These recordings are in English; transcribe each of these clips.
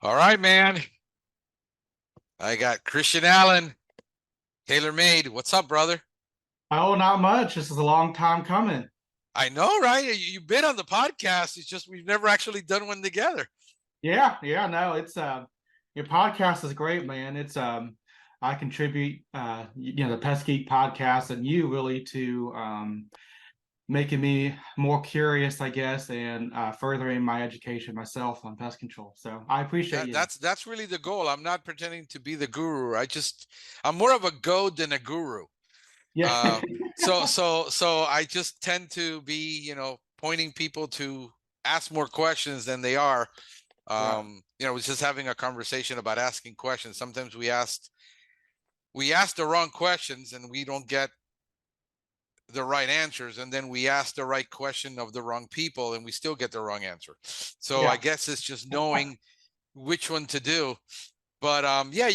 All right, man. I got Christian Allen, Tailor Made. What's up, brother? Oh, not much. This is a long time coming. I know, right? You've been on the podcast. It's just we've never actually done one together. Yeah, no, it's your podcast is great, man. It's I contribute the Pestgeek Podcast and you really to making me more curious, I guess, and furthering my education myself on pest control. So I appreciate That, you. that's that's really the goal. I'm not pretending to be the guru. I'm more of a goat than a guru. Yeah. Uh, so I just tend to be, pointing people to ask more questions than they are. Right. I was just having a conversation about asking questions. Sometimes we ask the wrong questions and we don't get the right answers, and then we ask the right question of the wrong people and we still get the wrong answer. So I Yeah. guess it's just knowing which one to do. But yeah,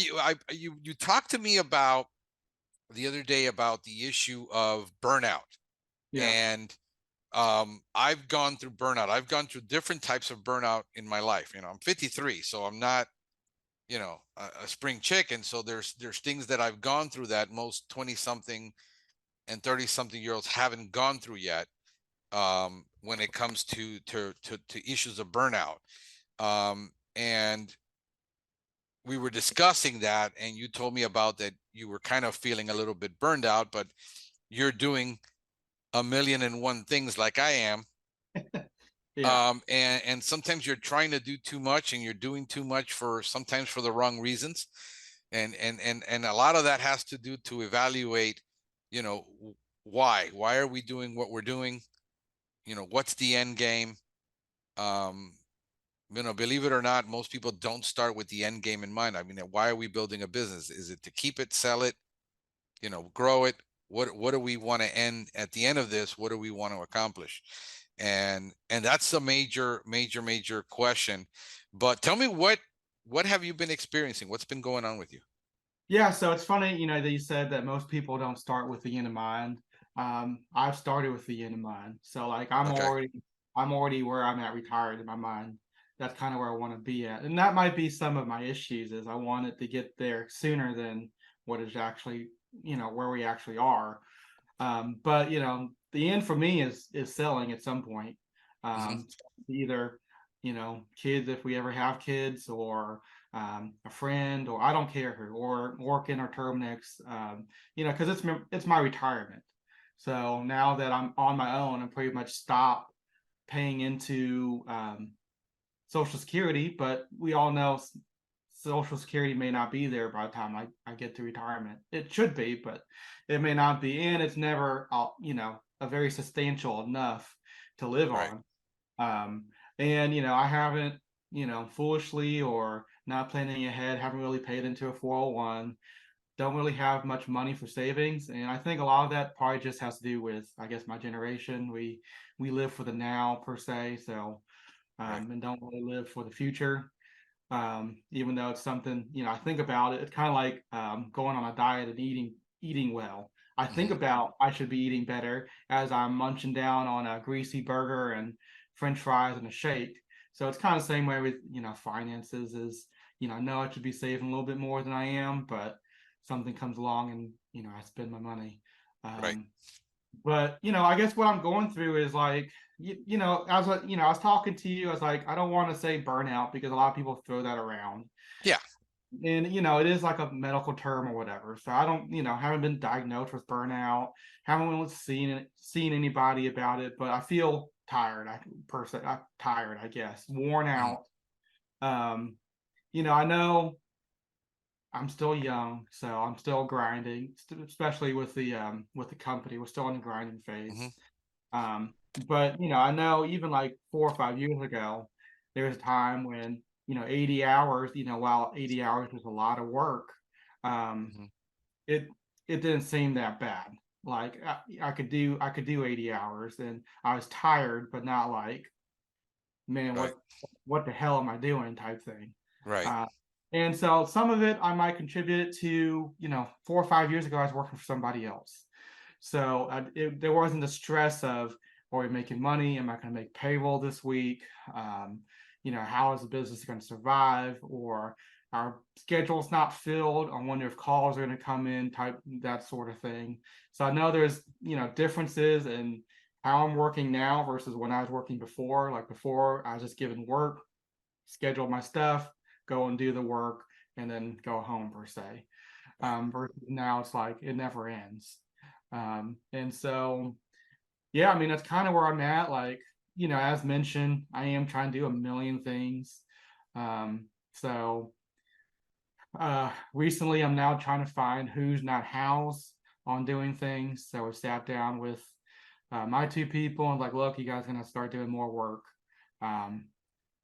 you talked to me about the other day about the issue of burnout. Yeah. And I've gone through burnout. I've gone through different types of burnout in my life. I'm 53, so I'm not, a spring chicken. So there's things that I've gone through that most 20 something and 30 something year olds haven't gone through yet, when it comes to issues of burnout. And we were discussing that, and you told me about that you were kind of feeling a little bit burned out, but you're doing a million and one things like I am. Yeah. And sometimes you're trying to do too much and you're doing too much for sometimes for the wrong reasons. And a lot of that has to do to evaluate, you know, why are we doing what we're doing? What's the end game? Um, believe it or not, most people don't start with the end game in mind. I mean, why are we building a business? Is it to keep it, sell it, grow it? What do we want to end at the end of this? What do we want to accomplish? And that's a major question. But tell me, what have you been experiencing? What's been going on with you? Yeah, so it's funny, that you said that most people don't start with the end in mind. I've started with the end in mind. So like Okay. I'm already where I'm at retired in my mind. That's kind of where I want to be at. And that might be some of my issues is I wanted to get there sooner than what is actually, where we actually are. But the end for me is selling at some point. Hmm. Either, kids if we ever have kids, or a friend, or I don't care who, or working or Terminix, because it's my retirement. So now that I'm on my own, I'm pretty much stopped paying into Social Security, but we all know Social Security may not be there by the time I get to retirement. It should be, but it may not be, and it's never, a very substantial enough to live Right. on. Um, and I haven't, foolishly or not planning ahead, haven't really paid into a 401. Don't really have much money for savings, and I think a lot of that probably just has to do with, I guess, my generation. We live for the now per se, so Right. and don't really live for the future. Even though it's something, I think about it. It's kind of like going on a diet and eating well. I think Hmm. about I should be eating better as I'm munching down on a greasy burger and French fries and a shake. So it's kind of the same way with finances. Is I know I should be saving a little bit more than I am, but something comes along and I spend my money. Right. Um, but I guess what I'm going through is like, I was talking to you. I was like, I don't want to say burnout because a lot of people throw that around, Yeah. and it is like a medical term or whatever. So I don't, haven't been diagnosed with burnout, haven't really seen anybody about it, but I feel tired. I'm tired, I guess, worn Hmm. out. Um, I know I'm still young, so I'm still grinding, especially with the company. We're still in the grinding Hmm. phase. But I know even like 4 or 5 years ago, there was a time when 80 hours. While 80 hours was a lot of work, um, Hmm. it it didn't seem that bad. Like I could do 80 hours, and I was tired, but not like, man, Right. what the hell am I doing type thing. Right. Uh, and so some of it I might contribute it to, 4 or 5 years ago, I was working for somebody else. So there wasn't the stress of Are we making money? Am I going to make payroll this week? How is the business going to survive? Or our schedule's not filled. I wonder if calls are going to come in, type that sort of thing. So I know there's differences in how I'm working now versus when I was working before. Like before, I was just given work, schedule my stuff, go and do the work, and then go home per se. Right. Versus now it's like it never ends. And so, yeah, I mean, that's kind of where I'm at. Like, as mentioned, I am trying to do a million things. So recently I'm now trying to find who's not hows on doing things. So we sat down with my two people and like, look, you guys gonna start doing more work. Um,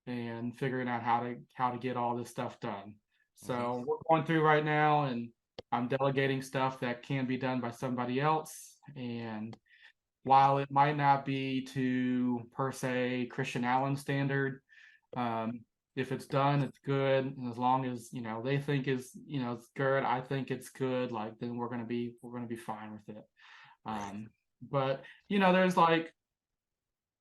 and figuring out how to get all this stuff done. Hmm. So we're going through right now, and I'm delegating stuff that can be done by somebody else. And while it might not be to per se Christian Allen standard, um, if it's done, it's good. And as long as they think it's good, I think it's good. Like then we're gonna be fine with it. Right. But there's like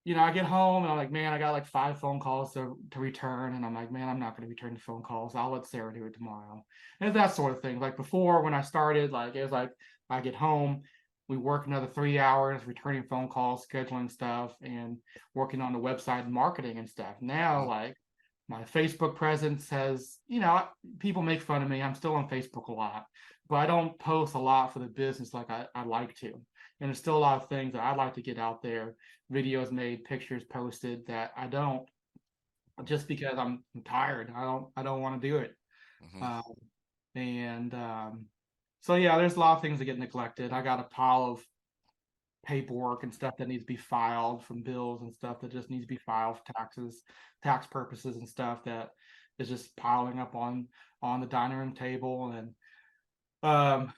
I get home and I'm like, man, I got like 5 phone calls to return. And I'm like, man, I'm not going to return the phone calls. I'll let Sarah do it tomorrow. And that sort of thing. Like before, when I started, like it was like I get home, we work another 3 hours, returning phone calls, scheduling stuff, and working on the website and marketing and stuff. Now, Hmm. like my Facebook presence has, people make fun of me. I'm still on Facebook a lot, but I don't post a lot for the business like I'd like to. And there's still a lot of things that I'd like to get out there, videos made, pictures posted that I don't, just because I'm tired. I don't want to do it. Hmm. Um, and So yeah, there's a lot of things that get neglected. I got a pile of paperwork and stuff that needs to be filed from bills and stuff that just needs to be filed for taxes, tax purposes and stuff that is just piling up on the dining room table. And um,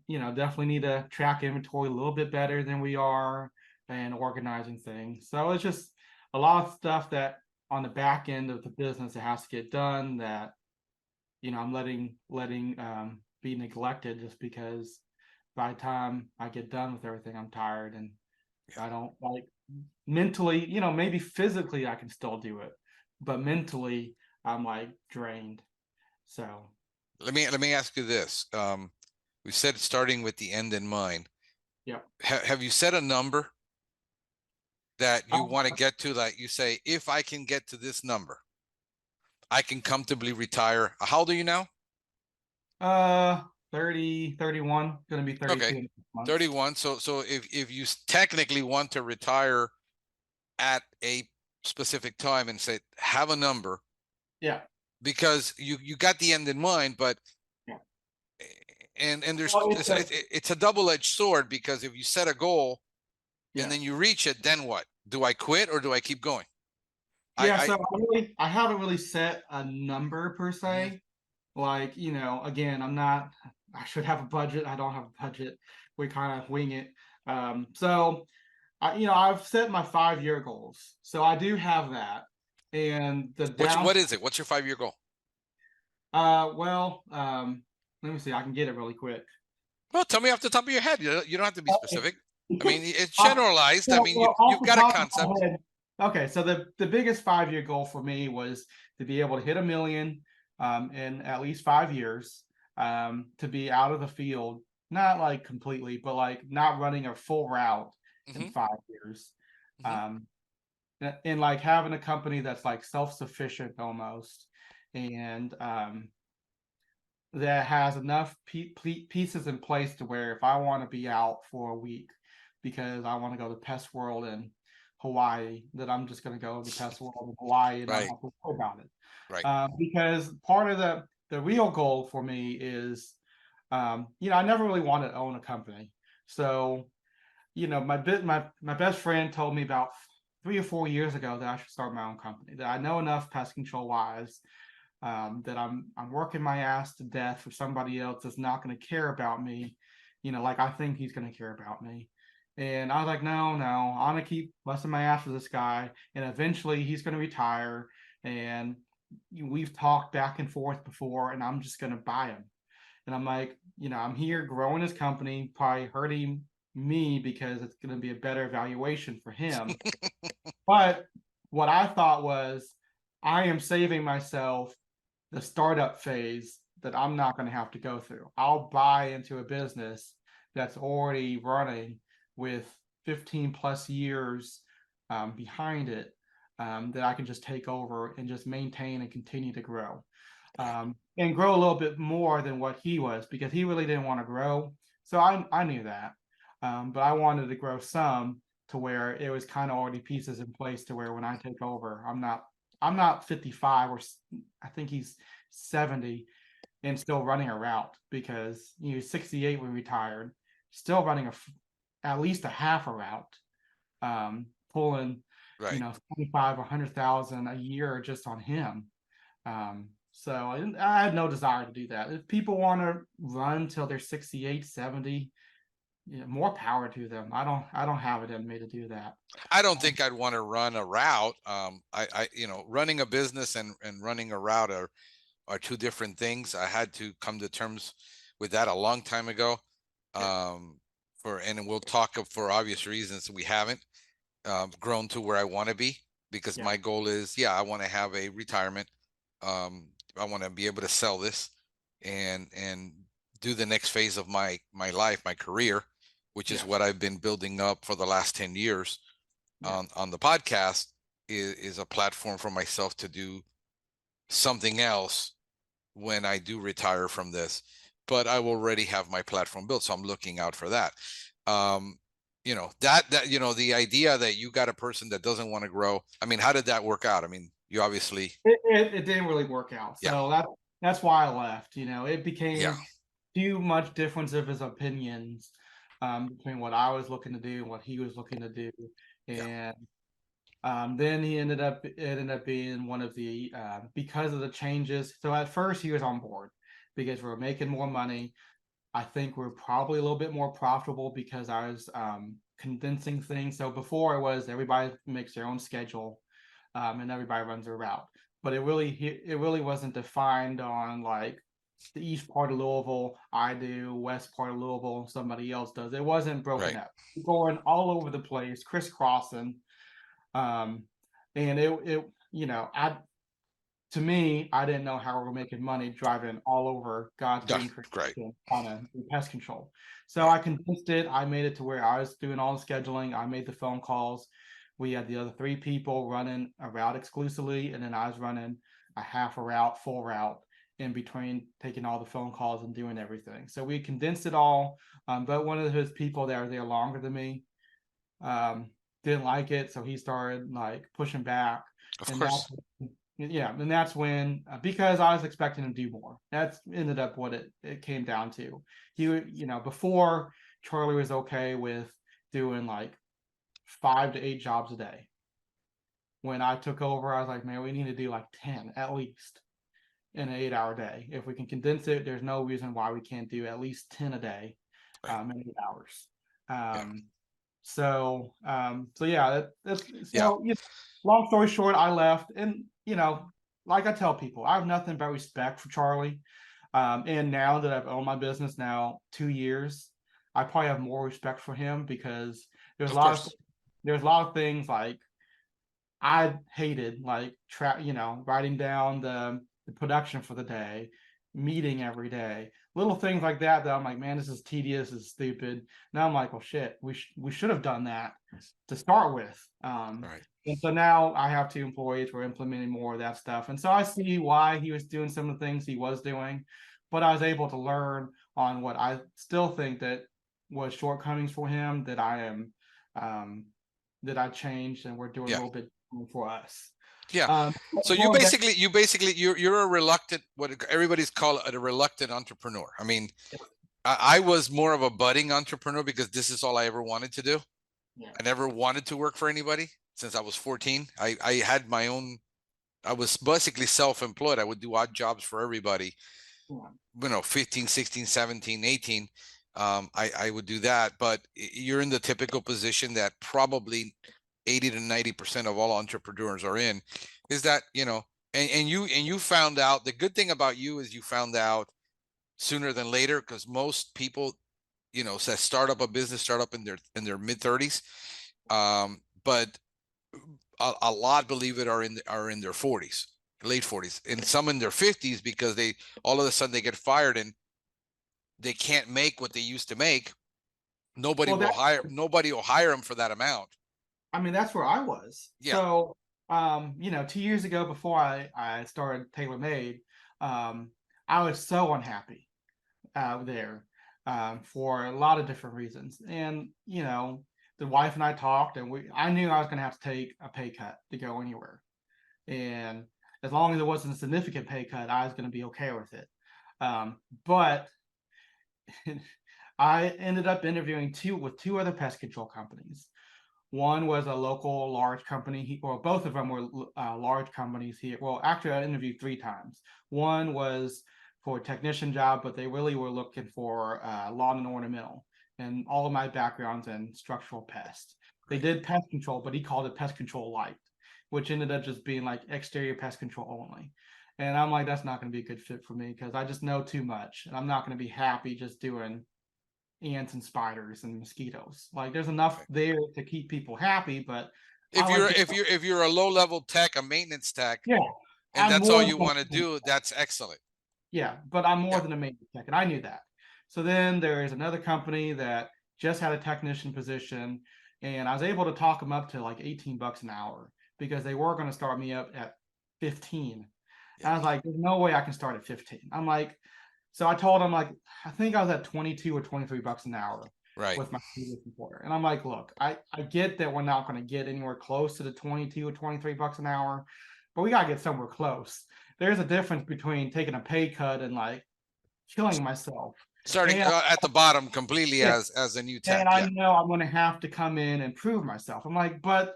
definitely need to track inventory a little bit better than we are and organizing things. So it's just a lot of stuff that on the back end of the business that has to get done that I'm letting be neglected just because by the time I get done with everything, I'm tired and Yeah. I don't like mentally, maybe physically I can still do it, but mentally I'm like drained. So Let me ask you this. We said starting with the end in mind. yeah. Have you set a number that you Um, want to get to, that you say, if I can get to this number, I can comfortably retire? How old are you now? Uh, 30, 31, gonna be Okay. 32 in months. 31. So if you technically want to retire at a specific time and say, have a number, Yeah, because you got the end in mind, but yeah. and there's Well, it's a double-edged sword, because if you set a goal and yeah, then you reach it, then what? Do I quit or do I keep going? yeah. I So I haven't really set a number per Mhm. se. Like, again, I'm not. I should have a budget. I don't have a budget. We kind of wing it. So I've set my 5 year goals. So I do have that. And the What downside, is it? What's your 5 year goal? well, let me see. I can get it really quick. Well, tell me off the top of your head. You don't have to be Okay. specific. I mean, it's Uh, generalized. I mean, well, you've off the got a top of my concept. head, okay. So the biggest 5 year goal for me was to be able to hit a million in at least 5 years, to be out of the field, not like completely, but like not running a full route in Hmm. 5 years, Hmm. um, and like having a company that's like self sufficient almost, and that has enough pieces in place to where if I want to be out for a week because I want to go to Pest World in Hawaii, that I'm just going to go to Pest World in Hawaii and not Right. have to worry about it. Right. Because part of the real goal for me is, I never really wanted to own a company. So, my best friend told me about 3 or 4 years ago that I should start my own company. That I know enough pest control wise, that I'm working my ass to death for somebody else that's not going to care about me, like I think he's going to care about me. And I was like, no, no, I'm gonna keep busting my ass for this guy, and eventually he's going to retire. And we've talked back and forth before, and I'm just going to buy him. And I'm like, I'm here growing his company, probably hurt him me because it's going to be a better valuation for him. But what I thought was, I am saving myself the startup phase that I'm not going to have to go through. I'll buy into a business that's already running with 15 plus years behind it, that I can just take over and just maintain and continue to grow, and grow a little bit more than what he was, because he really didn't want to grow. So I knew that, but I wanted to grow some to where it was kind of already pieces in place to where when I take over, I'm not 55, or I think he's 70 and still running a route, because 68 when retired, still running at least a half a route, pulling Right. 25 100,000 a year just on him. So I had no desire to do that. If people want to run till they're 68 70, more power to them. I don't have it in me to do that. I don't think I'd want to run a route. Running a business and running a route are two different things. I had to come to terms with that a long time ago. And we'll talk for obvious reasons. We haven't grown to where I want to be, because Yeah. my goal is, I want to have a retirement. I want to be able to sell this and do the next phase of my life, my career, which is Yes. what I've been building up for the last 10 years on the podcast, is a platform for myself to do something else when I do retire from this. But I already have my platform built, so I'm looking out for that. The idea that you got a person that doesn't want to grow. I mean, how did that work out? I mean, you obviously. It didn't really work out. Yeah. So that's why I left. It Yeah. became too much difference of his opinions, between what I was looking to do and what he was looking to do. Yeah. And then it ended up being one of the, because of the changes. So at first he was on board because we were making more money. I think we're probably a little bit more profitable because I was condensing things. So before, it was everybody makes their own schedule, and everybody runs their route. But it really wasn't defined on like the east part of Louisville I do, west part of Louisville somebody else does. It wasn't broken Right. up, going all over the place, crisscrossing. Um, and I to me, I didn't know how we were making money driving all over God's Yeah. green Right. creation on a pest control. So Right. I condensed it. I made it to where I was doing all the scheduling. I made the phone calls. We had the other three people running a route exclusively, and then I was running a half a route, full route in between, taking all the phone calls and doing everything. So we condensed it all. But one of his people that were there longer than me, um, didn't like it, so he started like pushing back, Of and that course. yeah, and that's when, because I was expecting him to do more. That's ended up what it came down to. Before, Charlie was okay with doing like 5 to 8 jobs a day. When I took over, I was like, man, we need to do like 10 at least in an 8 hour day. If we can condense it, there's no reason why we can't do at least 10 a day, Right. in 8 hours. Yeah. So yeah, that's Yeah. so. Long story short, I left, and like I tell people, I have nothing but respect for Charlie. And now that I've owned my business now 2 years, I probably have more respect for him, because there's a Of lot of course. there's a lot of things like I hated, like writing down the production for the day, meeting every day, little things like that. That I'm like, man, this is tedious, this is stupid. Now I'm like, well, shit, we should have done that to start with. Right. And so now I have 2 employees. We're implementing more of that stuff, and so I see why he was doing some of the things he was doing, but I was able to learn on what I still think that was shortcomings for him, that um, I changed, and we're doing a Yeah. little bit for us. Yeah. Um, So going back, you're a reluctant, what everybody's called a reluctant entrepreneur. I mean, I was more of a budding entrepreneur because this is all I ever wanted to do. yeah, I never wanted to work for anybody since I was 14. I had my own. I was basically self-employed. I would do odd jobs for everybody. yeah, 15, 16, 17, 18. I would do that, but you're in the typical position that probably 80 to 90% of all entrepreneurs are in, is that, and you found out. The good thing about you is you found out sooner than later, because most people says start up a business, start up in their mid 30s. But a lot, believe it, are in their 40s, late 40s, and some in their 50s, because they all of a sudden they get fired and they can't make what they used to make. Nobody Well, will that hire them for that amount. I mean, that's where I was. Yeah. So, 2 years ago, before I started Tailor Made, I was so unhappy there for a lot of different reasons. And, the wife and I talked, and I knew I was going to have to take a pay cut to go anywhere. And as long as it wasn't a significant pay cut, I was going to be okay with it. But I ended up interviewing with two other pest control companies. One was a local large company, or both of them were large companies here. Well, actually, I interviewed 3 times. One was for a technician job, but they really were looking for lawn and ornamental. And all of my background's in structural pest. They did pest control, but he called it pest control light, which ended up just being like exterior pest control only. And I'm like, that's not going to be a good fit for me because I just know too much, and I'm not going to be happy just doing ants and spiders and mosquitoes. Like, there's enough there to keep people happy, but If you're a low level tech, a maintenance tech, yeah, and I'm that's all more you want to do, that's excellent. yeah, but I'm more Yeah. than a maintenance tech, and I knew that. So then there is another company that just had a technician position, and I was able to talk them up to like $18 an hour because they were going to start me up at 15. And I was like, there's no way I can start at 15. I'm like, so I told him, like, I think I was at 22 or $23 an hour Right. with my previous employer. And I'm like, look, I get that we're not going to get anywhere close to the 22 or $23 an hour, but we got to get somewhere close. There's a difference between taking a pay cut and like killing myself. Starting And at the bottom completely yeah, as a new tech. and I Yeah. know I'm going to have to come in and prove myself. I'm like, but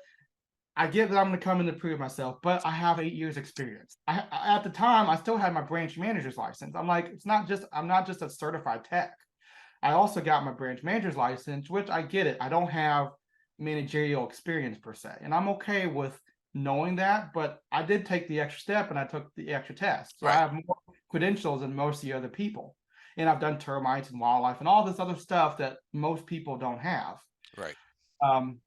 I get that I'm going to come in and prove myself, but I have 8 years experience. At the time, I still had my branch manager's license. I'm like, I'm not just a certified tech. I also got my branch manager's license, which I get it. I don't have managerial experience per se, and I'm okay with knowing that. But I did take the extra step and I took the extra test, so I Right. have more credentials than most of the other people. And I've done termites and wildlife and all this other stuff that most people don't have. Right.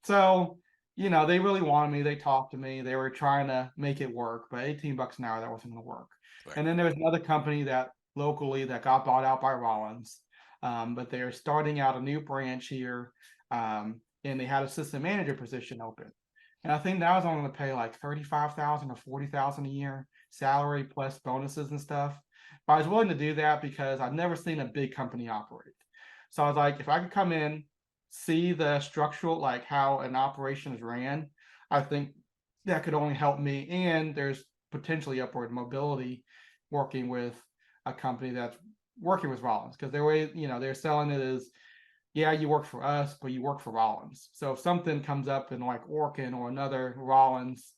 So they really wanted me. They talked to me. They were trying to make it work, but $18 an hour, that wasn't going to work. Right. And then there was another company that locally that got bought out by Rollins, but they're starting out a new branch here, and they had a assistant manager position open. And I think that was only going to pay like $35,000 or $40,000 a year salary plus bonuses and stuff. But I was willing to do that because I've never seen a big company operate. So I was like, if I could come in, see the structural, like how an operation is ran, I think that could only help me. And there's potentially upward mobility working with a company that's working with Rollins, because their way, they're selling it as, yeah, you work for us, but you work for Rollins. So if something comes up in like Orkin or another Rollins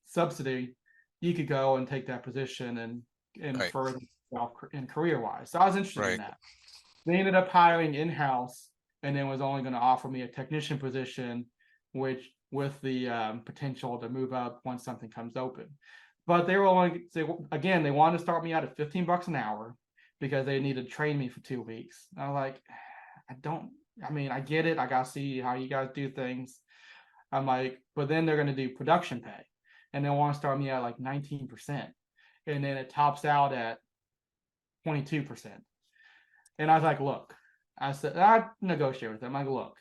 subsidy, you could go and take that position and Right. further yourself in career wise. So I was interested in Right. that. They ended up hiring in-house and then was only going to offer me a technician position, which with the potential to move up once something comes open. But they wanted to start me out at $15 an hour because they needed to train me for 2 weeks. And I was like, I get it. I got to see how you guys do things. I'm like, but then they're going to do production pay and they want to start me at like 19%. And then it tops out at 22%. And I was like, look, I negotiated with them. I'm like, look,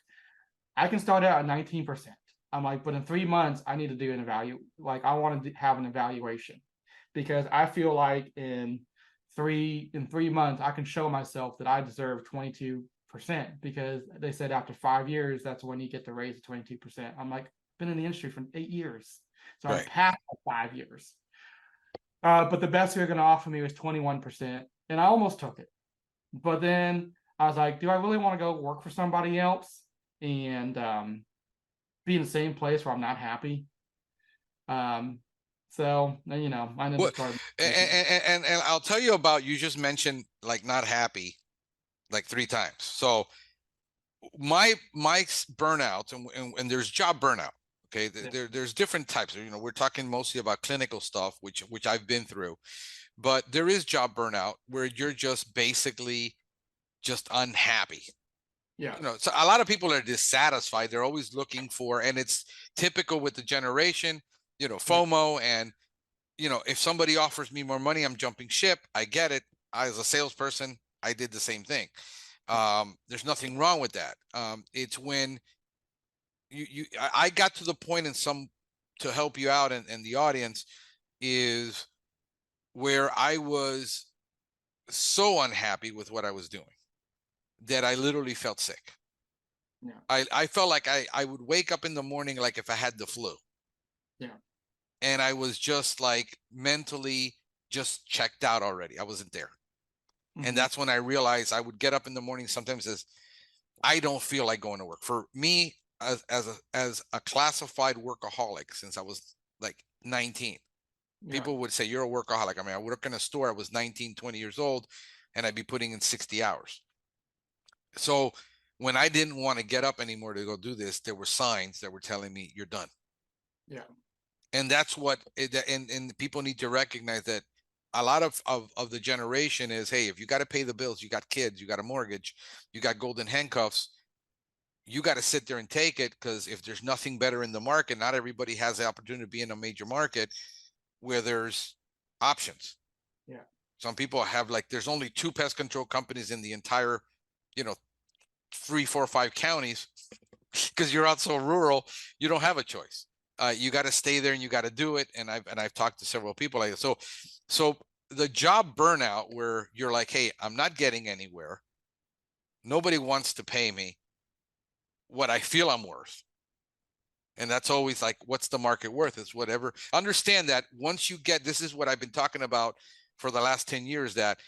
I can start out at 19%. I'm like, but in 3 months, I need to do an I want to have an evaluation because I feel like in 3 months, I can show myself that I deserve 22% because they said after 5 years, that's when you get the raise to 22%. I'm like, been in the industry for 8 years. So Right. I'm past 5 years. But the best they're going to offer me was 21%. And I almost took it. But then I was like, do I really want to go work for somebody else and be in the same place where I'm not happy? So I ended up starting. And I'll tell you about, you just mentioned like not happy like 3 times. So my burnout, and there's job burnout. Okay. There's different types. We're talking mostly about clinical stuff, which I've been through, but there is job burnout where you're just basically just unhappy. Yeah. So a lot of people are dissatisfied. They're always looking for, and it's typical with the generation, FOMO. And, if somebody offers me more money, I'm jumping ship. I get it. As a salesperson, I did the same thing. There's nothing wrong with that. It's when I got to the point to help you out and the audience is where I was so unhappy with what I was doing that I literally felt sick. Yeah. I felt like I would wake up in the morning like if I had the flu. Yeah. And I was just like mentally just checked out already. I wasn't there. And that's when I realized I would get up in the morning sometimes as I don't feel like going to work. For me, as a classified workaholic since I was like 19, people would say you're a workaholic. I mean, I work in a store. I was 19, 20 years old, and I'd be putting in 60 hours. So when I didn't want to get up anymore to go do this, there were signs that were telling me you're done. Yeah. And that's what and people need to recognize that a lot of the generation is, hey, if you got to pay the bills, you got kids, you got a mortgage, you got golden handcuffs, you got to sit there and take it, because if there's nothing better in the market, not everybody has the opportunity to be in a major market where there's options. Yeah. Some people have, like, there's only 2 pest control companies in the entire, 3, 4, 5 counties, because you're out so rural, you don't have a choice. You got to stay there and you got to do it. And I've talked to several people like that. So the job burnout where you're like, hey, I'm not getting anywhere. Nobody wants to pay me what I feel I'm worth. And that's always like, what's the market worth? It's whatever. Understand that once you get, this is what I've been talking about for the last 10 years, that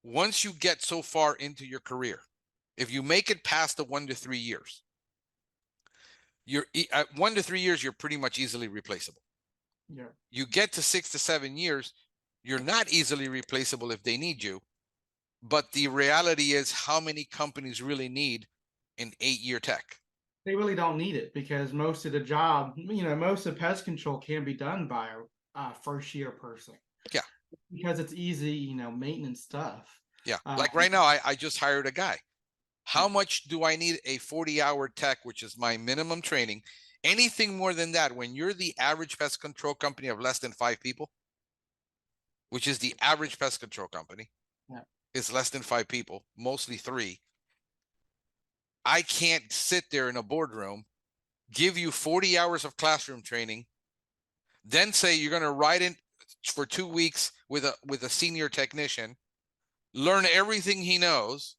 once you get so far into your career, if you make it past the 1 to 3 years, you're at 1 to 3 years, you're pretty much easily replaceable. Yeah. You get to 6 to 7 years, you're not easily replaceable if they need you. But the reality is, how many companies really need an 8-year tech? They really don't need it, because most of the job, most of pest control can be done by a first year person. Yeah. Because it's easy, maintenance stuff. Yeah. Like right now, I just hired a guy. How much do I need a 40-hour tech, which is my minimum training? Anything more than that, when you're the average pest control company of less than 5 people, which is the average pest control company, is less than 5 people, mostly 3. I can't sit there in a boardroom, give you 40 hours of classroom training, then say you're going to ride in for 2 weeks with a senior technician, learn everything he knows,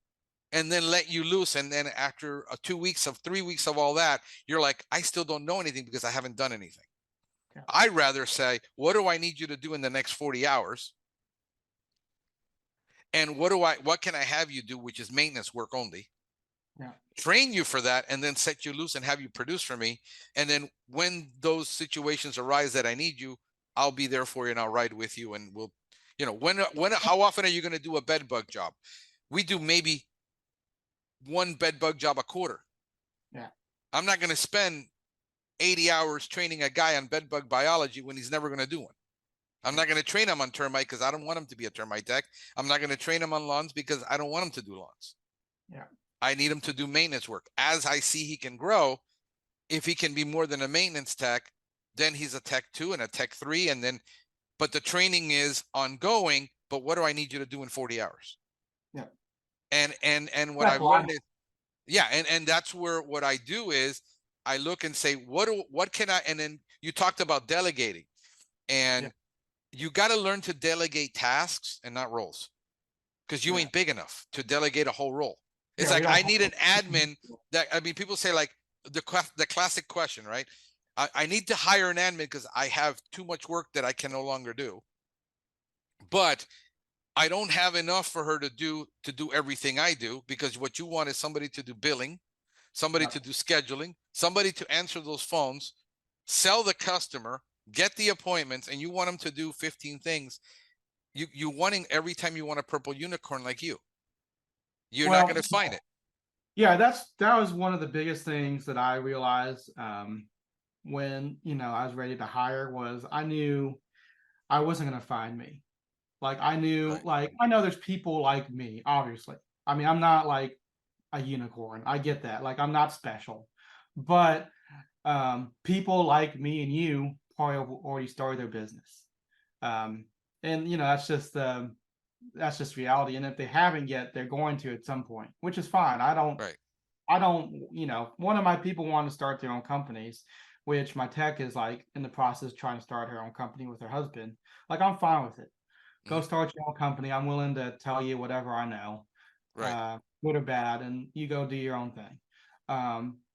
and then let you loose. And then after 2 weeks of 3 weeks of all that, you're like, I still don't know anything because I haven't done anything. Yeah. I'd rather say, what do I need you to do in the next 40 hours? And what can I have you do, which is maintenance work only? Yeah. Train you for that, and then set you loose and have you produce for me. And then when those situations arise that I need you, I'll be there for you and I'll ride with you. And we'll, how often are you going to do a bed bug job? We do maybe 1 bed bug job a quarter. Yeah. I'm not going to spend 80 hours training a guy on bed bug biology when he's never going to do one. I'm not going to train him on termite because I don't want him to be a termite tech. I'm not going to train him on lawns because I don't want him to do lawns. Yeah. I need him to do maintenance work. As I see he can grow, if he can be more than a maintenance tech, then he's a tech 2 and a tech 3. And then, but the training is ongoing. But what do I need you to do in 40 hours? Yeah. And what I've learned is, yeah. And that's where what I do is I look and say, what can I, and then you talked about delegating, and you got to learn to delegate tasks and not roles, because you ain't big enough to delegate a whole role. It's like, I need an admin that, I mean, people say like the classic question, right? I need to hire an admin because I have too much work that I can no longer do. But I don't have enough for her to do everything I do, because what you want is somebody to do billing, somebody to do scheduling, somebody to answer those phones, sell the customer, get the appointments, and you want them to do 15 things. You wanting every time you want a purple unicorn like you. You're not going to find it. Yeah, that was one of the biggest things that I realized when I was ready to hire, was I knew I wasn't going to find me. Like I knew, like I know there's people like me, obviously, I mean, I'm not like a unicorn. I get that. Like, I'm not special, but people like me and you probably have already started their business. Um, and that's just reality. And if they haven't yet, they're going to at some point, which is fine. Right. I don't, one of my people want to start their own companies, which my tech is like in the process trying to start her own company with her husband. Like, I'm fine with it. Go Mhm. start your own company. I'm willing to tell you whatever I know, Right. good or bad, and you go do your own thing.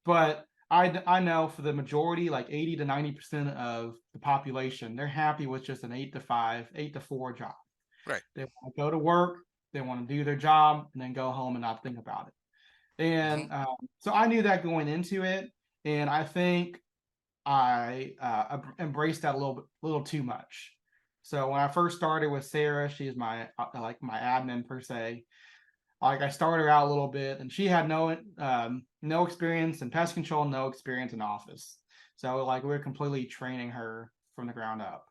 But I know for the majority, like 80 to 90% of the population, they're happy with just an 8 to 5, 8 to 4 job. Right. They want to go to work, they want to do their job, and then go home and not think about it. Hmm. And so I knew that going into it, and I think I embraced that little too much. So when I first started with Sarah, she's my like my admin per se. Like, I started her out a little bit, and she had no experience in pest control, no experience in office. So like we're completely training her from the ground up.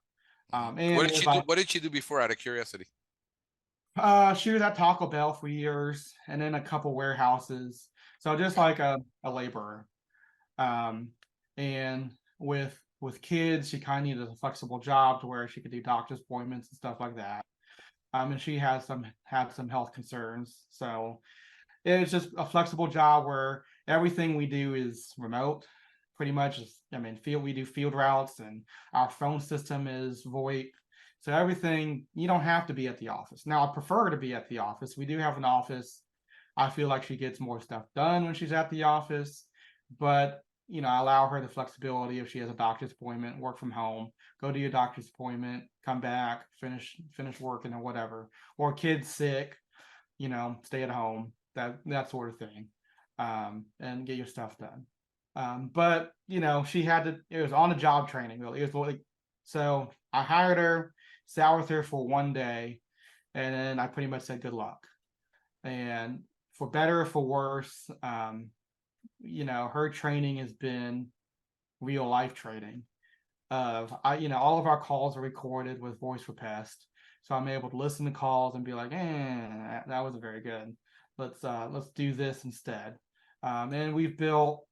Hmm. What And did as she do? What did she do before, out of curiosity? she was at Taco Bell for years, and then a couple warehouses. So just Okay. like a laborer. Um, and with kids, she kind of needed a flexible job to where she could do doctor's appointments and stuff like that. And she had some health concerns, so it's just a flexible job where everything we do is remote, pretty much. I mean, we do field routes, and our phone system is VoIP. So everything, you don't have to be at the office. Now, I prefer to be at the office. We do have an office. I feel like she gets more stuff done when she's at the office, but I allow her the flexibility if she has a doctor's appointment, work from home, go to your doctor's appointment, come back, finish working or whatever, or kid's sick, stay at home, that sort of thing, and get your stuff done. But she had to. It was on the job training. Really, it was like, so I hired her, sat with her for one day, and then I pretty much said good luck. And for better or for worse, her training has been real life training. All of our calls are recorded with Voice for Pest, so I'm able to listen to calls and be like, that wasn't very good. Let's do this instead. And we've built,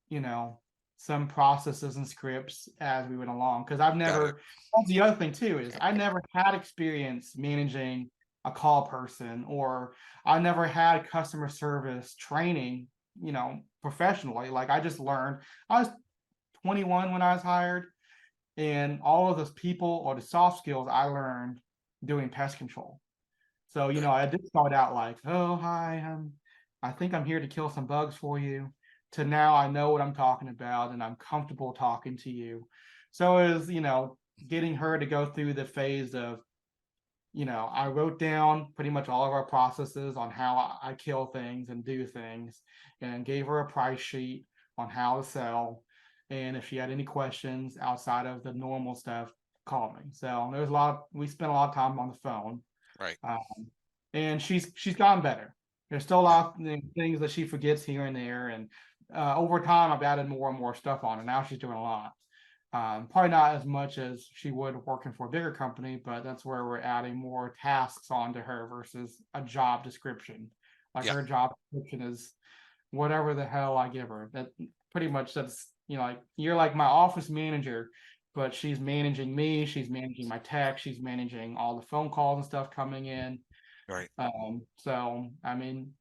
some processes and scripts as we went along, because I've Got it. never. That's the other thing too, is I never had experience managing a call person, or I never had customer service training, professionally. Like, I just learned. I was 21 when I was hired, and all of those people or the soft skills I learned doing pest control. So, Good. I did start out like, oh, hi, I think I'm here to kill some bugs for you, to now I know what I'm talking about and I'm comfortable talking to you. So it was, getting her to go through the phase of, I wrote down pretty much all of our processes on how I kill things and do things, and gave her a price sheet on how to sell. And if she had any questions outside of the normal stuff, call me. So we spent a lot of time on the phone. Right. Um, and she's gotten better. There's still a Yeah. lot of things that she forgets here and there. And over time, I've added more and more stuff on her. Now she's doing a lot. Probably not as much as she would working for a bigger company, but that's where we're adding more tasks onto her versus a job description. Like, Yeah. her job description is whatever the hell I give her. That pretty much, that's, like, you're like my office manager, but she's managing me, she's managing my tech, she's managing all the phone calls and stuff coming in. Right. So I mean,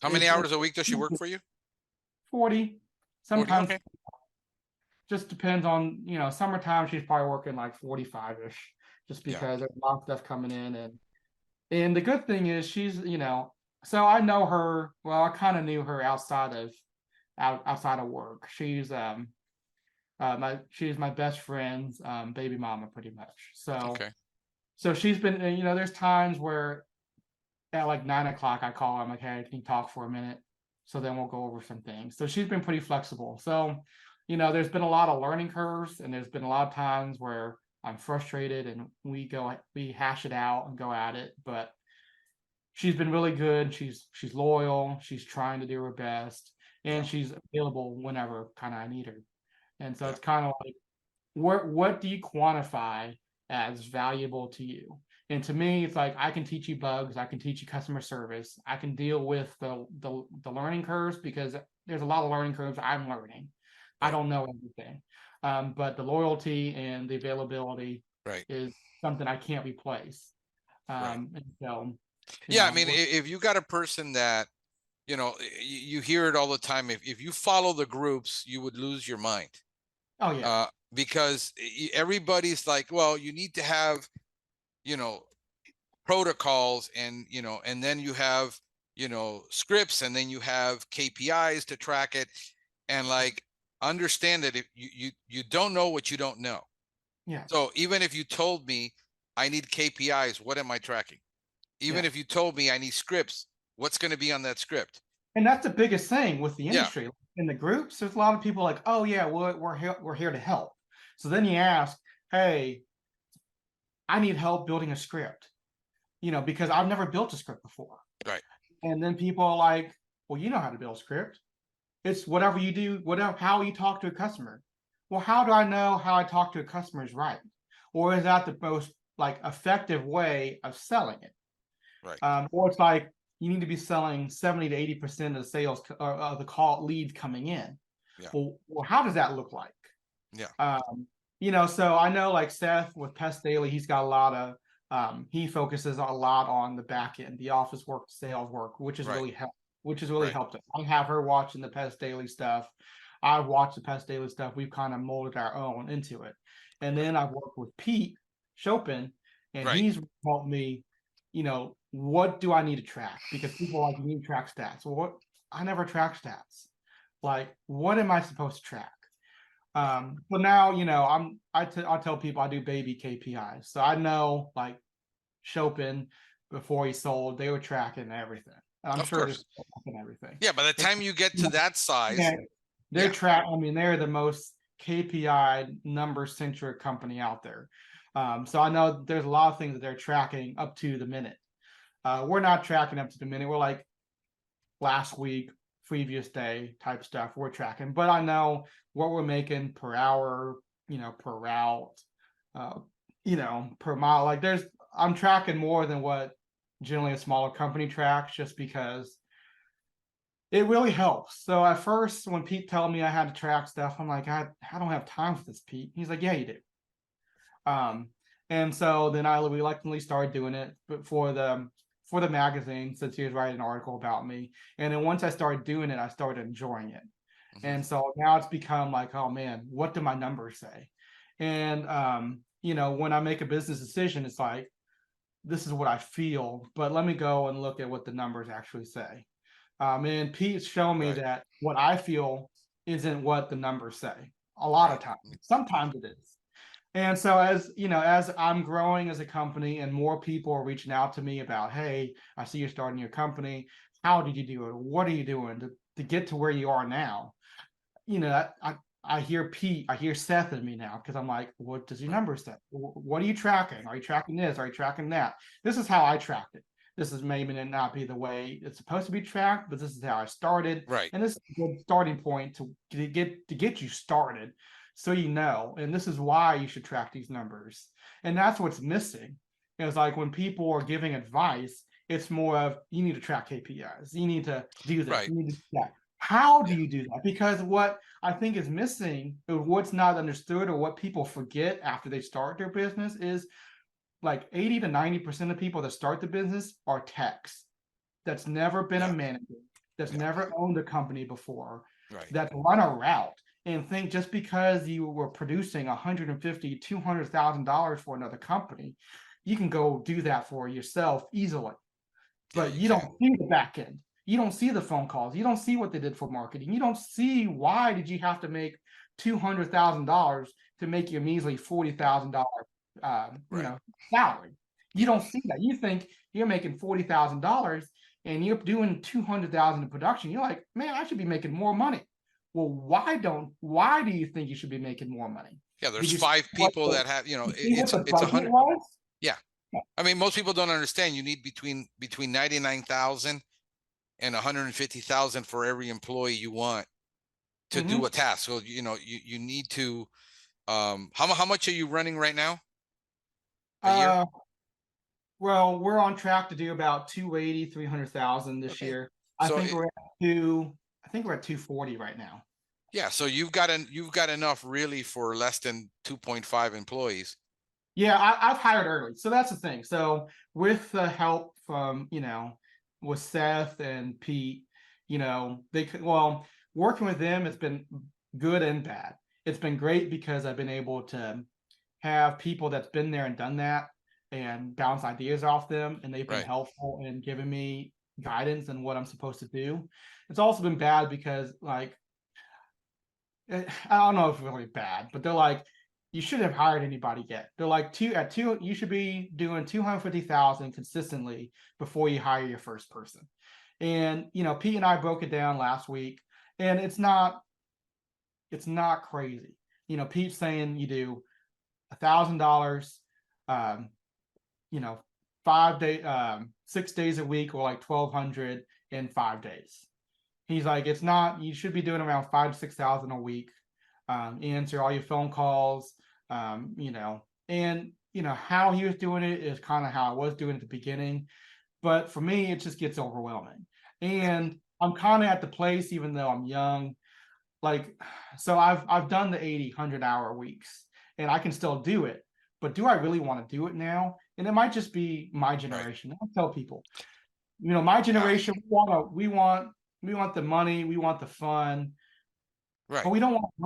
How many it's hours a week does she work for you? 40, 40. sometimes. Okay. Just depends on, summertime she's probably working like 45-ish, just Yeah. because there's a lot of stuff coming in. And the good thing is she's, so I know her, well, I kind of knew her outside of work. She's my best friend's baby mama, pretty much. Okay. So she's been, there's times where at like 9 o'clock I call her, I'm like, hey, can you talk for a minute? So then we'll go over some things. So she's been pretty flexible. So, there's been a lot of learning curves, and there's been a lot of times where I'm frustrated and we hash it out and go at it. But she's been really good. She's loyal. She's trying to do her best, and Yeah. she's available whenever kind of I need her. And so Yeah. it's kind of like, what do you quantify as valuable to you. And to me, it's like I can teach you bugs, I can teach you customer service, I can deal with the learning curves, because there's a lot of learning curves I'm learning. I Right. don't know everything. But the loyalty and the availability Right. is something I can't replace. Right. And so, Yeah. I mean, if you got a person that, you hear it all the time. If you follow the groups, you would lose your mind. oh yeah, Because everybody's like, well, you need to have, you know, protocols, and then you have, scripts, and then you have KPIs to track it. And like, understand that if you don't know what you don't know. yeah, So even if you told me I need KPIs, what am I tracking? Even yeah. if you told me I need scripts, what's going to be on that script? And that's the biggest thing with the Yeah. industry. In the groups, there's a lot of people like, oh yeah, we're here to help. So then you ask, hey, I need help building a script, because I've never built a script before. Right. And then people are like, well, you know how to build a script. It's whatever you do, whatever how you talk to a customer. Well, how do I know how I talk to a customer is right? Or is that the most like effective way of selling it? Right. Or it's like you need to be selling 70 to 80% of the sales of the call leads coming in. Yeah. Well, how does that look like? Yeah. So I know like Seth with Pest Daily, he's got a lot of he focuses a lot on the back end, the office work, sales work, which has Right. really helped. Which has really Right. helped us. I have her watching the Pest Daily stuff. I've watched the Pest Daily stuff. We've kind of molded our own into it. And Right. then I've worked with Pete Chopin, and Right. he's helped me, what do I need to track? Because people are like, you need to track stats. Well, what I never track stats. Like, what am I supposed to track? Right. But now, I tell people I do baby KPIs. So I know like Chopin before he sold, they were tracking everything. I'm Of sure they're course. still tracking everything. Yeah. By the time you get to that size, Yeah, yeah. I mean, they're the most KPI number centric company out there. So I know there's a lot of things that they're tracking up to the minute. We're not tracking up to the minute. We're like last week, previous day type stuff we're tracking. But I know what we're making per hour, per route, uh, per mile. Like I'm tracking more than what generally a smaller company tracks, just because it really helps. So at first, when Pete told me I had to track stuff, I'm like, I don't have time for this, Pete. He's like, yeah, you do. Um, and so then I reluctantly started doing it, but for the magazine, since he was writing an article about me. And then once I started doing it, I started enjoying it. Mm-hmm. And so now it's become like, oh man, what do my numbers say? And when I make a business decision, it's like, this is what I feel, but let me go and look at what the numbers actually say. And Pete's shown me Right. that what I feel isn't what the numbers say a lot Right. of times. Sometimes it is. And so as I'm growing as a company and more people are reaching out to me about, hey, I see you're starting your company. How did you do it? What are you doing to get to where you are now? I hear Pete, I hear Seth in me now, because I'm like, what does your Right. number say? What are you tracking? Are you tracking this? Are you tracking that? This is how I tracked it. This is maybe not be the way it's supposed to be tracked, but this is how I started. Right. And this is a good starting point to get you started, so and this is why you should track these numbers. And that's what's missing. It's like when people are giving advice, it's more of, you need to track KPIs. You need to do this. Right. You need to do that. How do Yeah. you do that? Because what I think is missing, or what's not understood, or what people forget after they start their business, is like 80 to 90% of people that start the business are techs that's never been a Yeah. manager, that's Yeah. never owned a company before, Right. that run a route and think just because you were producing 150, $200,000 for another company, you can go do that for yourself easily. Yeah. But You you can. don't see the back end. You don't see the phone calls. You don't see what they did for marketing. You don't see why did you have to make $200,000 to make your measly $40,000 Right. salary. You Yeah. don't see that. You think you're making $40,000 and you're doing 200,000 in production. You're like, man, I should be making more money. Well, why do you think you should be making more money? Yeah. There's Did you see 5 people that have, what the it's a budget hundred. was? Yeah. I mean, most people don't understand. You need between 99,000 and 150,000 for every employee you want to do Mm-hmm. a task. So you need to. How much are you running right now? a year? Well, we're on track to do about 280, 300,000 this Okay. year. I So think we're at two. I think we're at 240 right now. yeah, so you've got enough really for less than 2.5 employees. Yeah, I've hired early, so that's the thing. So with the help from with Seth and Pete, they could working with them. It's been good and bad. It's been great because I've been able to have people that's been there and done that and bounce ideas off them, and they've been Right. helpful in giving me guidance and what I'm supposed to do. It's also been bad because I don't know if it's really bad, but they're like, you shouldn't have hired anybody yet. They're like you should be doing 250,000 consistently before you hire your first person. And Pete and I broke it down last week, and it's not crazy. Pete's saying you do $1,000, um, 5 day, 6 days a week, or like 1,200 in 5 days. He's like, it's not. You should be doing around 5 to 6 thousand a week. Answer all your phone calls. And how he was doing it is kind of how I was doing it at the beginning. But for me, it just gets overwhelming. And I'm kind of at the place, even though I'm young, like, so I've done the 80, 100 hour weeks, and I can still do it. But do I really want to do it now? And it might just be my Right. generation. I tell people, my generation, we want the money, we want the fun, Right. but we don't want to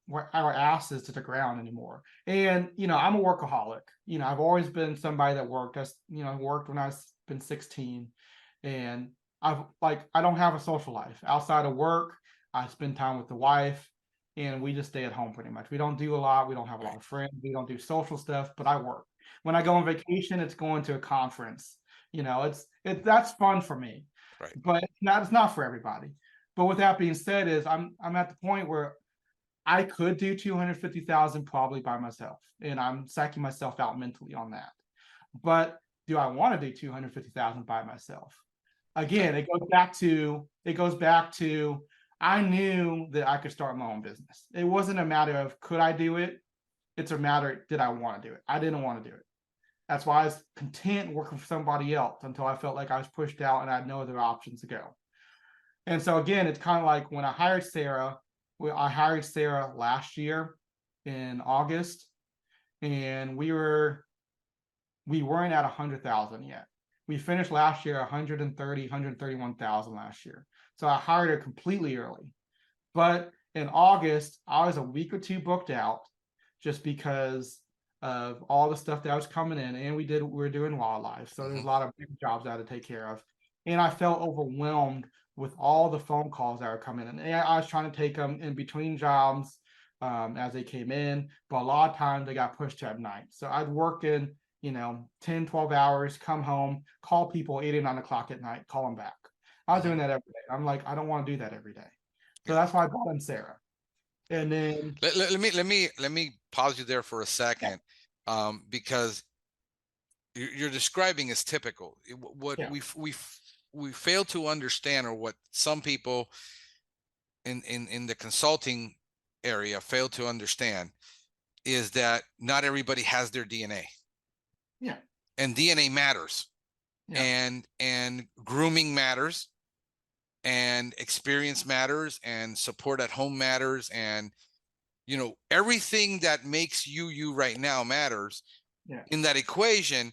work our asses to the ground anymore. And I'm a workaholic. I've always been somebody that worked. Worked when I've been 16, and I don't have a social life outside of work. I spend time with the wife, and we just stay at home pretty much. We don't do a lot. We don't have a lot of friends. We don't do social stuff. But I work. When I go on vacation, it's going to a conference. That's fun for me, Right. but it's not for everybody. But with that being said, is I'm at the point where I could do 250,000 probably by myself, and I'm psyching myself out mentally on that. But do I want to do 250,000 by myself? Okay. Again, it goes back to I knew that I could start my own business. It wasn't a matter of could I do it. It's a matter, did I want to do it? I didn't want to do it. That's why I was content working for somebody else until I felt like I was pushed out and I had no other options to go. And so again, it's kind of like when I hired Sarah. I hired Sarah last year in August, and we weren't at 100,000 yet. We finished last year 130, 131,000 last year. So I hired her completely early. But in August, I was a week or two booked out just because of all the stuff that was coming in, and we were doing wildlife. So there's a lot of big jobs I had to take care of. And I felt overwhelmed with all the phone calls that were coming in. And I was trying to take them in between jobs as they came in, but a lot of times they got pushed to at night. So I'd work in 10, 12 hours, come home, call people 8 or 9 o'clock at night, call them back. I was doing that every day. I'm like, I don't want to do that every day. So Yeah. that's why I brought in Sarah. And then Let me pause you there for a second, because you're describing is typical. What yeah, we fail to understand, or what some people in the consulting area fail to understand, is that not everybody has their DNA, yeah, and DNA matters, yeah, and grooming matters, and experience matters, and support at home matters, and everything that makes you right now matters yeah, in that equation.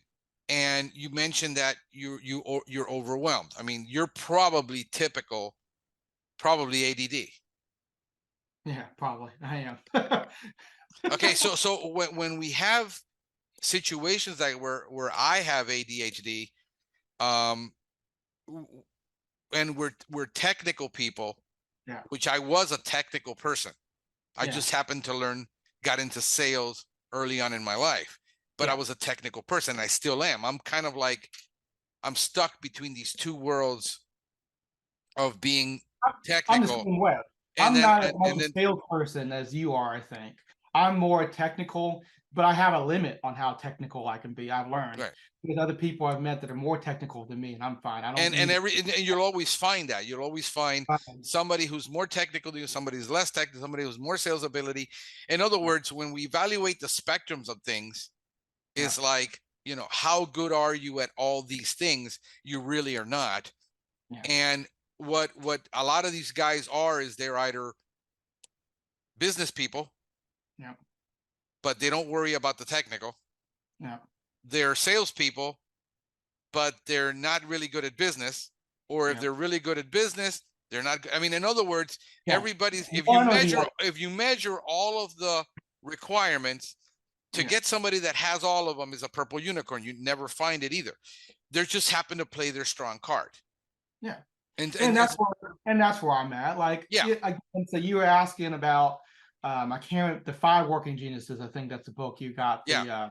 And you mentioned that you're overwhelmed. I mean, you're probably probably ADD. yeah, probably I am. Okay, so when we have situations like where I have ADHD, um, and we're technical people, yeah, which I was a technical person. I yeah, just happened to got into sales early on in my life, but I yeah. was a technical person. I still am. I'm kind of like, I'm stuck between these two worlds of being I'm the technical, same way. and I'm then not as and, much and a then salesperson as you are, I think. I'm more technical, but I have a limit on how technical I can be. I've learned right. because other people I've met that are more technical than me, and I'm fine. I don't need And you'll always find that. You'll always find it. somebody who's more technical than you, somebody who's less technical, somebody who's more sales ability. In other words, when we evaluate the spectrums of things, Yeah, is like how good are you at all these things? You really are not. Yeah. And what a lot of these guys are is they're either business people, Yeah. but they don't worry about the technical. Yeah. They're salespeople, but they're not really good at business. Or if Yeah. they're really good at business, they're not. I mean, in other words, Yeah. everybody's. One or the other. If you measure all of the requirements to Yeah. get somebody that has all of them is a purple unicorn. You never find it either. They just happen to play their strong card. Yeah. And That's where I'm at. Like, yeah, again, so you were asking about I can't the 5 working geniuses. I think that's the book you got yeah,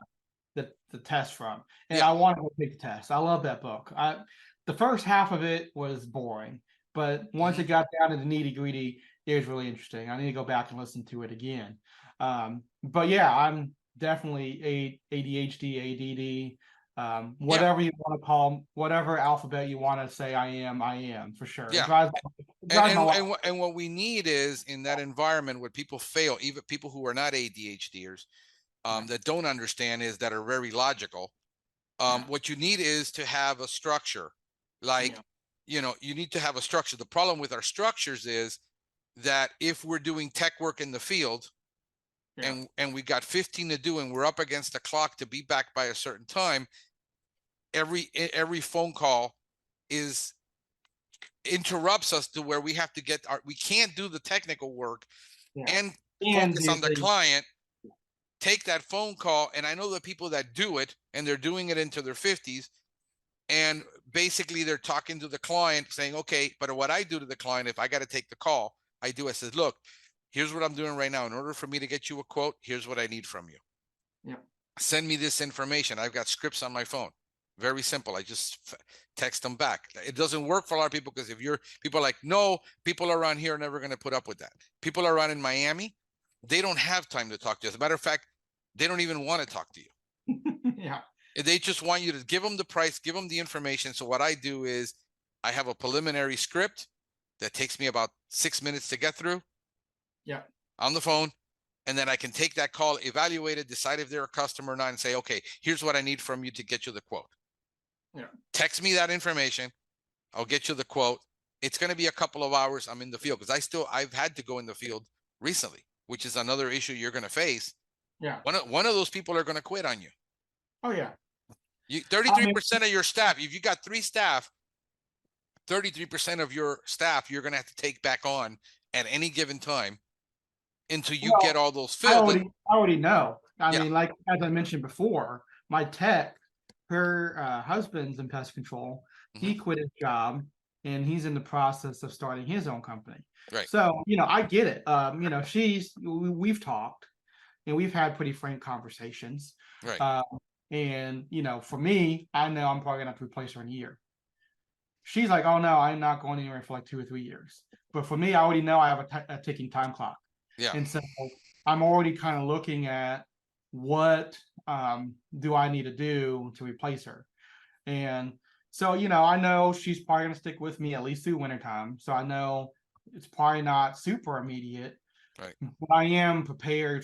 the test from, and yeah, I want to take the test. I love that book. The first half of it was boring, but once Mhm. it got down to the nitty gritty, it was really interesting. I need to go back and listen to it again. But yeah, I'm definitely ADHD, ADD, yeah, whatever you want to call, whatever alphabet you want to say. I am for sure. It yeah. drives my wife. And what we need is in that environment where people fail, even people who are not ADHDers, Yeah. that don't understand is that are very logical. Yeah. What you need is to have a structure. Like, Yeah. you need to have a structure. The problem with our structures is that if we're doing tech work in the field Yeah. and we got 15 to do and we're up against the clock to be back by a certain time, every phone call is interrupts us to where we have to we can't do the technical work Yeah. and And focus do on the the client, take that phone call. And I know the people that do it and they're doing it into their 50s, and basically they're talking to the client saying, okay, but what I do to the client, if I got to take the call, I said, look, here's what I'm doing right now. In order for me to get you a quote, here's what I need from you. Yeah. Send me this information. I've got scripts on my phone. Very simple. I just text them back. It doesn't work for a lot of people because if people are like, no, people around here are never going to put up with that. People around in Miami, they don't have time to talk to you. As a matter of fact, they don't even want to talk to you. Yeah. They just want you to give them the price, give them the information. So what I do is I have a preliminary script that takes me about 6 minutes to get through. Yeah. On the phone. And then I can take that call, evaluate it, decide if they're a customer or not, and say, okay, here's what I need from you to get you the quote. Yeah. Text me that information. I'll get you the quote. It's going to be a couple of hours. I'm in the field because I've had to go in the field recently, which is another issue you're going to face. Yeah. One of those people are going to quit on you. Oh yeah. 33% of your staff, if you got 3 staff, 33% of your staff, you're going to have to take back on at any given time until you get all those filled. I already know. I Yeah. mean, like as I mentioned before, my tech, her husband's in pest control. He quit his job and he's in the process of starting his own company. Right. So, I get it. We've talked and we've had pretty frank conversations. Right. And, for me, I know I'm probably gonna have to replace her in a year. She's like, oh no, I'm not going anywhere for like 2 or 3 years. But for me, I already know I have a ticking time clock. Yeah. And so I'm already kind of looking at what do I need to do to replace her. And so, I know she's probably going to stick with me at least through wintertime. So I know it's probably not super immediate. Right. But I am prepared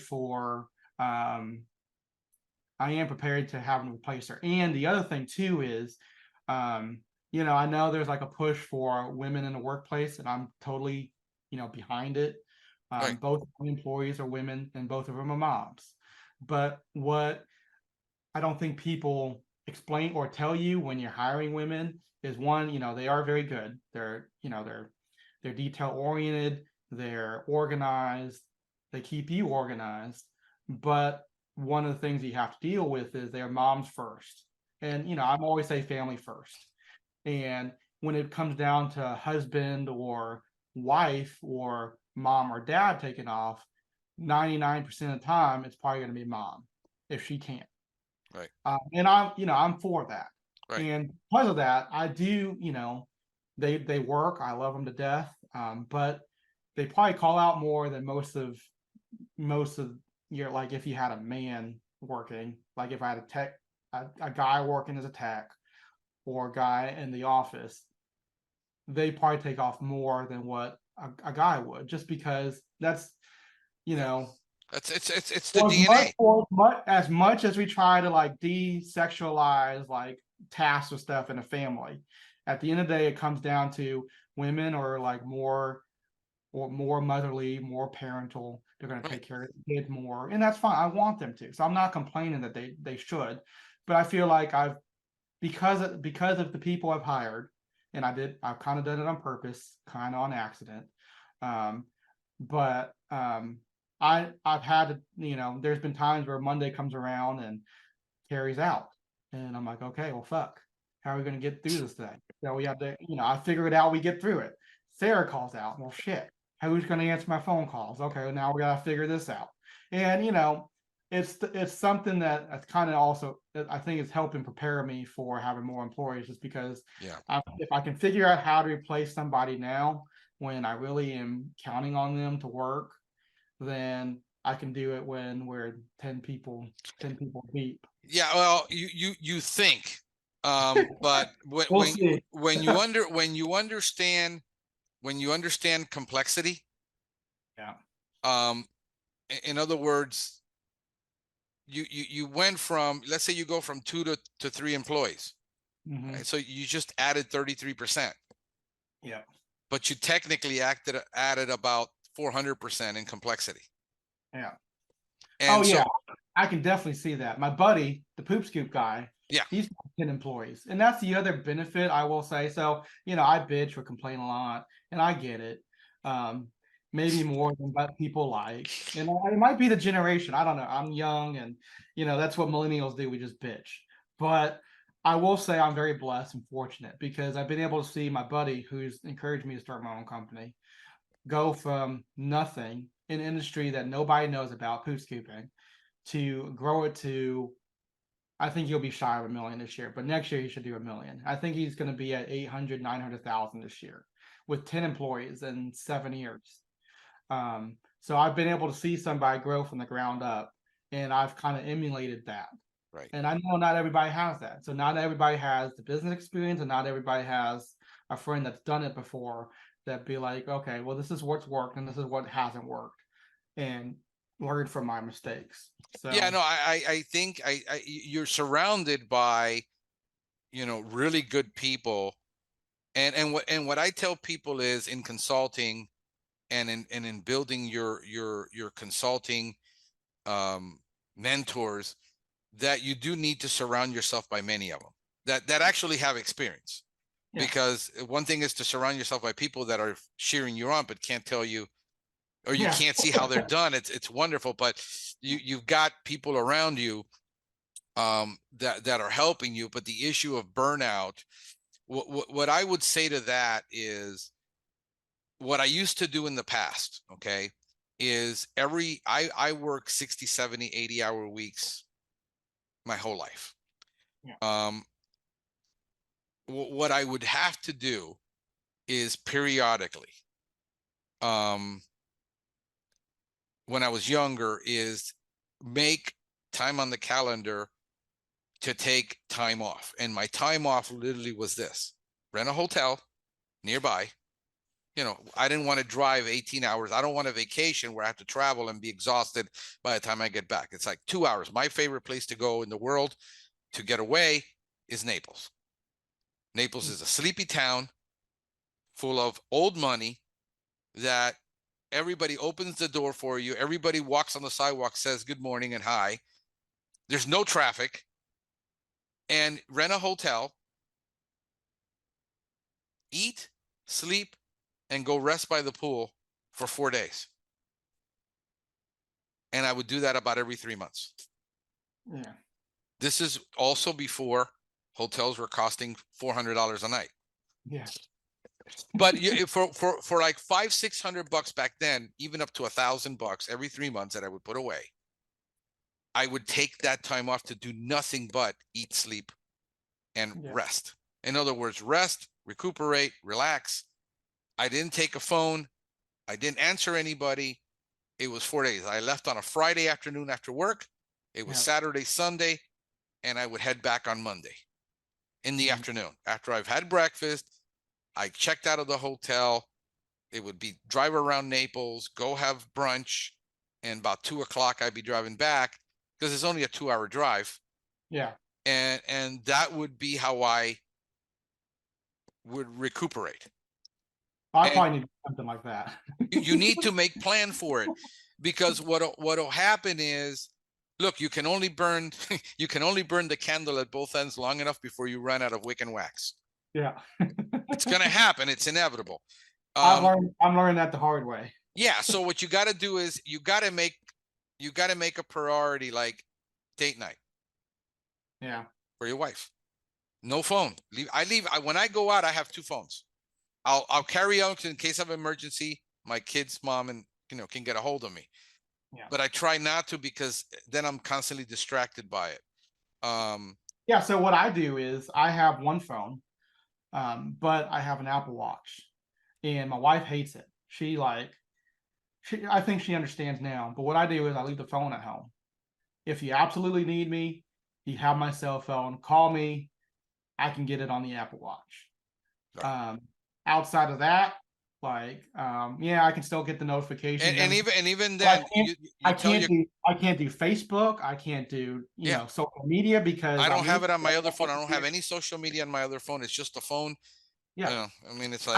to have to replace her. And the other thing too is, I know there's like a push for women in the workplace, and I'm totally, behind it. Right. Both employees are women, and both of them are moms. But what I don't think people explain or tell you when you're hiring women is one, they are very good. They're detail oriented, they're organized, they keep you organized. But one of the things you have to deal with is they're moms first. And I'm always say family first. And when it comes down to husband or wife or mom or dad taking off, 99% of the time, it's probably going to be mom if she can't. Right. And I'm for that. Right. And because of that, I do, they work. I love them to death. But they probably call out more than most of your, like if you had a man working, like if I had a guy working as a tech or a guy in the office, they probably take off more than what a guy would, just because that's, Yeah. It's the Well, DNA. as much as we try to like desexualize like tasks or stuff in a family, at the end of the day, it comes down to women are like more motherly, more parental. They're going to Right. take care of the kid more, and that's fine. I want them to, so I'm not complaining that they should, but I feel like because of the people I've hired, and I've kind of done it on purpose, kind of on accident. Um, but I've had to, there's been times where Monday comes around and Carrie's out, and I'm like, okay, well, fuck, how are we going to get through this today? So we have to, I figure it out. We get through it. Sarah calls out. Well, shit, who's going to answer my phone calls? Okay, well, now we got to figure this out. And it's something that that's kind of also I think it's helping prepare me for having more employees, just because Yeah. if I can figure out how to replace somebody now when I really am counting on them to work, then I can do it when we're 10 people deep. Yeah. Well, you think, but We'll see. when you understand complexity, Yeah. um, in other words, you went from, let's say you go from 2 to 3 employees, Mm-hmm. right? So you just added 33%, Yeah. but you technically added about 400% in complexity. Yeah. Oh And so, yeah, I can definitely see that. My buddy, the poop scoop guy, yeah, he's got 10 employees. And that's the other benefit I will say. So, I bitch or complain a lot, and I get it. Um, maybe more than what people like. And it might be the generation. I don't know. I'm young, and that's what millennials do. We just bitch. But I will say I'm very blessed and fortunate, because I've been able to see my buddy, who's encouraged me to start my own company, go from nothing in an industry that nobody knows about, poop scooping, to grow it to, I think he'll be shy of 1 million this year, but next year he should do 1 million. I think he's going to be at 800, 900,000 this year with 10 employees in 7 years. So I've been able to see somebody grow from the ground up, and I've kind of emulated that. right. And I know not everybody has that. So not everybody has the business experience, and not everybody has a friend that's done it before that be like, okay, well, this is what's worked and this is what hasn't worked, and learn from my mistakes. Yeah, So no, I think you're surrounded by, really good people. And what I tell people is, in consulting and in building your consulting mentors, that you do need to surround yourself by many of them that actually have experience. yeah, Because one thing is to surround yourself by people that are cheering you on but can't tell you, or you yeah, can't see how they're done. It's wonderful, but you've got people around you that are helping you. But the issue of burnout, what I would say to that is, what I used to do in the past, okay, is I work 60, 70, 80-hour weeks my whole life. yeah, Um, what I would have to do is periodically, um, when I was younger, is make time on the calendar to take time off. And my time off literally was this: rent a hotel nearby. I didn't want to drive 18 hours. I don't want a vacation where I have to travel and be exhausted by the time I get back. It's like 2 hours. My favorite place to go in the world to get away is Naples. Naples is a sleepy town full of old money that everybody opens the door for you. Everybody walks on the sidewalk, says good morning and hi. There's no traffic. And rent a hotel, eat, sleep, and go rest by the pool for 4 days. And I would do that about every 3 months. yeah, This is also before hotels were costing $400 a night. yeah, But for like $500-600 back then, even up to $1,000 every 3 months that I would put away, I would take that time off to do nothing but eat, sleep, and yeah, rest. In other words, rest, recuperate, relax. I didn't take a phone. I didn't answer anybody. It was 4 days. I left on a Friday afternoon after work. It was yeah, Saturday, Sunday, and I would head back on Monday in the mm, afternoon. After I've had breakfast, I checked out of the hotel. It would be drive around Naples, go have brunch, and about 2 o'clock I'd be driving back because it's only a 2-hour drive. Yeah. And that would be how I would recuperate. I And probably need something like that. you need to make plan for it, because what'll happen is, look, you can only burn the candle at both ends long enough before you run out of wick and wax. Yeah. It's gonna happen. It's inevitable. I'm learning that the hard way. Yeah. So what you got to do is you got to make a priority, like date night. Yeah. For your wife. No phone. When I go out, I have 2 phones. I'll carry out in case of emergency. My kid's mom and can get a hold of me. Yeah. But I try not to, because then I'm constantly distracted by it. Yeah. So what I do is I have one phone, but I have an Apple Watch, and my wife hates it. I think she understands now. But what I do is I leave the phone at home. If you absolutely need me, you have my cell phone. Call me. I can get it on the Apple Watch. Right. Outside of that, yeah, I can still get the notifications. And even then, I can't do Facebook. I can't do social media because I don't have it on my other phone. I don't have any social media on my other phone. It's just a phone. Yeah. I mean, it's like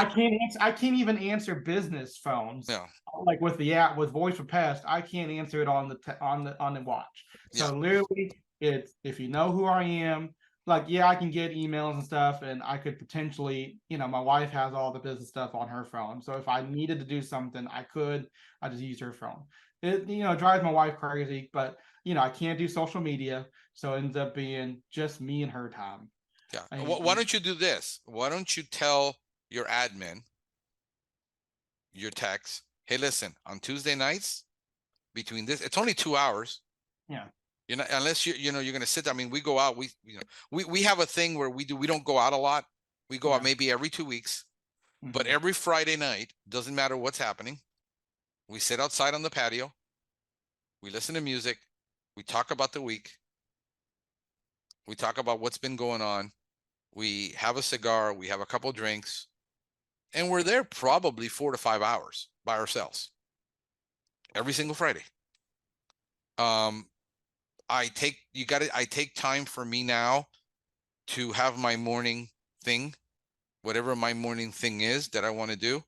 I can't even answer business phones. Yeah. Like with the app with Voice for Pest, I can't answer it on the watch. So literally, it's if you know who I am. I can get emails and stuff, and I could potentially, my wife has all the business stuff on her phone. So if I needed to do something, I just use her phone. It, drives my wife crazy, but, I can't do social media. So it ends up being just me and her time. Yeah. Why don't you do this? Why don't you tell your admin, your techs, hey, listen, on Tuesday nights, between this, it's only 2 hours. Yeah. Unless you're going to sit there. I mean, we go out. We have a thing where we don't go out a lot. We go out maybe every 2 weeks, but every Friday night, doesn't matter what's happening. We sit outside on the patio. We listen to music. We talk about the week. We talk about what's been going on. We have a cigar. We have a couple drinks, and we're there probably 4 to 5 hours by ourselves every single Friday. I take time for me now to have my morning thing, whatever my morning thing is that I want to do,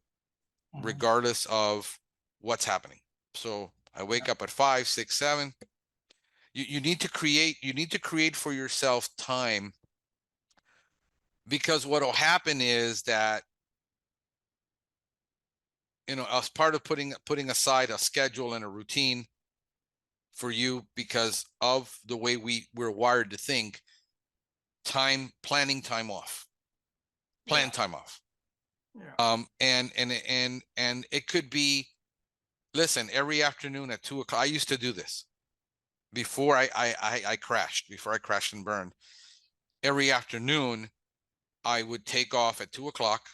regardless of what's happening. So I wake up at 5, 6, 7. You need to create for yourself time, because what'll happen is that, as part of putting aside a schedule and a routine for you, because of the way we're wired to think, planning time off. Time off. Yeah. And it could be, listen, every afternoon at 2 o'clock. I used to do this before I crashed and burned. Every afternoon, I would take off at 2 o'clock.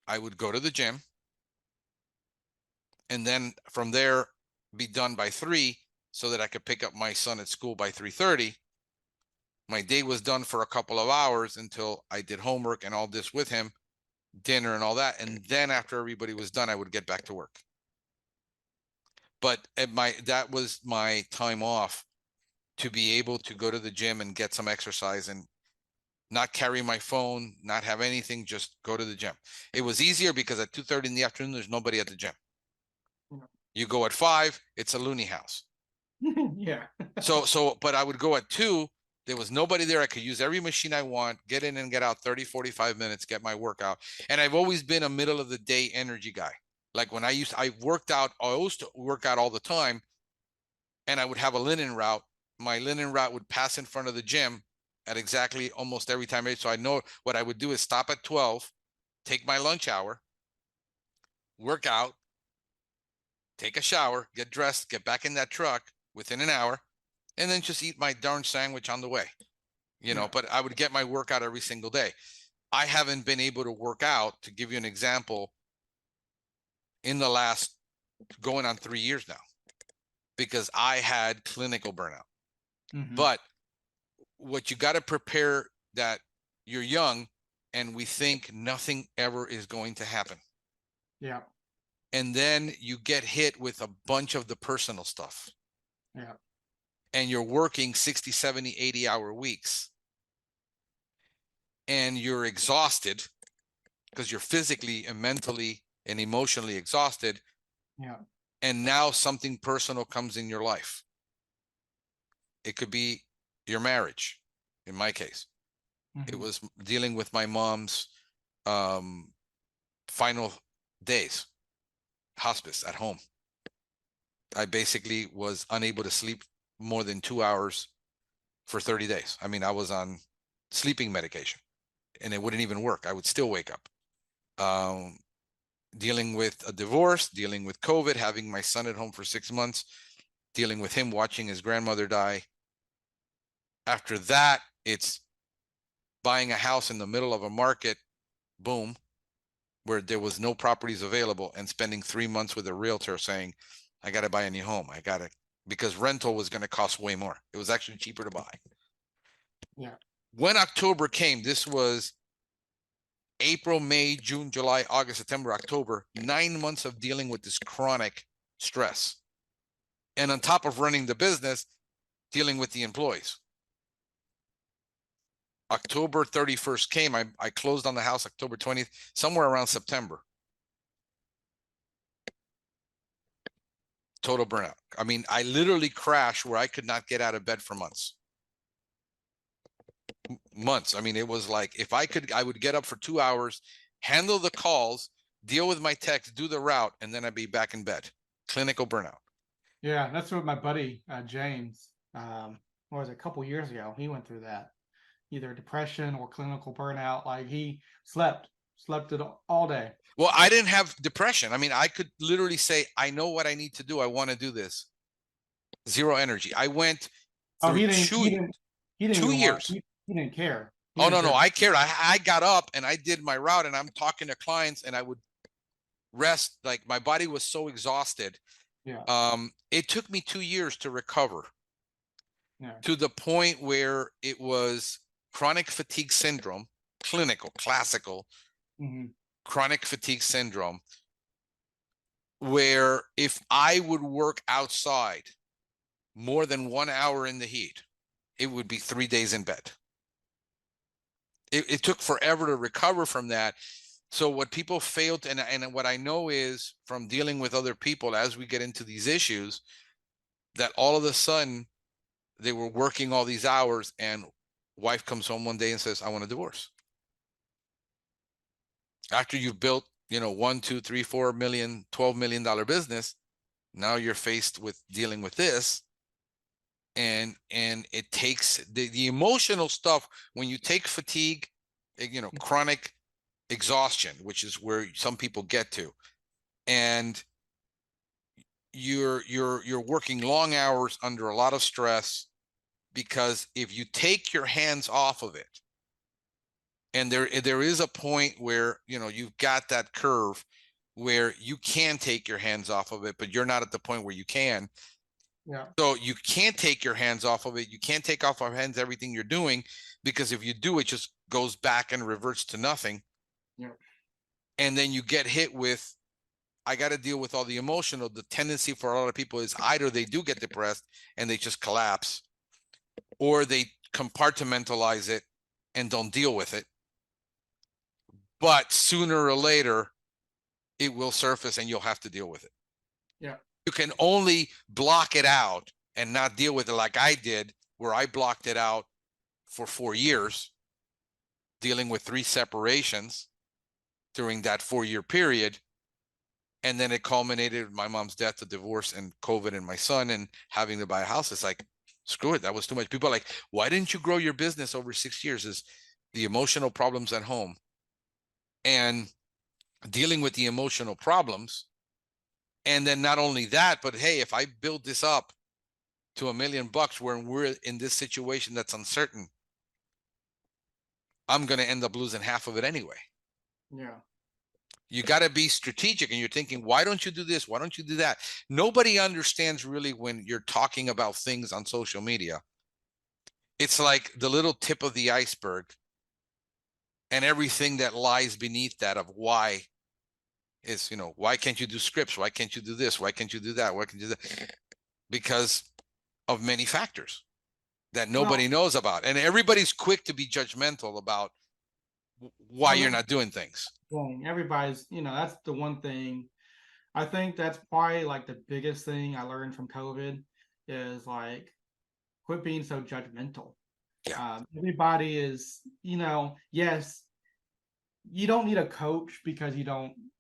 I would go to the gym, and then from there be done by 3, so that I could pick up my son at school by 3:30. My day was done for a couple of hours until I did homework and all this with him, dinner and all that. And then after everybody was done, I would get back to work. But that was my time off, to be able to go to the gym and get some exercise and not carry my phone, not have anything, just go to the gym. It was easier because at 2:30 in the afternoon, there's nobody at the gym. You go at 5, it's a loony house. Yeah. But I would go at 2. There was nobody there. I could use every machine I want, get in and get out 30, 45 minutes, get my workout. And I've always been a middle of the day energy guy. Like when I used to work out all the time, and I would have a linen route. My linen route would pass in front of the gym at exactly almost every time. So I know what I would do is stop at 12, take my lunch hour, work out, take a shower, get dressed, get back in that truck within an hour, and then just eat my darn sandwich on the way. But I would get my workout every single day. I haven't been able to work out, to give you an example, in the last going on 3 years now, because I had clinical burnout. But what you got to prepare, that you're young and we think nothing ever is going to happen. Yeah. and then you get hit with a bunch of the personal stuff. Yeah. And you're working 60, 70, 80-hour weeks. And you're exhausted because you're physically and mentally and emotionally exhausted. Yeah. And now something personal comes in your life. It could be your marriage. In my case, it was dealing with my mom's final days, hospice at home. I basically was unable to sleep more than 2 hours for 30 days. I mean, I was on sleeping medication and it wouldn't even work. I would still wake up. Dealing with a divorce, dealing with COVID, having my son at home for 6 months, dealing with him watching his grandmother die. After that, it's buying a house in the middle of a market, boom, where there was no properties available, and spending 3 months with a realtor saying, I got to buy a new home. I got to, because rental was going to cost way more. It was actually cheaper to buy. Yeah. When October came, this was April, May, June, July, August, September, October, 9 months of dealing with this chronic stress. And on top of running the business, dealing with the employees. October 31st came. I closed on the house October 20th, somewhere around September. Total burnout. I mean, I literally crashed where I could not get out of bed for months. Months. I mean, it was like, if I could, I would get up for 2 hours, handle the calls, deal with my text, do the route, and then I'd be back in bed. Clinical burnout. Yeah, that's what my buddy James, what was it, a couple years ago, he went through that, either depression or clinical burnout. Like he slept it all day. Well, I didn't have depression. I mean, I could literally say, I know what I need to do. I want to do this. Zero energy. I went Oh, through he didn't two even want, years. he didn't care. He Oh, didn't no, care. I cared. I got up and I did my route, and I'm talking to clients, and I would rest. Like, my body was so exhausted. Yeah. It took me 2 years to recover. Yeah. To the point where it was chronic fatigue syndrome, classical chronic fatigue syndrome, where if I would work outside more than 1 hour in the heat, it would be 3 days in bed. It took forever to recover from that. So what people failed to, and what I know is from dealing with other people as we get into these issues, that all of a sudden they were working all these hours, and wife comes home one day and says, I want a divorce. After you've built, 1, 2, 3, 4 million, $12 million business, now you're faced with dealing with this. And it takes the emotional stuff. When you take fatigue, chronic exhaustion, which is where some people get to, and you're working long hours under a lot of stress, because if you take your hands off of it, and there is a point where you've got that curve where you can take your hands off of it, but you're not at the point where you can. Yeah. So you can't take your hands off of it. You can't take off our hands everything you're doing, because if you do, it just goes back and reverts to nothing. Yeah. And then you get hit with, I got to deal with all the emotional. The tendency for a lot of people is either they do get depressed and they just collapse, or they compartmentalize it and don't deal with it. But sooner or later, it will surface and you'll have to deal with it. Yeah. You can only block it out and not deal with it like I did, where I blocked it out for 4 years, dealing with 3 separations during that 4-year period. And then it culminated with my mom's death, the divorce, and COVID, and my son, and having to buy a house. It's like, screw it. That was too much. People are like, why didn't you grow your business over 6 years? Is the emotional problems at home, and dealing with the emotional problems. And then not only that, but hey, if I build this up to $1 million when we're in this situation that's uncertain, I'm going to end up losing half of it anyway. Yeah. You got to be strategic, and you're thinking, why don't you do this? Why don't you do that? Nobody understands really when you're talking about things on social media. It's like the little tip of the iceberg and everything that lies beneath that of why is, why can't you do scripts? Why can't you do this? Why can't you do that? Why can't you do that? Because of many factors that Well, nobody knows about. And everybody's quick to be judgmental about why well, you're that's not doing things. the thing. Everybody's, that's the one thing. I think that's probably like the biggest thing I learned from COVID is like quit being so judgmental. Yeah. Everybody is, yes, you don't need a coach because you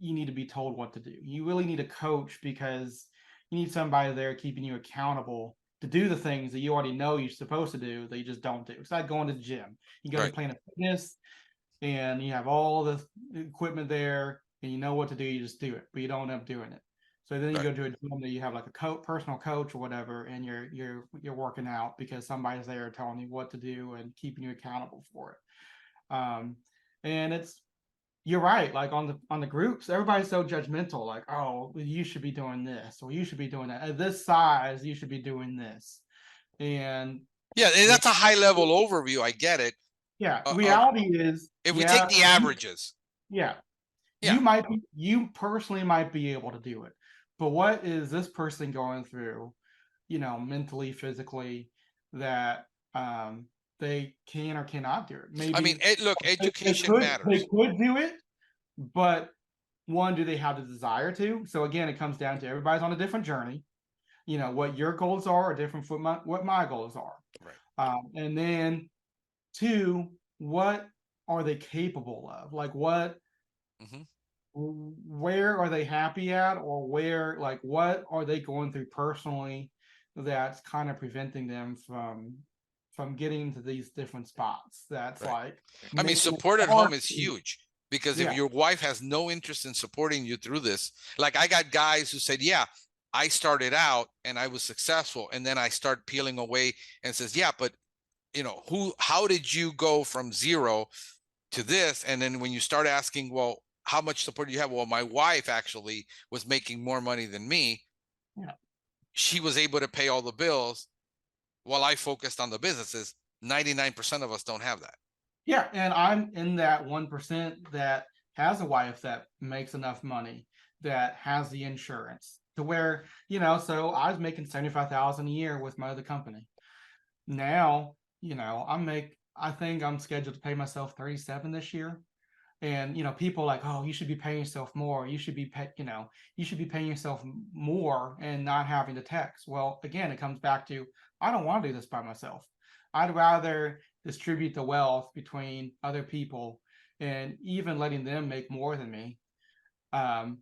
need to be told what to do. You really need a coach because you need somebody there keeping you accountable to do the things that you already know you're supposed to do that you just don't do. It's like going to the gym. You go to Right. Planet Fitness and you have all the equipment there and you know what to do, you just do it, but you don't end up doing it. So then you go to a gym that you have like a personal coach or whatever, and you're working out because somebody's there telling you what to do and keeping you accountable for it. And you're right. Like on the groups, everybody's so judgmental. Like, oh, you should be doing this, or you should be doing that. At this size, you should be doing this. And yeah, that's a high level overview. I get it. Yeah, reality is, if we take the averages. Yeah, Yeah. you personally might be able to do it, but what is this person going through, mentally, physically, that they can or cannot do it? Maybe I mean, look, education matters. They could do it, but one, do they have the desire to? So again, it comes down to everybody's on a different journey. What your goals are different from what my goals are. Right. And then two, what are they capable of? Like what, where are they happy at, or where, like, what are they going through personally that's kind of preventing them from getting to these different spots? That's right. like, I mean, support at home is huge, because if Yeah. your wife has no interest in supporting you through this, like I got guys who said, yeah, I started out and I was successful, and then I start peeling away and says, yeah, but how did you go from zero to this? And then when you start asking, well, how much support do you have? Well, my wife actually was making more money than me. Yeah. She was able to pay all the bills while I focused on the businesses. 99% of us don't have that. Yeah, and I'm in that 1% that has a wife that makes enough money, that has the insurance to where, so I was making 75,000 a year with my other company. Now, I think I'm scheduled to pay myself 37 this year. And people are like, oh, you should be paying yourself more. You should be you should be paying yourself more and not having to tax. Well, again, it comes back to, I don't want to do this by myself. I'd rather distribute the wealth between other people and even letting them make more than me, and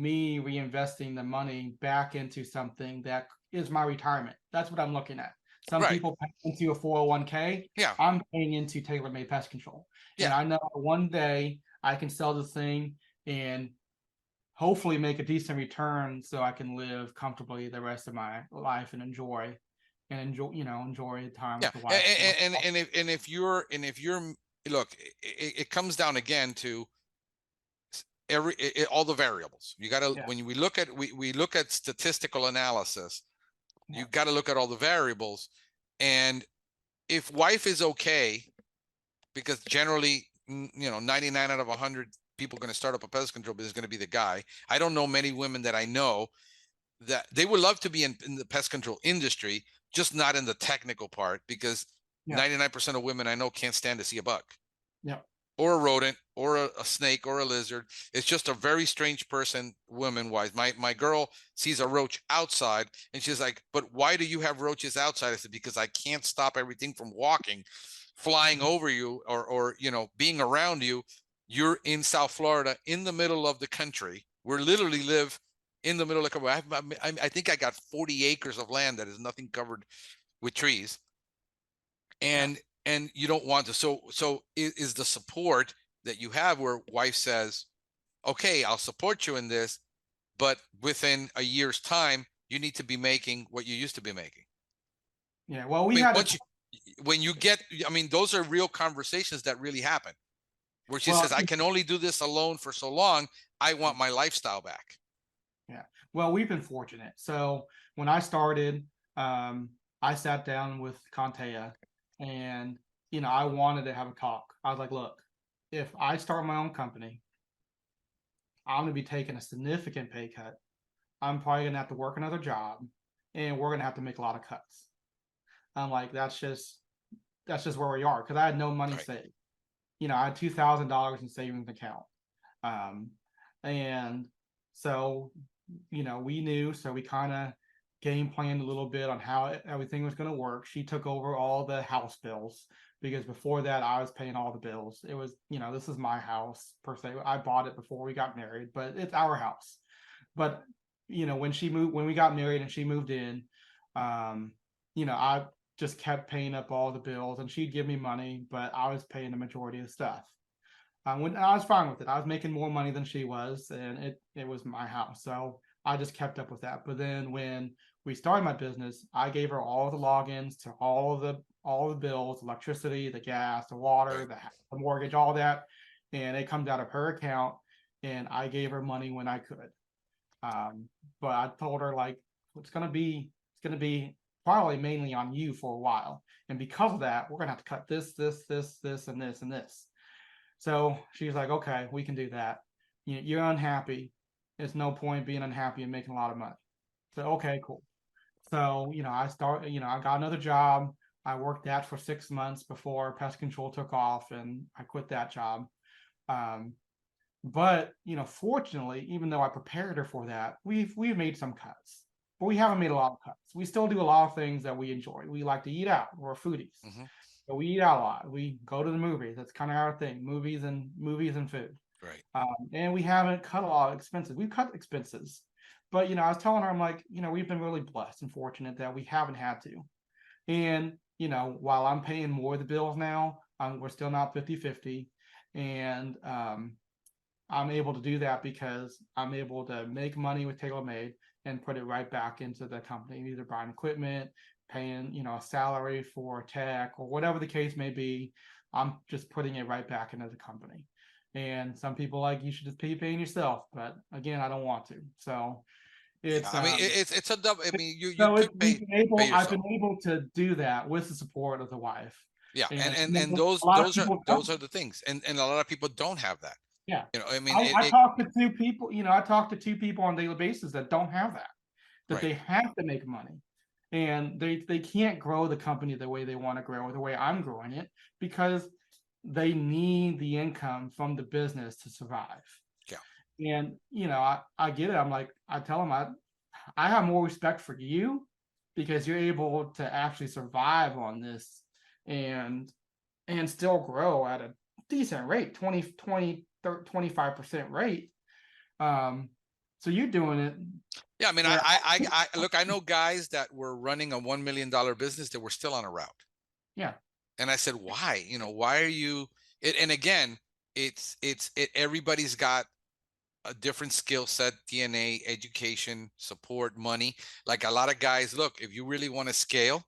me reinvesting the money back into something that is my retirement. That's what I'm looking at. Some people pay into a 401k. Yeah. I'm paying into Tailor Made Pest Control. Yeah. And I know one day I can sell this thing and hopefully make a decent return so I can live comfortably the rest of my life and enjoy the time with the wife. And if you're look, it comes down again to all the variables. You got to, when we look at statistical analysis, you got to look at all the variables. And if wife is okay, because generally, 99 out of 100 people going to start up a pest control business is going to be the guy. I don't know many women that I know that they would love to be in the pest control industry, just not in the technical part, because 99% of women I know can't stand to see a bug. Yeah. Or a rodent, or a snake, or a lizard. It's just a very strange person, women-wise. My girl sees a roach outside, and she's like, but why do you have roaches outside? I said, because I can't stop everything from flying over you, or being around you. You're in South Florida, in the middle of the country. We literally live in the middle of the country. I think I got 40 acres of land that is nothing covered with trees. And you don't want to. So is the support that you have where wife says, okay, I'll support you in this, but within a year's time, you need to be making what you used to be making. Yeah. Well, when you get, those are real conversations that really happen, where she says, I can only do this alone for so long. I want my lifestyle back. Yeah. Well, we've been fortunate. So when I started, I sat down with Contea, and I wanted to have a talk. I was like, look, if I start my own company, I'm going to be taking a significant pay cut. I'm probably going to have to work another job, and we're going to have to make a lot of cuts. I'm like, that's just where we are, because I had no money Right. saved. I had $2,000 in savings account, um, and so we knew, so we kind of game planned a little bit on how everything was going to work. She took over all the house bills, because before that I was paying all the bills. It was, this is my house per se. I bought it before we got married, but it's our house. But when we got married and she moved in, um, I just kept paying up all the bills, and she'd give me money, but I was paying the majority of the stuff. When I was fine with it, I was making more money than she was, and it was my house, so I just kept up with that. But then when we started my business, I gave her all the logins to all the bills, electricity, the gas, the water, Right. the mortgage, all that, and it comes out of her account, and I gave her money when I could. But I told her, like, it's gonna be probably mainly on you for a while, and because of that, we're gonna have to cut this, and this and this. So she's like, okay, we can do that. You're unhappy. It's no point being unhappy and making a lot of money. So okay, cool. So I got another job. I worked that for 6 months before pest control took off, and I quit that job. Um, but fortunately, even though I prepared her for that, we've made some cuts, but we haven't made a lot of cuts. We still do a lot of things that we enjoy. We like to eat out. We're foodies, Mm-hmm. so we eat out a lot. We go to the movies. That's kind of our thing: movies and food. Right. And we haven't cut a lot of expenses. We've cut expenses, but I was telling her, I'm like, we've been really blessed and fortunate that we haven't had to. And while I'm paying more of the bills now, we're still not 50-50. And I'm able to do that because I'm able to make money with Tailor Made and put it right back into the company, either buying equipment, paying, a salary for tech, or whatever the case may be. I'm just putting it right back into the company. And some people like, you should just pay paying yourself, but again, I don't want to. So Yeah. it's I mean, it's a double. I mean, you so could pay I've yourself. been able to do that with the support of the wife. Yeah, And and a lot of those are people those don't. are the things, and a lot of people don't have that. Yeah. I mean, I talked to two people, I talked to two people on a daily basis that don't have that right. they have to make money. And they can't grow the company the way they want to grow, or the way I'm growing it, because they need the income from the business to survive. Yeah. And I get it. I'm like, I tell them, I have more respect for you, because you're able to actually survive on this, and still grow at a decent rate, 25% rate. Um, so you're doing it Yeah. I mean, where I look. I know guys that were running a $1 million business that were still on a route, yeah, and I said, why? Why are you? And again, everybody's got a different skill set, DNA, education, support, money. Like a lot of guys, look, if you really want to scale,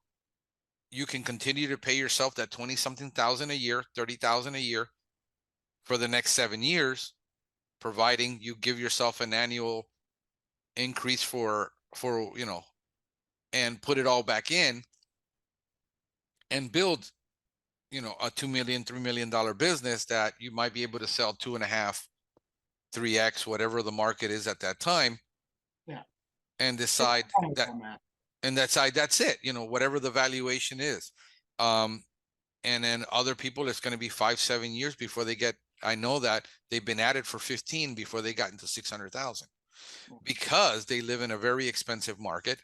you can continue to pay yourself that 20 something thousand a year, 30,000 a year for the next 7 years, providing you give yourself an annual increase for and put it all back in and build a 2 million $3 million business that you might be able to sell 2.5 3x whatever the market is at that time, yeah. and It's decide always that on that. and that's it, whatever the valuation is. um and then other people, it's going to be 5-7 years before they get. I know that they've been at it for 15 before they got into 600,000, because they live in a very expensive market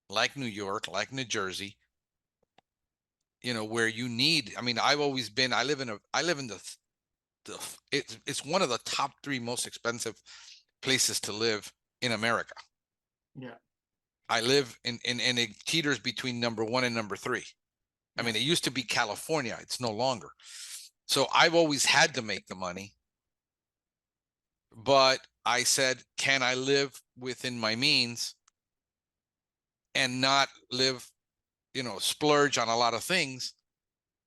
like New York, like New Jersey, where you need. I mean, I live in it's one of the top three most expensive places to live in America. Yeah, I live in it teeters between number one and number three. I yeah, mean, it used to be California. It's no longer. So I've always had to make the money, but I said, can I live within my means and not live, splurge on a lot of things,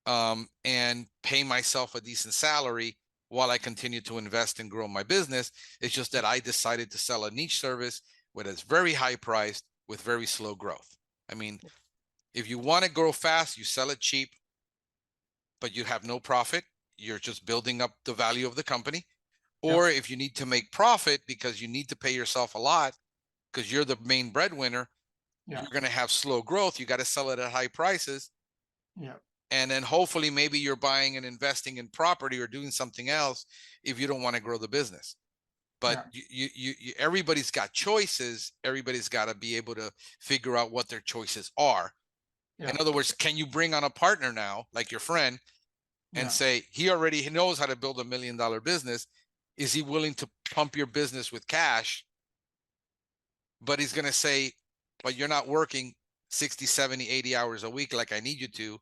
and pay myself a decent salary while I continue to invest and grow my business? It's just that I decided to sell a niche service with it's very high priced with very slow growth. I mean, if you want to grow fast, you sell it cheap, but you have no profit. You're just building up the value of the company. Or if you need to make profit because you need to pay yourself a lot because you're the main breadwinner, you're going to have slow growth. You got to sell it at high prices. Yeah. And then hopefully maybe you're buying and investing in property or doing something else if you don't want to grow the business. But everybody's got choices. Everybody's got to be able to figure out what their choices are. Yeah. In other words, can you bring on a partner now, like your friend, and say he already knows how to build $1 million business? Is he willing to pump your business with cash? But he's going to say, but you're not working 60, 70, 80 hours a week like I need you to.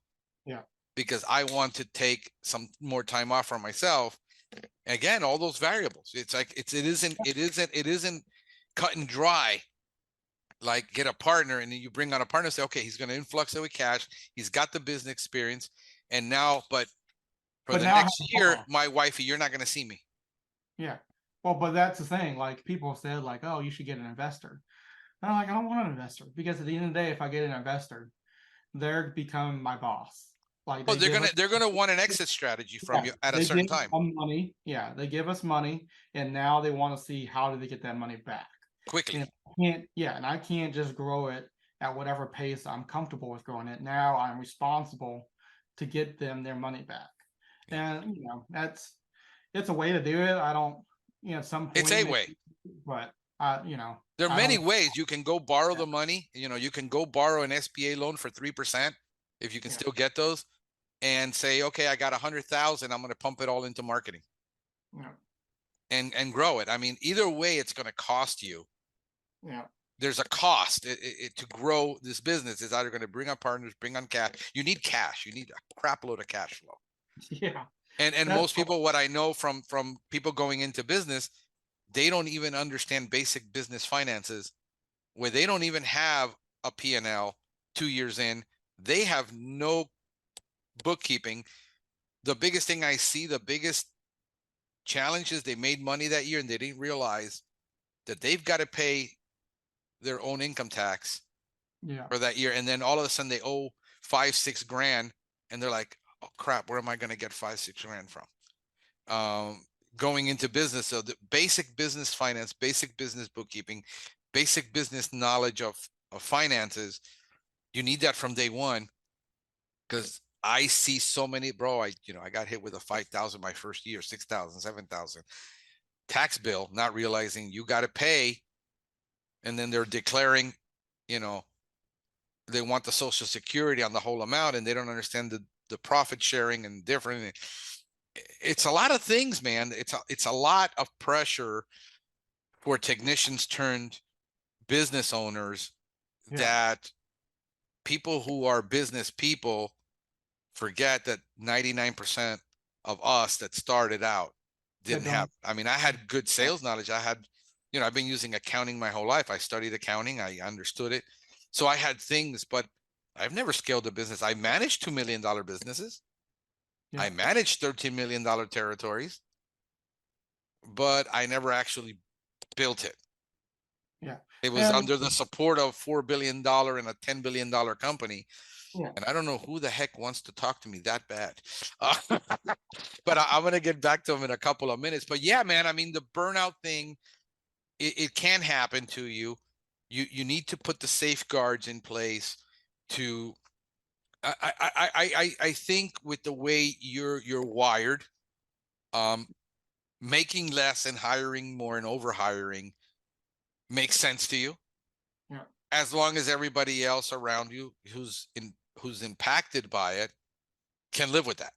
Yeah. Because I want to take some more time off for myself. Again, all those variables. It's like it isn't cut and dry. Like get a partner and then you bring on a partner and say, okay, he's going to influx it with cash. He's got the business experience. And now, but for the next year, my wifey, you're not going to see me. Yeah. Well, but that's the thing. Like people said, like, oh, you should get an investor. And I'm like, I don't want an investor because at the end of the day, if I get an investor, they're becoming my boss. Like they're gonna want an exit strategy from you at a certain time. Money, they give us money, and now they want to see how do they get that money back quickly. And I can't just grow it at whatever pace I'm comfortable with growing it. Now I'm responsible to get them their money back, and it's a way to do it. I don't, at some point it's a way, but there are many ways. You can go borrow the money. You can go borrow an SBA loan for 3% if you can still get those. And say, okay, I got 100,000. I'm going to pump it all into marketing, and grow it. I mean, either way, it's going to cost you. Yeah, there's a cost to grow this business. Is either going to bring on partners, bring on cash. You need cash. You need a crap load of cash flow. Yeah, and most people, what I know from people going into business, they don't even understand basic business finances, where they don't even have a P&L 2 years in. They have no bookkeeping. The biggest thing I see, the biggest challenge is they made money that year and they didn't realize that they've got to pay their own income tax for that year. And then all of a sudden they owe 5-6 grand and they're like, oh crap, where am I going to get 5-6 grand from? Going into business. So the basic business finance, basic business bookkeeping, basic business knowledge of finances, you need that from day one. Because I see so many, bro. I got hit with a 5,000 my first year, 6,000, 7,000 tax bill, not realizing you got to pay. And then they're declaring, they want the Social Security on the whole amount, and they don't understand the profit sharing and different. It's a lot of things, man. It's a lot of pressure for technicians turned business owners that people who are business people forget that 99% of us that started out didn't have. I mean, I had good sales knowledge. I had, I've been using accounting my whole life. I studied accounting. I understood it. So I had things, but I've never scaled a business. I managed $2 million businesses. I managed $13 million territories, but I never actually built it. Yeah. It was under the support of $4 billion and a $10 billion company. Yeah. And I don't know who the heck wants to talk to me that bad. But I'm going to get back to him in a couple of minutes. But yeah, man, I mean, the burnout thing, it can happen to you. You need to put the safeguards in place to, I think with the way you're wired, making less and hiring more and overhiring makes sense to you. Yeah. As long as everybody else around you who's impacted by it can live with that.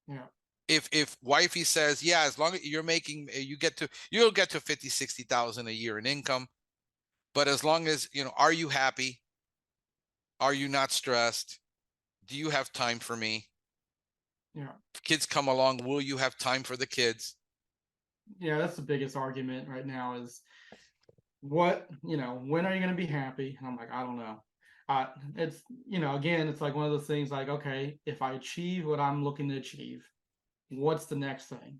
Yeah. If wifey says, yeah, as long as you're making, you'll get to 50, 60,000 a year in income. But as long as, are you happy? Are you not stressed? Do you have time for me? Yeah. If kids come along, will you have time for the kids? Yeah, that's the biggest argument right now is when are you going to be happy? And I'm like, I don't know. It's, again, it's like one of those things like, okay, if I achieve what I'm looking to achieve, what's the next thing?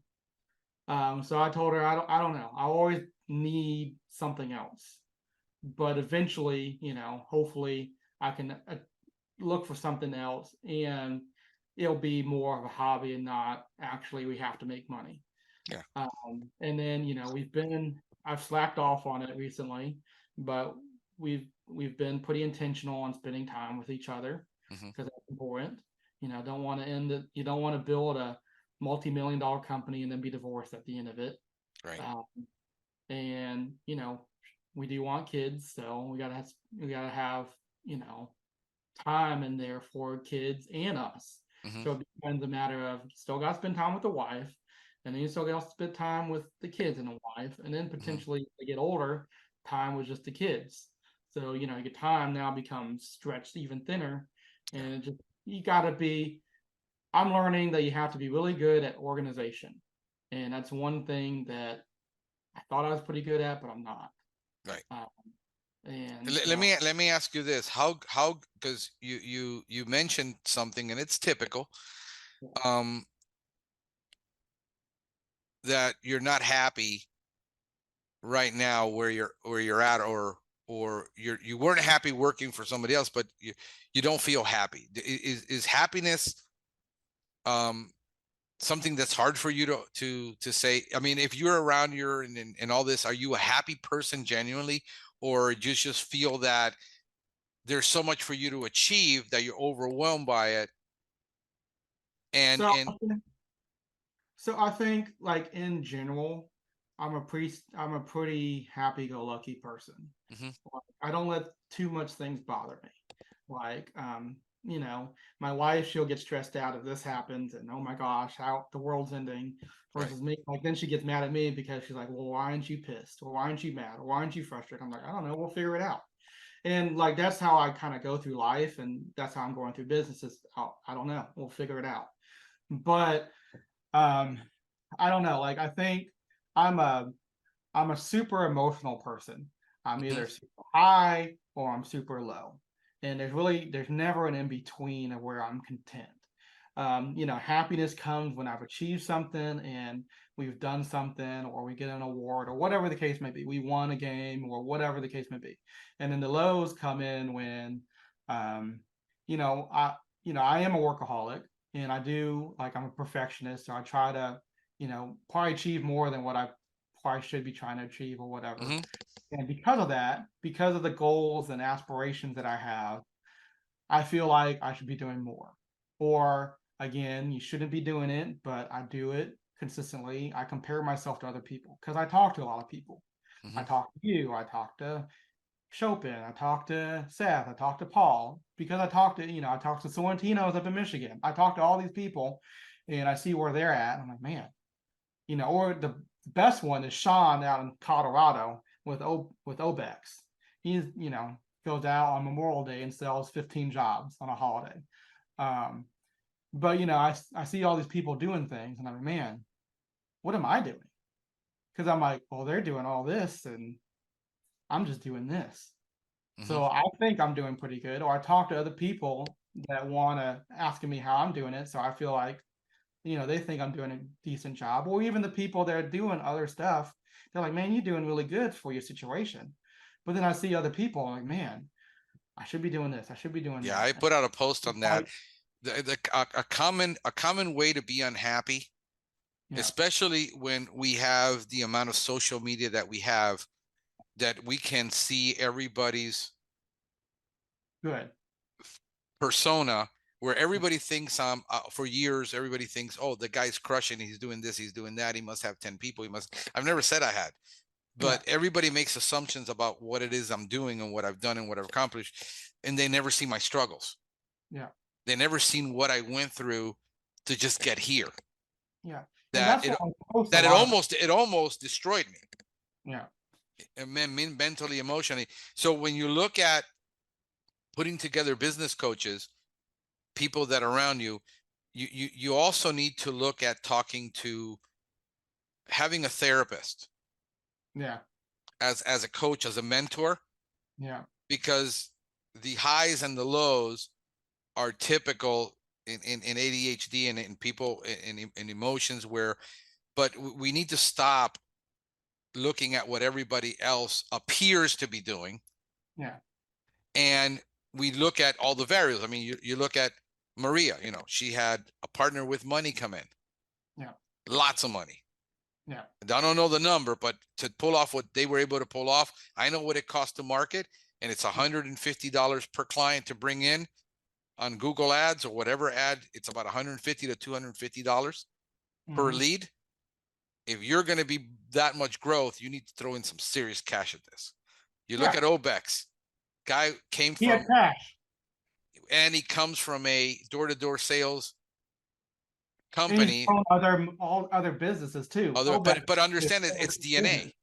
So I told her, I don't know. I always need something else, but eventually, hopefully I can look for something else and it'll be more of a hobby and not actually we have to make money. Yeah. And then, I've slacked off on it recently, but we've been pretty intentional on spending time with each other Hmm. because that's important. Don't want to end it. You don't want to build a multi-million-dollar company and then be divorced at the end of it. Right. Um, and we do want kids, so we gotta have you know time in there for kids and us. Hmm. So it becomes a matter of still got to spend time with the wife, and then you still got to spend time with the kids and the wife, and then Hmm. potentially they get older, time with just the kids. So your time now becomes stretched even thinner, Yeah. and it just you got to be. I'm learning that you have to be really good at organization, and that's one thing that I thought I was pretty good at, but I'm not. Right. Um, and Let so, me ask you this: how because you mentioned something, and it's typical, um, that you're not happy right now where you're at, or you weren't happy working for somebody else, but you don't feel happy. Is happiness um something that's hard for you to say? I mean, if you're around your and all this, are you a happy person genuinely, or just feel that there's so much for you to achieve that you're overwhelmed by it? and so and So I think, like in general, I'm a pretty happy-go-lucky person. Mhm. Like, I don't let too much things bother me. Like, my wife, she'll get stressed out if this happens, and oh my gosh, how the world's ending. Right. Versus me, like then she gets mad at me because she's like, well, why aren't you pissed? Or why aren't you mad? Or why aren't you frustrated? I'm like, I don't know, we'll figure it out. And like that's how I kind of go through life, and that's how I'm going through businesses. I don't know, we'll figure it out. But um, I don't know. Like I think I'm a I'm a super emotional person. I'm Mhm. either super high or I'm super low. And there's never an in between of where I'm content. Happiness comes when I've achieved something and we've done something, or we get an award, or whatever the case may be. We won a game, or whatever the case may be. And then the lows come in when, um, you know, I, I am a workaholic, and I do like I'm a perfectionist, so I try to, probably achieve more than what I probably should be trying to achieve or whatever. Mhm. And because of that, because of the goals and aspirations that I have, I feel like I should be doing more. Or again, you shouldn't be doing it, but I do it consistently. I compare myself to other people because I talk to a lot of people. I Mhm. talk to you, I talk to Chopin, I talk to Seth, I talk to Paul, because I talk to Sorrentinos up in Michigan. I talk to all these people and I see where they're at. I'm like, man, or the best one is Sean out in Colorado with Obex. He's goes out on Memorial Day and sells 15 jobs on a holiday. Um, but I see all these people doing things, and I'm like, man, what am I doing? Because I'm like, well, they're doing all this, and I'm just doing this. Mhm. So I think I'm doing pretty good. Or I talk to other people that want to asking me how I'm doing it, so I feel like they think I'm doing a decent job. Or even the people that are doing other stuff, they're like, man, you're doing really good for your situation. But then I see other people, I'm like, man, I should be doing this. I should be doing Yeah, that. I put out a post It's on that. like, A common way to be unhappy, yeah, especially when we have the amount of social media that we have, that we can see everybody's good. persona, where everybody thinks for years everybody thinks, oh, the guy's crushing, he's doing this, he's doing that, he must have 10 people, he must. I've never said I had, Yeah, but everybody makes assumptions about what it is I'm doing and what I've done and what I've accomplished, and they never see my struggles. yeah, They never seen what I went through to just get here. yeah. And That that's it what I post a that lot about. it almost destroyed me, Yeah, mentally, emotionally. So when you look at putting together business coaches, people that are around you, you also need to look at talking to, having a therapist yeah, as a coach, as a mentor, yeah, because the highs and the lows are typical in ADHD and in people in emotions, where, but we need to stop looking at what everybody else appears to be doing, yeah, and we look at all the variables. I mean, you look at Maria, she had a partner with money come in, yeah, lots of money. Yeah. And I don't know the number, but to pull off what they were able to pull off, I know what it costs to market, and it's $150 per client to bring in on Google Ads or whatever ad. It's about $150 to $250 per lead. If you're going to be that much growth, you need to throw in some serious cash at this. You look at Obex, guy came He had from, cash. and he comes from a door-to-door sales And he's company. grown all other businesses too. But understand it, it's DNA.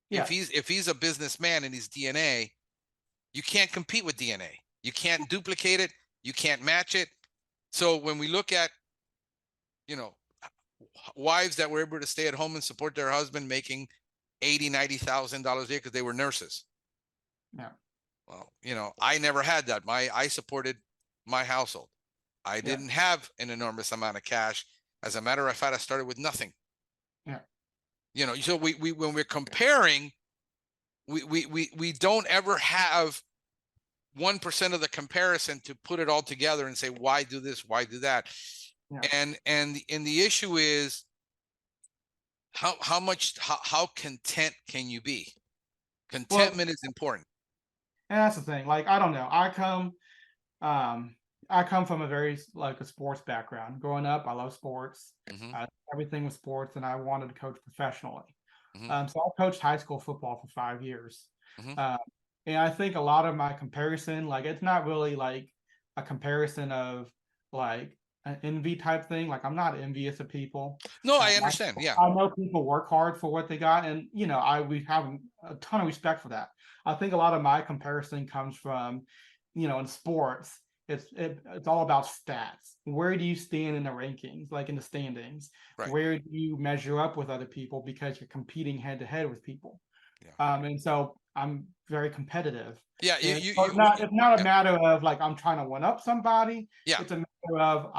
Yeah. If he's a businessman and he's DNA, you can't compete with DNA. You can't duplicate it. You can't match it. So when we look at, you know, wives that were able to stay at home and support their husband making $80,000-$90,000 a year because they were nurses. Yeah. Well, I never had that. I supported my household. I didn't have an enormous amount of cash. As a matter of fact, I started with nothing. Yeah. So we when we're comparing, we don't ever have 1% of the comparison to put it all together and say, why do this? Why do that? Yeah. And the issue is how content can you be? Contentment is important. And that's the thing. Like, I don't know. I come from a very a sports background. Growing up, I love sports. Everything was sports, and I wanted to coach professionally. So I coached high school football for 5 years. And I think a lot of my comparison, like, it's not really like a comparison of like an envy type thing. Like, I'm not envious of people. No, I understand. I know people work hard for what they got, and we have a ton of respect for that. I think a lot of my comparison comes from, in sports, it's all about stats. Where do you stand in the rankings, like in the standings? Right. Where do you measure up with other people because you're competing head to head with people? Yeah. And so I'm very competitive. Yeah, it's not a matter of like I'm trying to one up somebody. Yeah, it's a matter of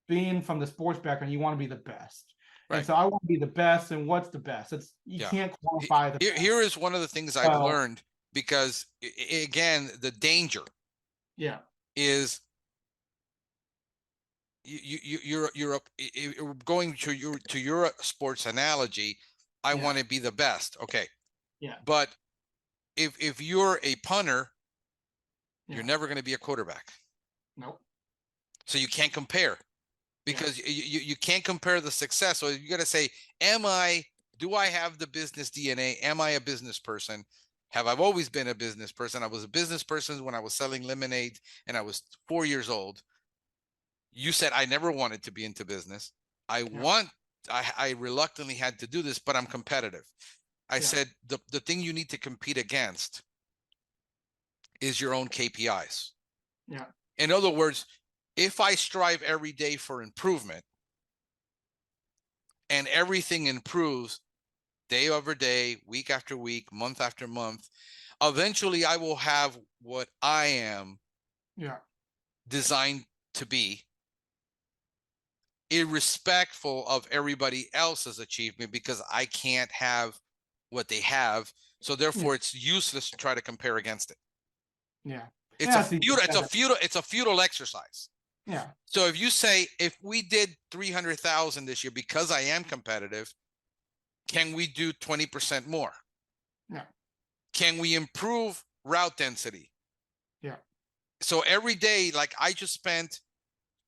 being from the sports background, you want to be the best. Right. And so I want to be the best. And what's the best? You can't quantify the best. Here is one of the things I've learned, because again, the danger is you're going to your sports analogy. I want to be the best. Okay. Yeah. But if you're a punter, you're never going to be a quarterback. Nope. So you can't compare, because you can't compare the success. So you got to say, do I have the business DNA? Am I a business person? Have I always been a business person? I was a business person when I was selling lemonade and I was 4 years old. You said I never wanted to be into business. I reluctantly had to do this, but I'm competitive. I said the thing you need to compete against is your own KPIs. Yeah. In other words, if I strive every day for improvement and everything improves day over day, week after week, month after month, eventually I will have what I am designed to be, irrespectful of everybody else's achievement, because I can't have what they have. So therefore it's useless to try to compare against it. Yeah. It's a futile exercise. Yeah. So if you say, if we did 300,000 this year, because I am competitive, can we do 20% more? Yeah. Can we improve route density? Yeah. So every day, like I just spent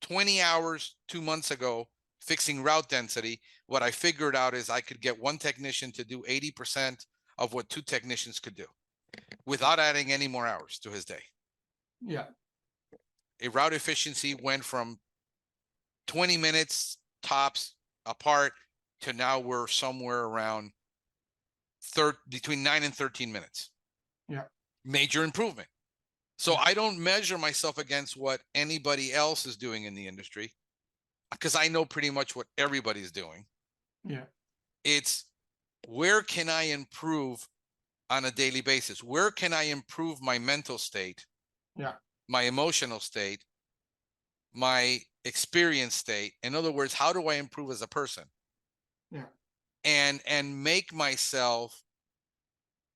20 hours 2 months ago fixing route density. What I figured out is I could get one technician to do 80% of what 2 technicians could do without adding any more hours to his day. Yeah. A route efficiency went from 20 minutes tops apart to now we're somewhere around between 9 and 13 minutes. Yeah. Major improvement. So I don't measure myself against what anybody else is doing in the industry, because I know pretty much what everybody's doing. Yeah. It's, where can I improve on a daily basis? Where can I improve my mental state? Yeah. My emotional state, my experience state. In other words, how do I improve as a person? Yeah. And make myself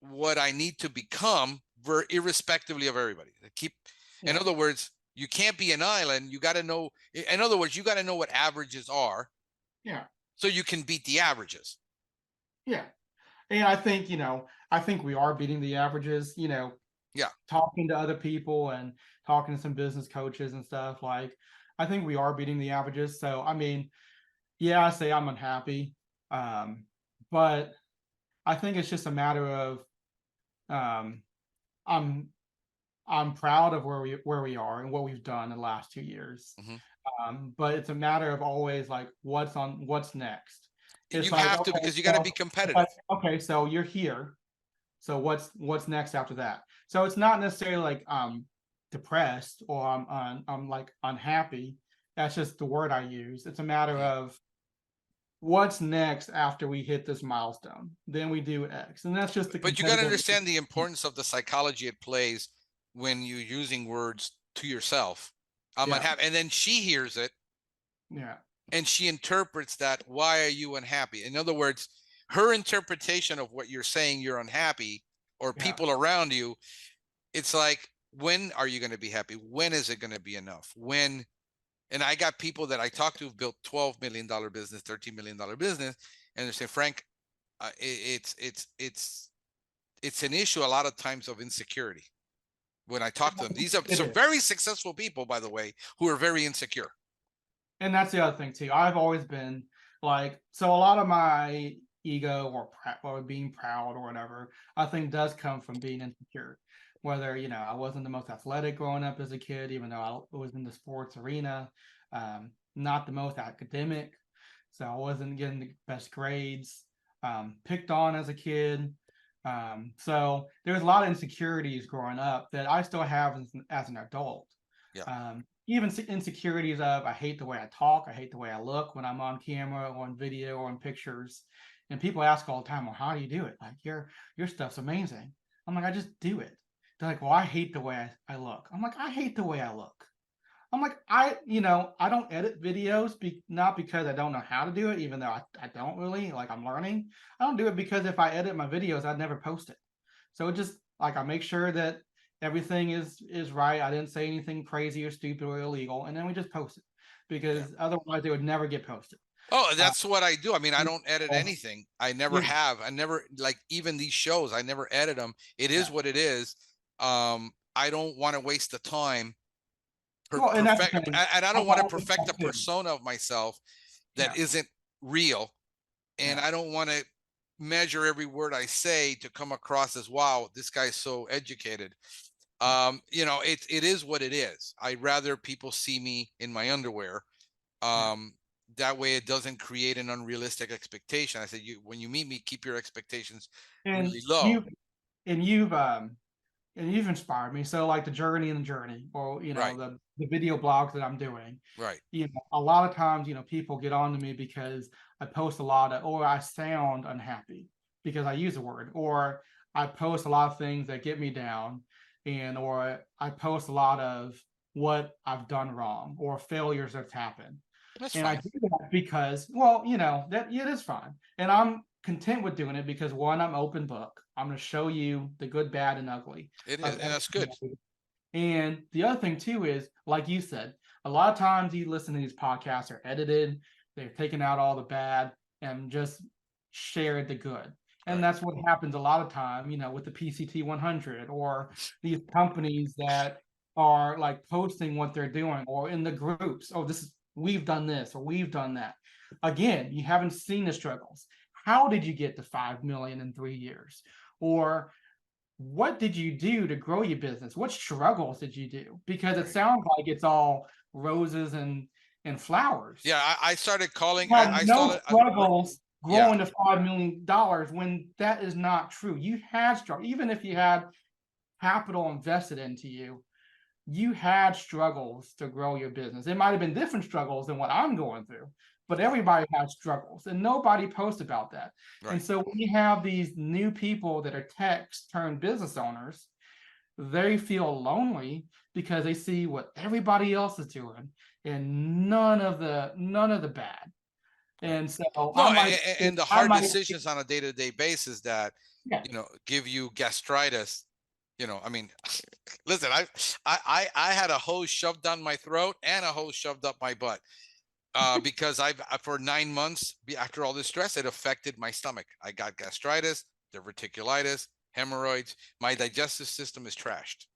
what I need to become, irrespectively of everybody. In other words, you can't be an island. You got to know. In other words, you got to know what averages are. Yeah. So you can beat the averages. Yeah. And I think, I think we are beating the averages, Yeah. talking to other people and talking to some business coaches and stuff. Like, I think we are beating the averages. So, I mean, yeah, I say I'm unhappy. Um, but I think it's just a matter of, um, I'm I'm proud of where we are and what we've done in the last 2 years. Hmm. But it's a matter of always like what's next. It's You like, have to, okay, because you got to be well, competitive. okay, so you're here. So what's next after that? So it's not necessarily like depressed or I'm like unhappy. That's just the word I use. It's a matter Yeah. of what's next after we hit this milestone. Then we do X, and that's just the But you got to competitive. understand the importance of the psychology it plays when you're using words to yourself. I'm Yeah, unhappy. And then she hears it yeah, and she interprets that. Why are you unhappy? In other words, her interpretation of what you're saying, you're unhappy, or yeah. people around you, it's like, when are you going to be happy? When is it going to be enough? When? And I got people that I talk to who've built $12 million business, $13 million business, and they say, Frank, it's an issue a lot of times of insecurity. When I talk to them, these are It some is. very successful people, by the way, who are very insecure. And that's the other thing too. I've always been like, so a lot of my ego or being proud or whatever, I think does come from being insecure. Whether, I wasn't the most athletic growing up as a kid, even though I was in the sports arena, not the most academic. So I wasn't getting the best grades, picked on as a kid. So there's a lot of insecurities growing up that I still have as an adult. Yeah. Even insecurities of I hate the way I talk, I hate the way I look when I'm on camera or on video or in pictures. And people ask all the time, well, how do you do it? Like your stuff's amazing. I'm like, I just do it. They're like, well, I hate the way I look. I'm like, I hate the way I look. I'm like, I don't edit videos, not because I don't know how to do it, even though I don't really, like, I'm learning. I don't do it because if I edit my videos, I'd never post it. So it just like I make sure that everything is right. I didn't say anything crazy or stupid or illegal, and then we just post it Yeah. because otherwise they would never get posted. Oh, Uh, that's what I do. I mean, I don't edit so, anything. I never yeah, have. I never, like, even these shows, I never edit them. It is yeah. what it is. I don't want to waste the time Well, and that's the perfect, thing. and I I don't want to always perfect a that too. persona of myself that Yeah, isn't real, and yeah. I don't want to measure every word I say to come across as, wow, this guy's so educated. It is what it is. I'd rather people see me in my underwear. Yeah. Um, that way it doesn't create an unrealistic expectation. I said, when you meet me, keep your expectations And really low. you and you've inspired me. So like the journey, or Right. the video blogs that I'm doing. Right. A lot of times, people get on to me because I post a lot of, or I sound unhappy because I use a word, or I post a lot of things that get me down, or I post a lot of what I've done wrong or failures that's happened. That's And I fine. do that because, well, that it is fine. And I'm content with doing it because one, I'm open book. I'm going to show you the good, bad, and ugly It is, of and that's good. everything. And the other thing too is, like you said, a lot of times you listen to these podcasts are edited, they're taking out all the bad and just share the good. And Right. that's what happens a lot of time, with the PCT 100 or these companies that are like posting what they're doing or in the groups. Oh, we've done this or we've done that. Again, you haven't seen the struggles. How did you get to 5 million in 3 years? Or what did you do to grow your business? What struggles did you do? Because it Right. sounds like it's all roses and flowers. Yeah. I started calling, You had I no started, struggles yeah. growing to $5 million when that is not true. You had struggles, even if you had capital invested into you. You had struggles to grow your business. It might have been different struggles than what I'm going through, but Yeah. everybody has struggles and nobody posts about that. And Right. so when you have these new people that are techs turned business owners, they feel lonely because they see what everybody else is doing and none of the bad. Right. And so No, and the I hard might, decisions on a day-to-day basis that, yeah, give you gastritis. I mean, listen, I had a hose shoved down my throat and a hose shoved up my butt. Because for 9 months after all this stress, it affected my stomach. I got gastritis, diverticulitis, hemorrhoids. My digestive system is trashed.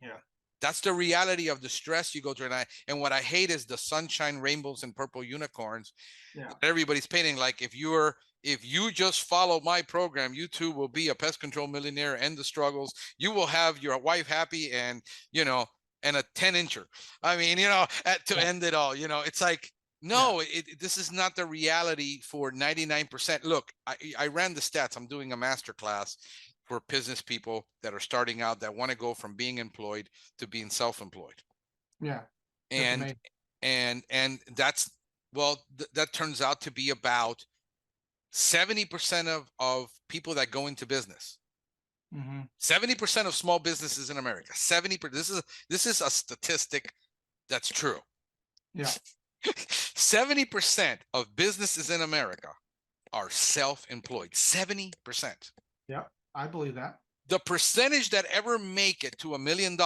Yeah. That's the reality of the stress you go through. And what I hate is the sunshine, rainbows, and purple unicorns. Yeah. Everybody's painting like if you just follow my program, you too will be a pest control millionaire, end the struggles. You will have your wife happy and, and a 10-incher. I mean, to end it all, it's like, no, this is not the reality for 99%. Look, I ran the stats. I'm doing a master class for business people that are starting out that want to go from being employed to being self-employed. Yeah. And that's, that turns out to be about 70% of people that go into business. 70% of small businesses in America. 70%. This is a statistic that's true. Yeah. 70% of businesses in America are self-employed. 70%. Yeah, I believe that. The percentage that ever make it to $1 million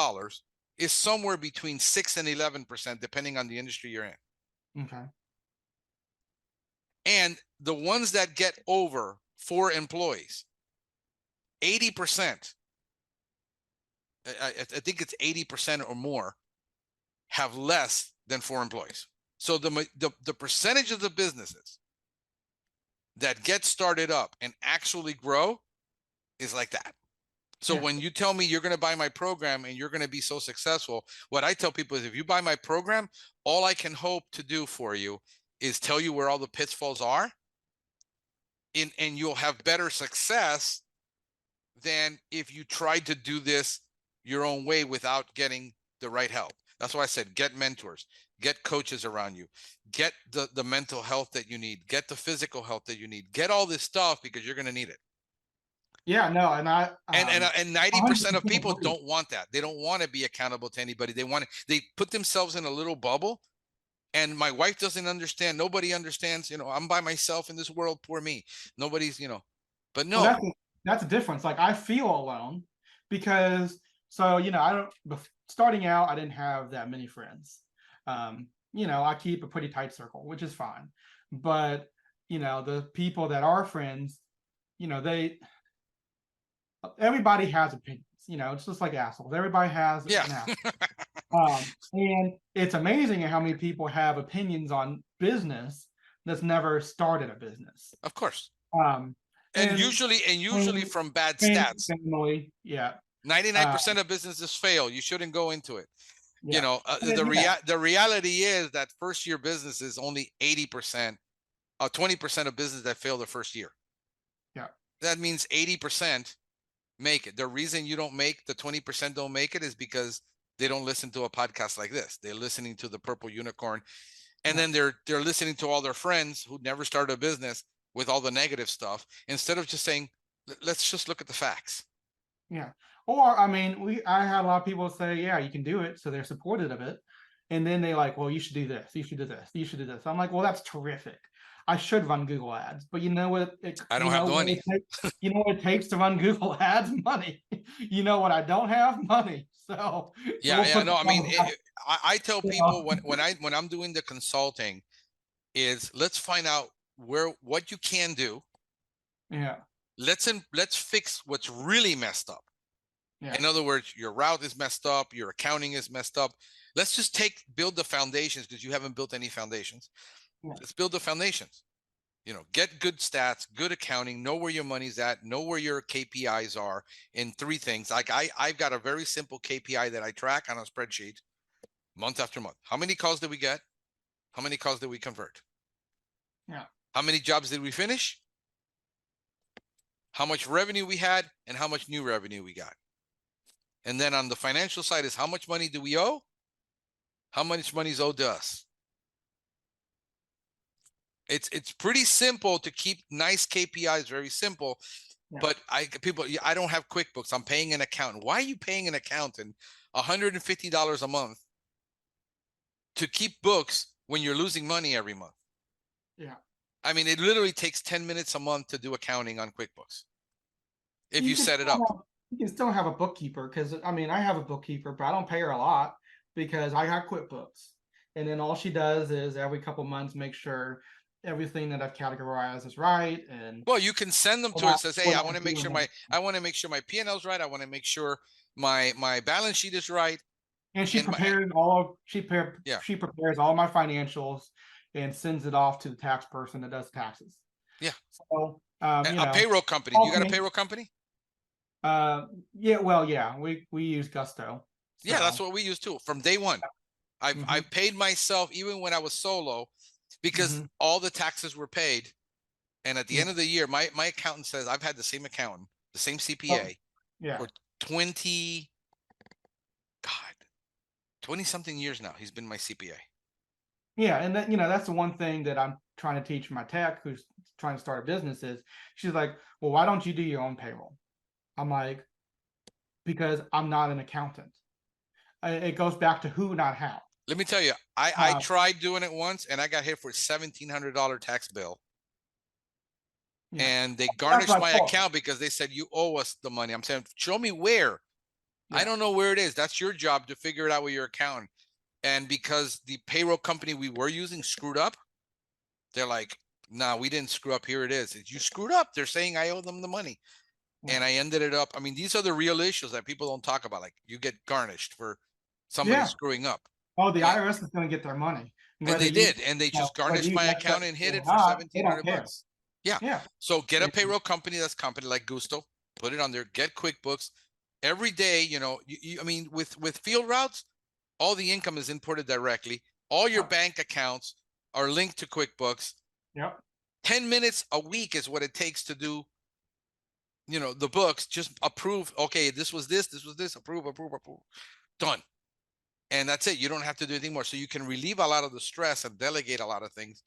is somewhere between 6 and 11%, depending on the industry you're in. Okay. And the ones that get over 4 employees, 80%, I think it's 80% or more, have less than 4 employees. So the percentage of the businesses that get started up and actually grow is like that. So when you tell me you're going to buy my program and you're going to be so successful, what I tell people is if you buy my program, all I can hope to do for you is tell you where all the pitfalls are, and you'll have better success than if you tried to do this your own way without getting the right help. That's why I said get mentors, get coaches around you, get the mental health that you need, get the physical health that you need, get all this stuff because you're going to need it. Yeah, no, and and 90% of people don't want that. They don't want to be accountable to anybody. They put themselves in a little bubble. And my wife doesn't understand. Nobody understands. I'm by myself in this world. Poor me. Nobody's. But no. Well, that's a difference. Like I feel alone because I don't. Starting out, I didn't have that many friends. I keep a pretty tight circle, which is fine. But the people that are friends, everybody has opinions. It's just like assholes. Everybody has an asshole. And it's amazing how many people have opinions on business that's never started a business. Of course. And usually from bad stats. Family, yeah. 99% of businesses fail. You shouldn't go into it. The reality is that first year business is only 80%, 20% of business that fail the first year. Yeah. That means 80% make it. The reason you don't make the 20% don't make it is because they don't listen to a podcast like this. They're listening to the Purple Unicorn, and then they're listening to all their friends who never started a business with all the negative stuff instead of just saying, let's just look at the facts. Yeah. Or I had a lot of people say, yeah, you can do it, so they're supportive of it, and then they like, well, you should do this, you should do this, you should do this. I'm like, well, that's terrific. I should run Google ads, but you know what? I don't have the money. You know what it takes to run Google ads? Money. You know what? I don't have money. So I tell people when I'm doing the consulting is let's find out what you can do. Yeah. Let's fix what's really messed up. Yeah. In other words, your route is messed up, your accounting is messed up. Let's just build the foundations because you haven't built any foundations. Yeah. Let's build the foundations. Get good stats, good accounting, know where your money's at, know where your KPIs are in 3 things. Like I've got a very simple KPI that I track on a spreadsheet month after month. How many calls did we get? How many calls did we convert? Yeah. How many jobs did we finish? How much revenue we had and how much new revenue we got. And then on the financial side is how much money do we owe? How much money is owed to us? It's pretty simple to keep nice KPIs, very simple. Yeah. But I don't have QuickBooks. I'm paying an accountant. Why are you paying an accountant $150 a month to keep books when you're losing money every month? Yeah. It literally takes 10 minutes a month to do accounting on QuickBooks. If you set it up. You can still have a bookkeeper because I have a bookkeeper, but I don't pay her a lot because I got QuickBooks. And then all she does is every couple months make sure everything that I've categorized is right. And Well, you can send them we're to her. It not, says, hey, we're I not want to make doing sure anything. my P&L's right. I want to make sure my balance sheet is right. And And my yeah, she prepares all my financials and sends it off to the tax person that does taxes. yeah. So you A know, payroll company. Do you all got a me. payroll company? Yeah, well, yeah, we use Gusto. Yeah, that's So what we use too. From day one. mm-hmm, I've paid myself even when I was solo because mm-hmm, all the taxes were paid. And at the yeah, end of the year, my accountant says I've had the same accountant, the same oh, CPA yeah, for 20, God, 20 something years now. He's been my CPA. yeah, and that that's the one thing that I'm trying to teach my tech who's trying to start a business is she's like, well, why don't you do your own payroll? I'm like, because I'm not an accountant. It goes back to who, not how. Let me tell you, I Uh, tried doing it once and I got hit for a $1,700 tax bill. yeah, And they that's garnished what I my told her. account because they said, you owe us the money. I'm saying, show me where. I Yeah, don't know where it is. That's your job to figure it out with your accountant. And because the payroll company we were using screwed up, they're like, nah, we didn't screw up. Here it is. You screwed up. They're saying I owe them the money. yeah, And I ended it up. I mean, these are the real issues that people don't talk about. Like you get garnished for somebody yeah. screwing up. Oh, the And, IRS is going to get their money, and whether they you, did. And they just whether garnished you my messed up account and hit or it for not. They seventeen don't hundred care. bucks. Yeah. Yeah, So get a and, payroll company that's company like Gusto, put it on there, get QuickBooks. Every day, I mean, with field routes, all the income is imported directly. All your bank accounts are linked to QuickBooks. yep. 10 minutes a week is what it takes to do, the books. Just approve. Okay, this was this, approve, done. And that's it. You don't have to do anything more. So you can relieve a lot of the stress and delegate a lot of things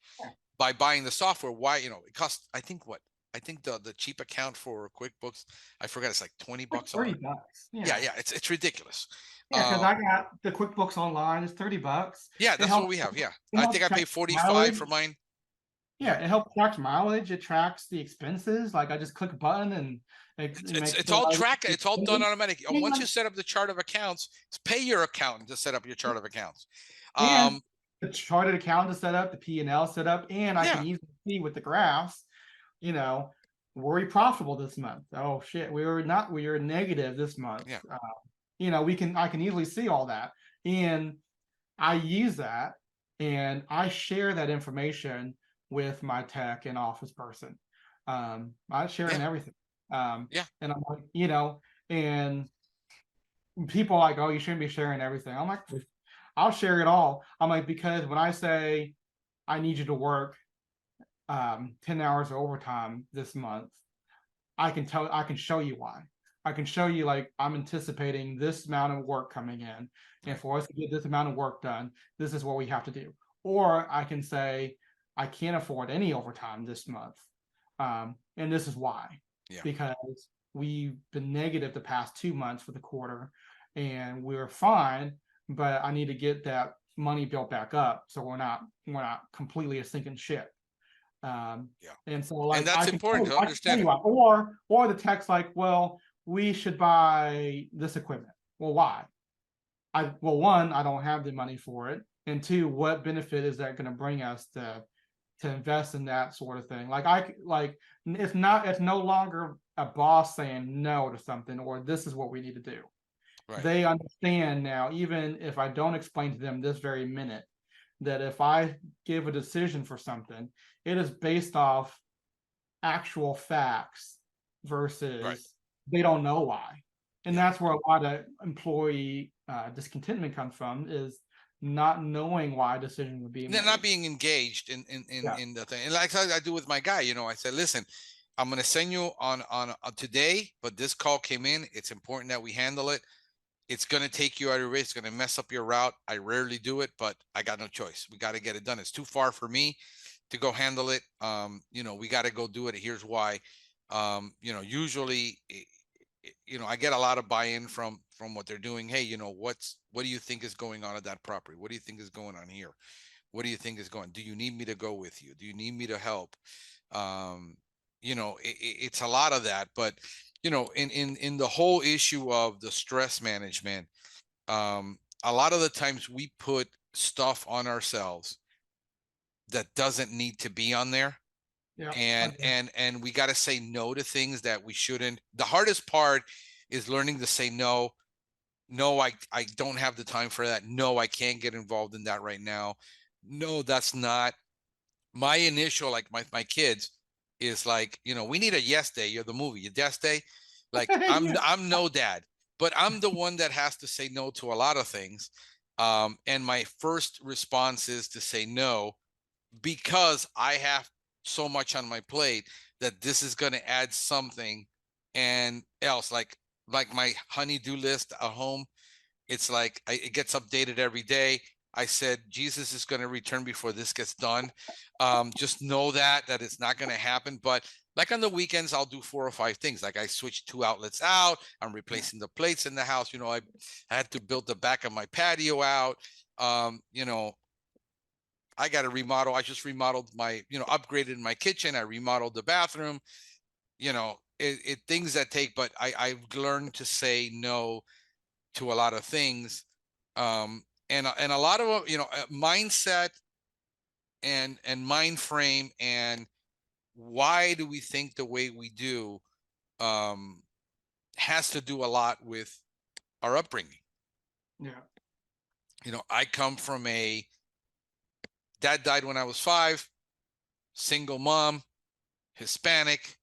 by buying the software. Why, it costs, I think the cheap account for QuickBooks, I forgot, it's like 20 Like bucks a month. $30. Yeah, Yeah. yeah, it's ridiculous. Yeah, because I got the QuickBooks Online. It's $30. Yeah, It that's what helps. we have. Yeah. It I helps think I track pay 45 mileage. for mine. Yeah, it helps track mileage. It tracks the expenses. Like I just click a button and It's it it's makes it's sure all I get track. the It's all done expenses. automatic. Once you And, set up the chart of accounts, pay your accountant to set up your chart of accounts. and Um, the charted account is set up, the P&L set up, and I can yeah, easily see with the graphs, you know, were we profitable this month? Oh shit, we were not. We were negative this month. yeah, I can easily see all that, and I use that and I share that information with my tech and office person. I share it yeah, in everything. yeah, And I'm like, and people are like, oh, you shouldn't be sharing everything. I'm like, I'll share it all. I'm like, because when I say I need you to work 10 hours of overtime this month, I can show you why. I can show you like I'm anticipating this amount of work coming in. And right, for us to get this amount of work done, this is what we have to do. Or I can say, I can't afford any overtime this month. And this is why. yeah, Because we've been negative the past 2 months for the quarter and we're fine, but I need to get that money built back up so we're not completely a sinking ship. yeah. And so And like that's important to I can tell understand you it. why. Or the text like, well, we should buy this equipment. Well, why? One, I don't have the money for it. And two, what benefit is that going to bring us to invest in that sort of thing? It's no longer a boss saying no to something or this is what we need to do. Right, They understand now, even if I don't explain to them this very minute, that if I give a decision for something, it is based off actual facts right. versus they don't know why. And Yeah. that's where a lot of employee discontentment comes from is not knowing why a decision would be Not made. being engaged in Yeah. the thing. And like I do with my guy, I said, listen, I'm going to send you on today, but this call came in. It's important that we handle it. It's going to take you out of your race. It's going to mess up your route. I rarely do it, but I got no choice. We got to get it done. It's too far for me to go handle it. We got to go do it. Here's why. Usually, I get a lot of buy-in from what they're doing. Hey, what do you think is going on at that property? What do you think is going on here? What do you think is going? Do you need me to go with you? Do you need me to help? Um, it's a lot of that, but in the whole issue of the stress management, a lot of the times we put stuff on ourselves that doesn't need to be on there. Yeah. And we got to say no to things that we shouldn't. The hardest part is learning to say no. No, I don't have the time for that. No, I can't get involved in that right now. No, that's not my initial, like my kids is like, we need a yes day. You're the movie, a yes day. Like Yeah. I'm no dad, but I'm the one that has to say no to a lot of things. And my first response is to say no, because I have so much on my plate that this is going to add something and else, like my honey-do list at home. It's like it gets updated every day. I said Jesus is going to return before this gets done. Just know that it's not going to happen. But like on the weekends, I'll do 4 or 5 things. Like I switched 2 outlets out. I'm replacing the plates in the house. I had to build the back of my patio out. Um, you know, I got to remodel. I just remodeled upgraded my kitchen. I remodeled the bathroom. Things that take. But I've learned to say no to a lot of things, and a lot of mindset and mind frame, and why do we think the way we do, um, has to do a lot with our upbringing. Yeah. I come from a dad died when I was 5, single mom, Hispanic.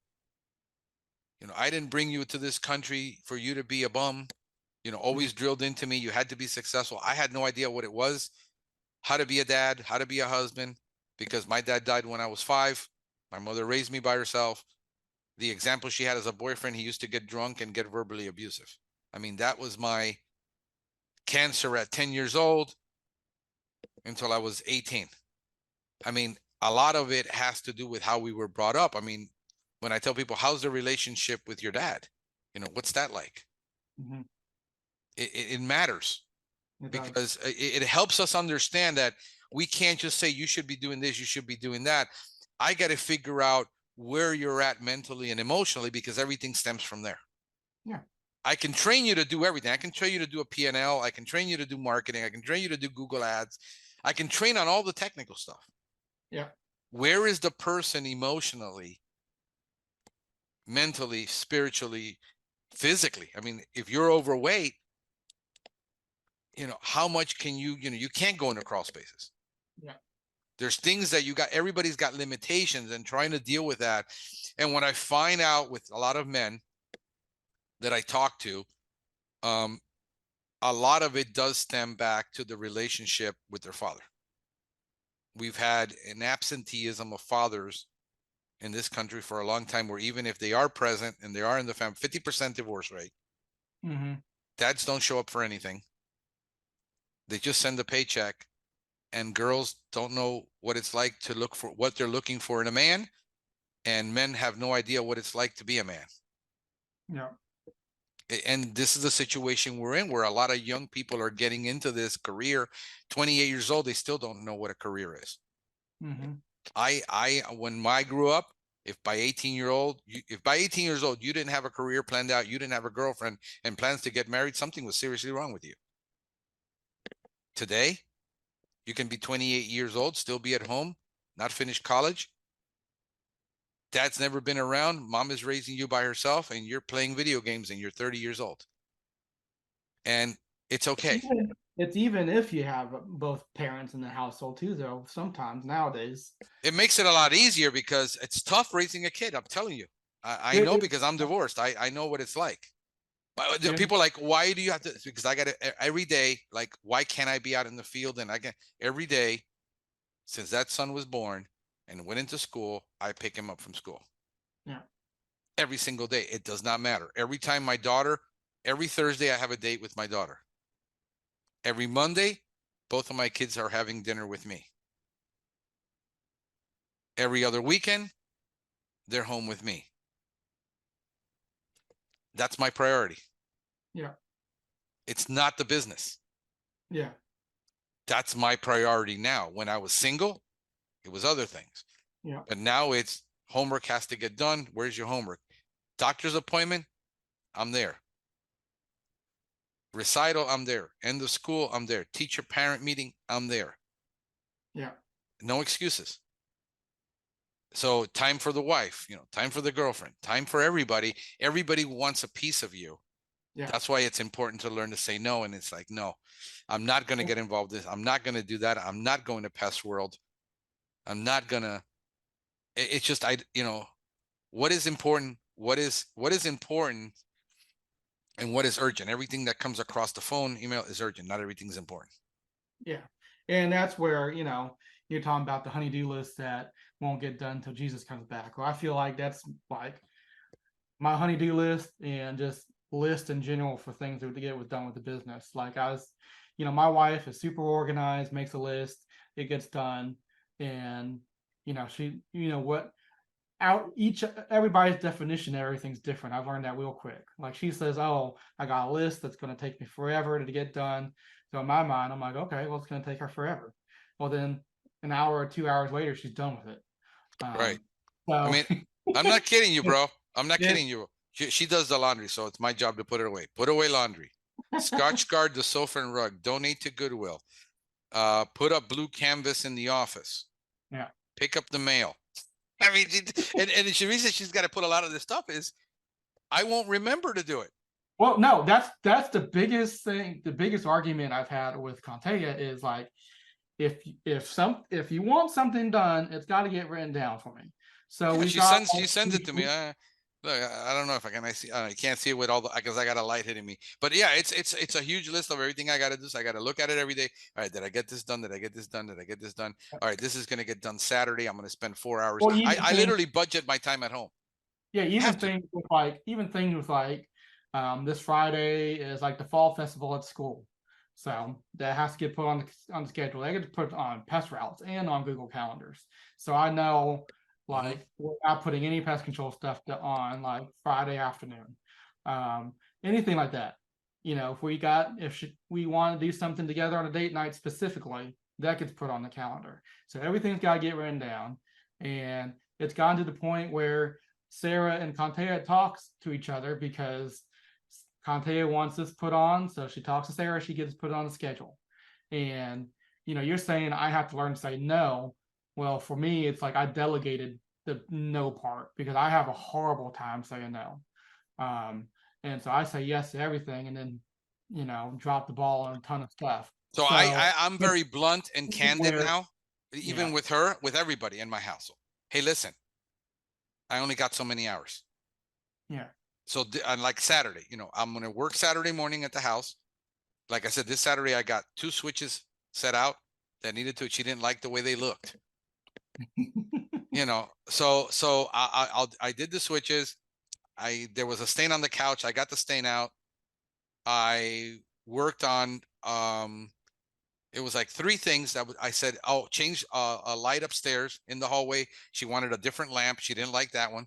I didn't bring you to this country for you to be a bum. Always drilled into me you had to be successful. I had no idea what it was, how to be a dad, how to be a husband, because my dad died when I was 5. My mother raised me by herself. The example she had as a boyfriend, he used to get drunk and get verbally abusive. I mean, that was my cancer at 10 years old until I was 18. I mean, a lot of it has to do with how we were brought up. I mean, when I tell people, how's the relationship with your dad? What's that like? Mm-hmm. It matters, It does. because it helps us understand that we can't just say you should be doing this, you should be doing that. I got to figure out where you're at mentally and emotionally, because everything stems from there. Yeah. I can train you to do everything. I can train you to do a P&L. I can train you to do marketing. I can train you to do Google ads. I can train on all the technical stuff. Yeah. Where is the person emotionally, mentally, spiritually, physically? I mean, if you're overweight, how much can you can't go into crawl spaces. Yeah. There's things that everybody's got limitations, and trying to deal with that. And when I find out with a lot of men that I talk to, a lot of it does stem back to the relationship with their father. We've had an absenteeism of fathers in this country for a long time, where even if they are present and they are in the family, 50% divorce rate. Mm-hmm. Dads don't show up for anything. They just send a paycheck, and girls don't know what it's like to look for what they're looking for in a man, and men have no idea what it's like to be a man. Yeah. And this is the situation we're in, where a lot of young people are getting into this career 28 years old. They still don't know what a career is. Mm-hmm. When I grew up, if by 18 years old you didn't have a career planned out, you didn't have a girlfriend and plans to get married, something was seriously wrong with you. Today, you can be 28 years old, still be at home, not finish college. Dad's never been around. Mom is raising you by herself, and you're playing video games, and you're 30 years old. And it's okay. It's even if you have both parents in the household too, though. Sometimes nowadays, It makes it a lot easier, because it's tough raising a kid. I'm telling you. I know, because I'm divorced. I know what it's like. But people are like, why do you have to? Because I got to every day. Like, why can't I be out in the field? And I can every day since that son was born and went into school, I pick him up from school. Yeah. Every single day. It does not matter. Every Thursday, I have a date with my daughter. Every Monday, both of my kids are having dinner with me. Every other weekend, they're home with me. That's my priority. Yeah. It's not the business. Yeah. That's my priority now. When I was single, it was other things. Yeah. But now it's homework has to get done. Where's your homework? Doctor's appointment, I'm there. Recital, I'm there. End of school, I'm there. Teacher parent meeting, I'm there. Yeah. No excuses. So time for the wife, time for the girlfriend, time for everybody. Everybody wants a piece of you. Yeah. That's why it's important to learn to say no. And it's like, no, I'm not going to get involved in this. I'm not going to do that. I'm not going to Pest World. I'm not going to, it's just, what is important? What is important and what is urgent? Everything that comes across the phone, email is urgent. Not everything's important. Yeah. And that's where, you're talking about the honey-do list that won't get done until Jesus comes back. Well, I feel like that's like my honey-do list and just list in general for things to get was done with the business. Like my wife is super organized, makes a list, it gets done. And, she, what out each everybody's definition of everything's different. I've learned that real quick. Like she says, oh, I got a list that's going to take me forever to get done. So in my mind, I'm like, okay, well, it's going to take her forever. Well, then an hour or 2 hours later, she's done with it. Right. I So mean, I'm not kidding you, bro. I'm not yeah, kidding you. She does the laundry, so it's my job to put it away. Put away laundry. Scotch guard the sofa and rug. Donate to Goodwill. Put up blue canvas in the office. yeah. Pick up the mail. I mean, and the reason she's got to put a lot of this stuff is I won't remember to do it. Well, no, that's the biggest thing. The biggest argument I've had with Contea is like, if you want something done, it's got to get written down for me. So Yeah, we've got she sends it to me. Look, I don't know if I can. I can't see it with all the because I got a light hitting me. But yeah, it's a huge list of everything I got to do. So I got to look at it every day. All right, did I get this done? Did I get this done? Did I get this done? All right, this is going to get done Saturday. I'm going to spend 4 hours. well, I literally budget my time at home. yeah, Have to. even things with like this Friday is like the fall festival at school. So that has to get put on the schedule. They get to put on pest routes and on Google calendars. So I know like we're not putting any pest control stuff on like Friday afternoon. Anything like that. If we want to do something together on a date night specifically, that gets put on the calendar. So everything's got to get written down. And it's gotten to the point where Sarah and Contea talks to each other because Contea wants this put on, so she talks to Sarah, she gets put on the schedule. And you're saying I have to learn to say no. Well, for me, it's like I delegated the no part because I have a horrible time saying no. And so I say yes to everything and then, drop the ball on a ton of stuff. So I'm very blunt and candid now, even Yeah. with her, with everybody in my household. Hey, listen, I only got so many hours. Yeah. So like Saturday, I'm going to work Saturday morning at the house. Like I said, this Saturday, I got 2 switches set out that needed to, she didn't like the way they looked, so I did the switches. There was a stain on the couch. I got the stain out. I worked on, it was like 3 things that I said, oh, change a light upstairs in the hallway. She wanted a different lamp. She didn't like that one.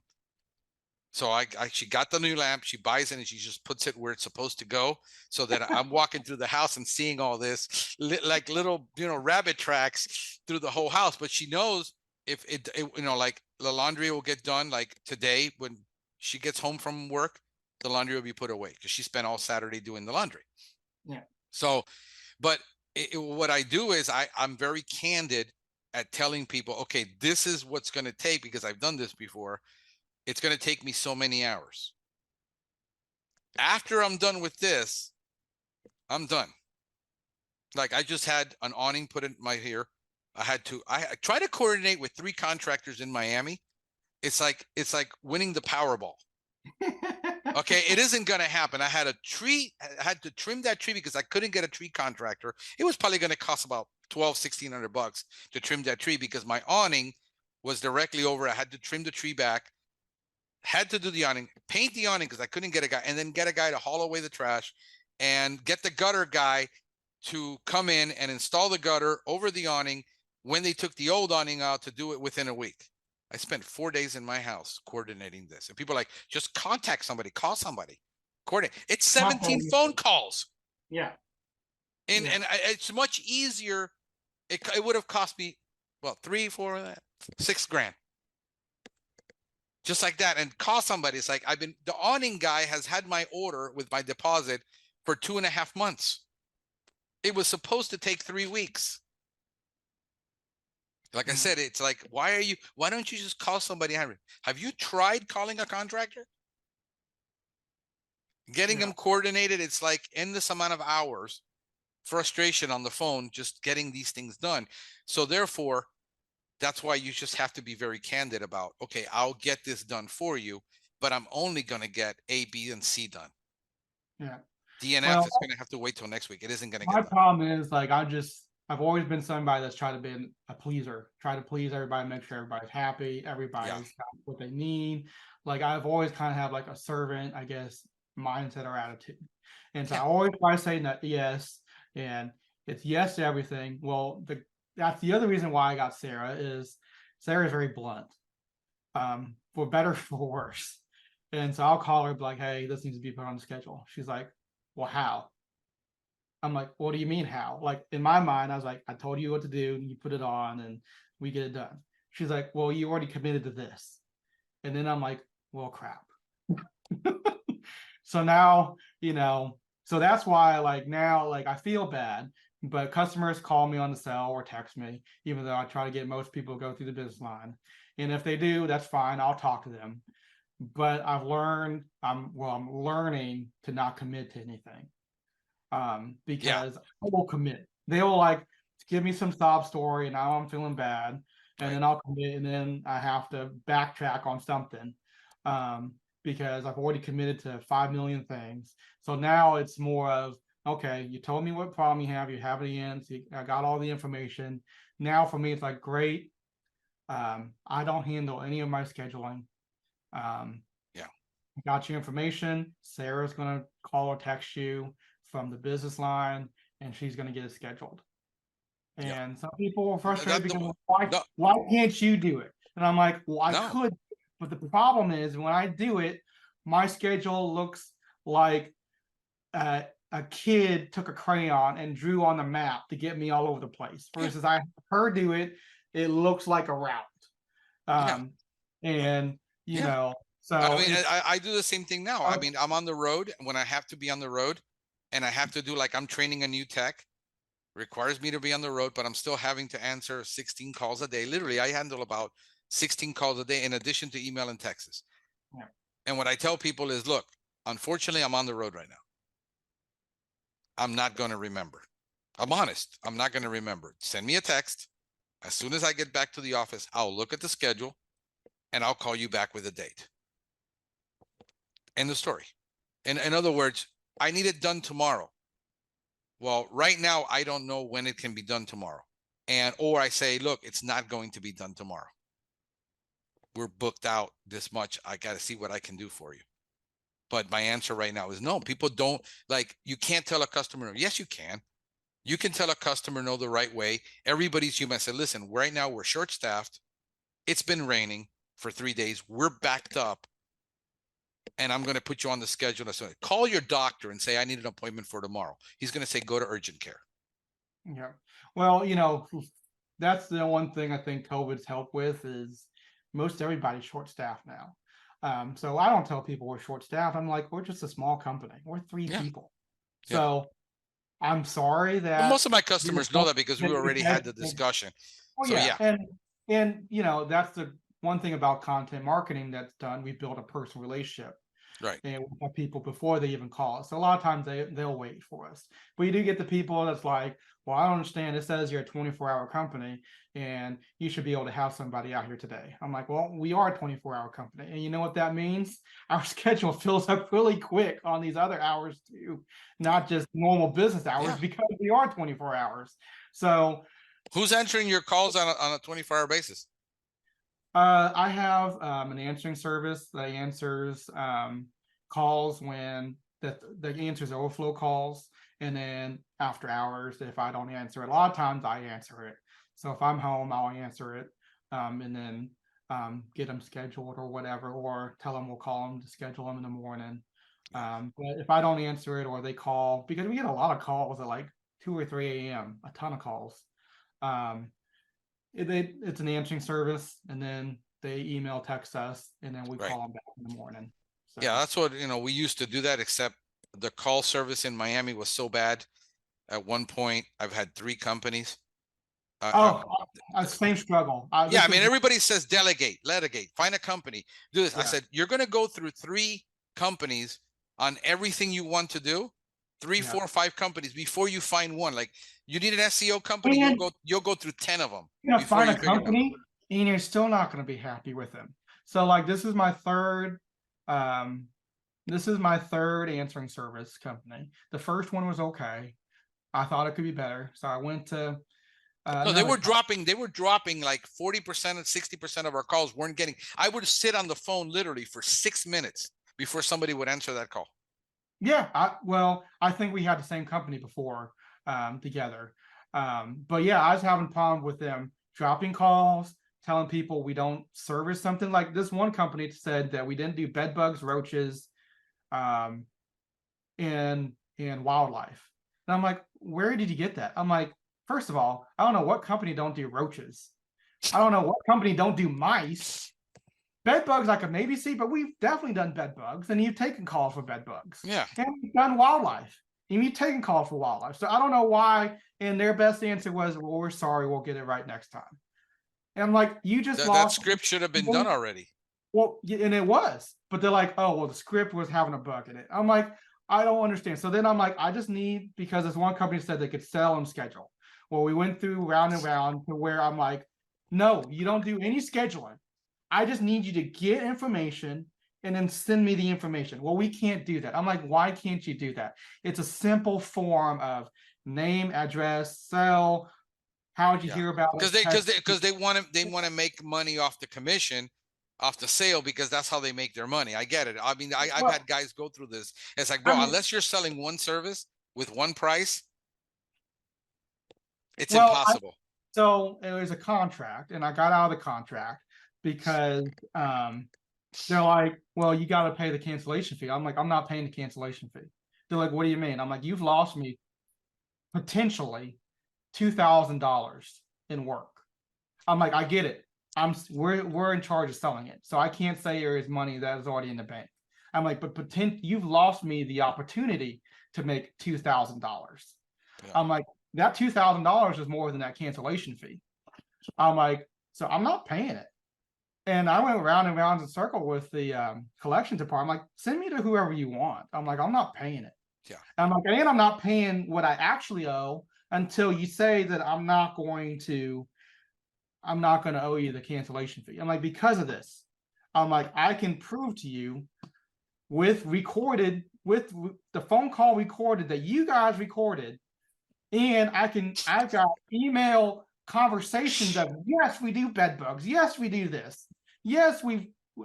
So she got the new lamp, she buys it and she just puts it where it's supposed to go so that I'm walking through the house and seeing all this like little, rabbit tracks through the whole house. But she knows if it like the laundry will get done like today when she gets home from work, the laundry will be put away because she spent all Saturday doing the laundry. Yeah. So, but what I do is I'm very candid at telling people, okay, this is what's going to take because I've done this before. It's going to take me so many hours. After I'm done with this, I'm done. Like I just had an awning put in my here. I try to coordinate with 3 contractors in Miami. It's like winning the Powerball. Okay, it isn't going to happen. I had to trim that tree because I couldn't get a tree contractor. It was probably going to cost about $1,600 to trim that tree because my awning was directly over. I had to trim the tree back. Had to do the awning, paint the awning because I couldn't get a guy, and then get a guy to haul away the trash and get the gutter guy to come in and install the gutter over the awning when they took the old awning out to do it within a week. I spent 4 days in my house coordinating this. And people are like, just contact somebody, call somebody, coordinate. It's 17 phone calls. Yeah. And it's much easier. It would have cost me, well, 3, 4, 6 grand. Just like that, and call somebody. It's like the awning guy has had my order with my deposit for 2.5 months. It was supposed to take 3 weeks. Like I said, it's like, why don't you just call somebody? Have you tried calling a contractor? Getting them coordinated, it's like endless amount of hours, frustration on the phone, just getting these things done. So therefore, that's why you just have to be very candid about, okay, I'll get this done for you, but I'm only going to get A, B, and C done. Yeah. DNF Well, is going to have to wait till next week. It isn't going to my get done. problem is like I've always been somebody that's tried to be a pleaser, try to please everybody, make sure everybody's happy, everybody's got what they need. Like I've always kind of have like a servant, I guess, mindset or attitude. And so I always try to say that yes, and it's yes to everything. Well, that's the other reason why I got Sarah is Sarah's very blunt. For better for worse. And so I'll call her like, hey, this needs to be put on the schedule. She's like, well, how? I'm like, what do you mean how? Like in my mind, I was like, I told you what to do, and you put it on, and we get it done. She's like, well, you already committed to this. And then I'm like, well, crap. So now, so that's why like now, like I feel bad, but customers call me on the cell or text me, even though I try to get most people to go through the business line. And if they do, that's fine. I'll talk to them. But I've learned, I'm learning to not commit to anything. Because I will commit. They will like give me some sob story, and now I'm feeling bad, and then I'll commit, and then I have to backtrack on something, because I've already committed to 5 million things. So now it's more of, okay, you told me what problem you have it in, so I got all the information. Now for me, it's like great. I don't handle any of my scheduling. I got your information. Sarah's gonna call or text you from the business line, and she's going to get it scheduled. And some people are frustrated because why can't you do it? And I'm like, well, I could, but the problem is when I do it, my schedule looks like a kid took a crayon and drew on the map to get me all over the place. Versus I her do it, it looks like a route. And so I mean, I do the same thing now. I mean, I'm on the road when I have to be on the road, and I have to do like I'm training a new tech, requires me to be on the road, but I'm still having to answer 16 calls a day. Literally, I handle about 16 calls a day in addition to email and texts. And what I tell people is, look, unfortunately, I'm on the road right now. I'm not going to remember. I'm honest. I'm not going to remember. Send me a text. As soon as I get back to the office, I'll look at the schedule and I'll call you back with a date. End the story. In other words, I need it done tomorrow. Well, right now, I don't know when it can be done tomorrow. Or I say, look, it's not going to be done tomorrow. We're booked out this much. I got to see what I can do for you. But my answer right now is no. People don't like, you can't tell a customer. Yes, you can. You can tell a customer no the right way. Everybody's human. I said, listen, right now we're short staffed. It's been raining for 3 days. We're backed up. And I'm going to put you on the schedule. So call your doctor and say, I need an appointment for tomorrow. He's going to say, go to urgent care. Yeah. Well, that's the one thing I think COVID's helped with is most everybody's short staffed now. So I don't tell people we're short staffed. I'm like, we're just a small company. We're 3 people. So I'm sorry that well, most of my customers know that because we already had the discussion. Oh, so, yeah. And that's the one thing about content marketing that's done. We build a personal relationship. Right. And we have people before they even call us. So a lot of times they'll wait for us. But you do get the people that's like, well, I don't understand. It says you're a 24-hour company and you should be able to have somebody out here today. I'm like, well, we are a 24-hour company. And you know what that means? Our schedule fills up really quick on these other hours too, not just normal business hours because we are 24 hours. So who's answering your calls on a 24-hour basis? I have an answering service that answers calls when the answers overflow calls, and then after hours, if I don't answer it, a lot of times I answer it. So if I'm home, I'll answer it, and then get them scheduled or whatever, or tell them we'll call them to schedule them in the morning. But if I don't answer it or they call, because we get a lot of calls at like 2 or 3 a.m., a ton of calls. It's an answering service, and then they email, text us, and then we call them back in the morning. So. Yeah, that's what we used to do that, except the call service in Miami was so bad. At one point, I've had 3 companies. Same struggle. Yeah, I mean, everybody says delegate, find a company, do this. I said, you're going to go through 3 companies on everything you want to do, 3, 4, 5 companies before you find one. Like, you need an SEO company, And you'll go through 10 of them you're gonna before find you a pick a company. company and you're still not gonna be happy with them. So like this is my third answering service company. The first one was okay. I thought it could be better. So I went to No, they were dropping like 40% and 60% of our calls weren't getting. I would sit on the phone literally for 6 minutes before somebody would answer that call. Yeah, I think we had the same company before together. But yeah, I was having a problem with them dropping calls, telling people we don't service something. Like this one company said that we didn't do bed bugs, roaches, and wildlife. And I'm like, where did you get that? I'm like, first of all, I don't know what company don't do roaches. I don't know what company don't do mice. Bed bugs I could maybe see, but we've definitely done bed bugs, and you've taken calls for bed bugs. Yeah. And we've done wildlife, and you've taken calls for wildlife. So I don't know why. And their best answer was, well, we're sorry, we'll get it right next time. And I'm like, you just lost. That script should have been done already. Well, and it was, but they're like, oh, well, the script was having a bug in it. I'm like, I don't understand. So then I'm like, I just need, because this one company said they could sell and schedule. Well, we went through round and round to where I'm like, no, you don't do any scheduling. I just need you to get information and then send me the information. Well, we can't do that. I'm like, why can't you do that? It's a simple form of name, address, cell. How did you hear about it? Because they want to make money off the commission, off the sale, because that's how they make their money. I get it. I mean, I've had guys go through this. It's like, bro, unless you're selling one service with one price, it's impossible. So it was a contract, and I got out of the contract because they're like, well, you got to pay the cancellation fee. I'm like, I'm not paying the cancellation fee. They're like, what do you mean? I'm like, you've lost me potentially $2,000 in work. I'm like, I get it. We're in charge of selling it, so I can't say there is money that is already in the bank. I'm like, but you've lost me the opportunity to make $2,000. Yeah. I'm like, that $2,000 is more than that cancellation fee. I'm like, so I'm not paying it. And I went round and round in circle with the collection department. I'm like, send me to whoever you want. I'm like, I'm not paying it. Yeah. And I'm like, and I'm not paying what I actually owe until you say that I'm not going to owe you the cancellation fee. I'm like, because of this, I'm like, I can prove to you with the phone call recorded that you guys recorded, and I've got email conversations of, yes, we do bed bugs. Yes, we do this. Yes,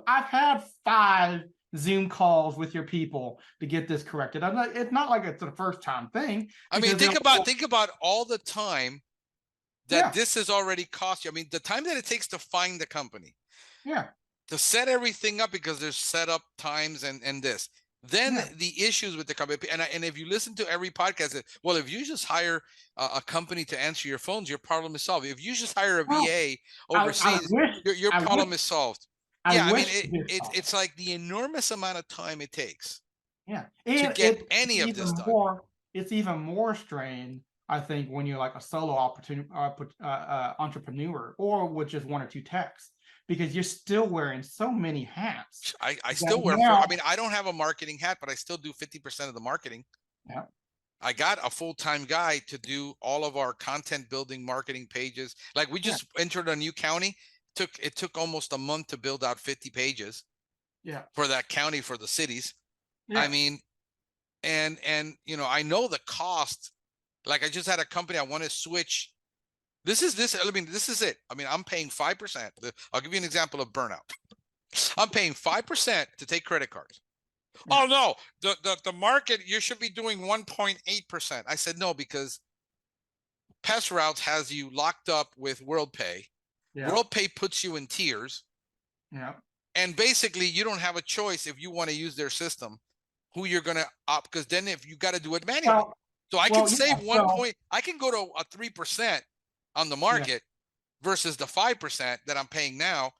I've had 5 Zoom calls with your people to get this corrected. I'm like, it's not like it's the first time thing. I mean, think about all the time that this has already cost you. I mean, the time that it takes to find the company. Yeah. To set everything up, because there's setup times and this. Then the issues with the company, and if you listen to every podcast, well, if you just hire a company to answer your phones, your problem is solved. If you just hire a VA overseas, your problem is solved. Yeah, I mean, it's like the enormous amount of time it takes. Yeah, to get any of this done. It's even more strain, I think, when you're like a solo entrepreneur, or with just 1 or 2 techs. Because you're still wearing so many hats. I still wear. I mean, I don't have a marketing hat, but I still do 50% of the marketing. Yeah. I got a full-time guy to do all of our content building marketing pages. Like, we just entered a new county. It took almost a month to build out 50 pages. Yeah. For that county, for the cities. Yeah. I mean, and you know, I know the cost. Like, I just had a company I want to switch. This is it. I mean, I'm paying 5%. I'll give you an example of Burnout. I'm paying 5% to take credit cards. Yeah. Oh no, the market, you should be doing 1.8%. I said no, because Pest Routes has you locked up with WorldPay. Yeah. WorldPay puts you in tiers. Yeah. And basically, you don't have a choice if you want to use their system, who you're going to opt, because then if you got to do it manually. So I can save 1 point. I can go to a 3% on the market versus the 5% that I'm paying now,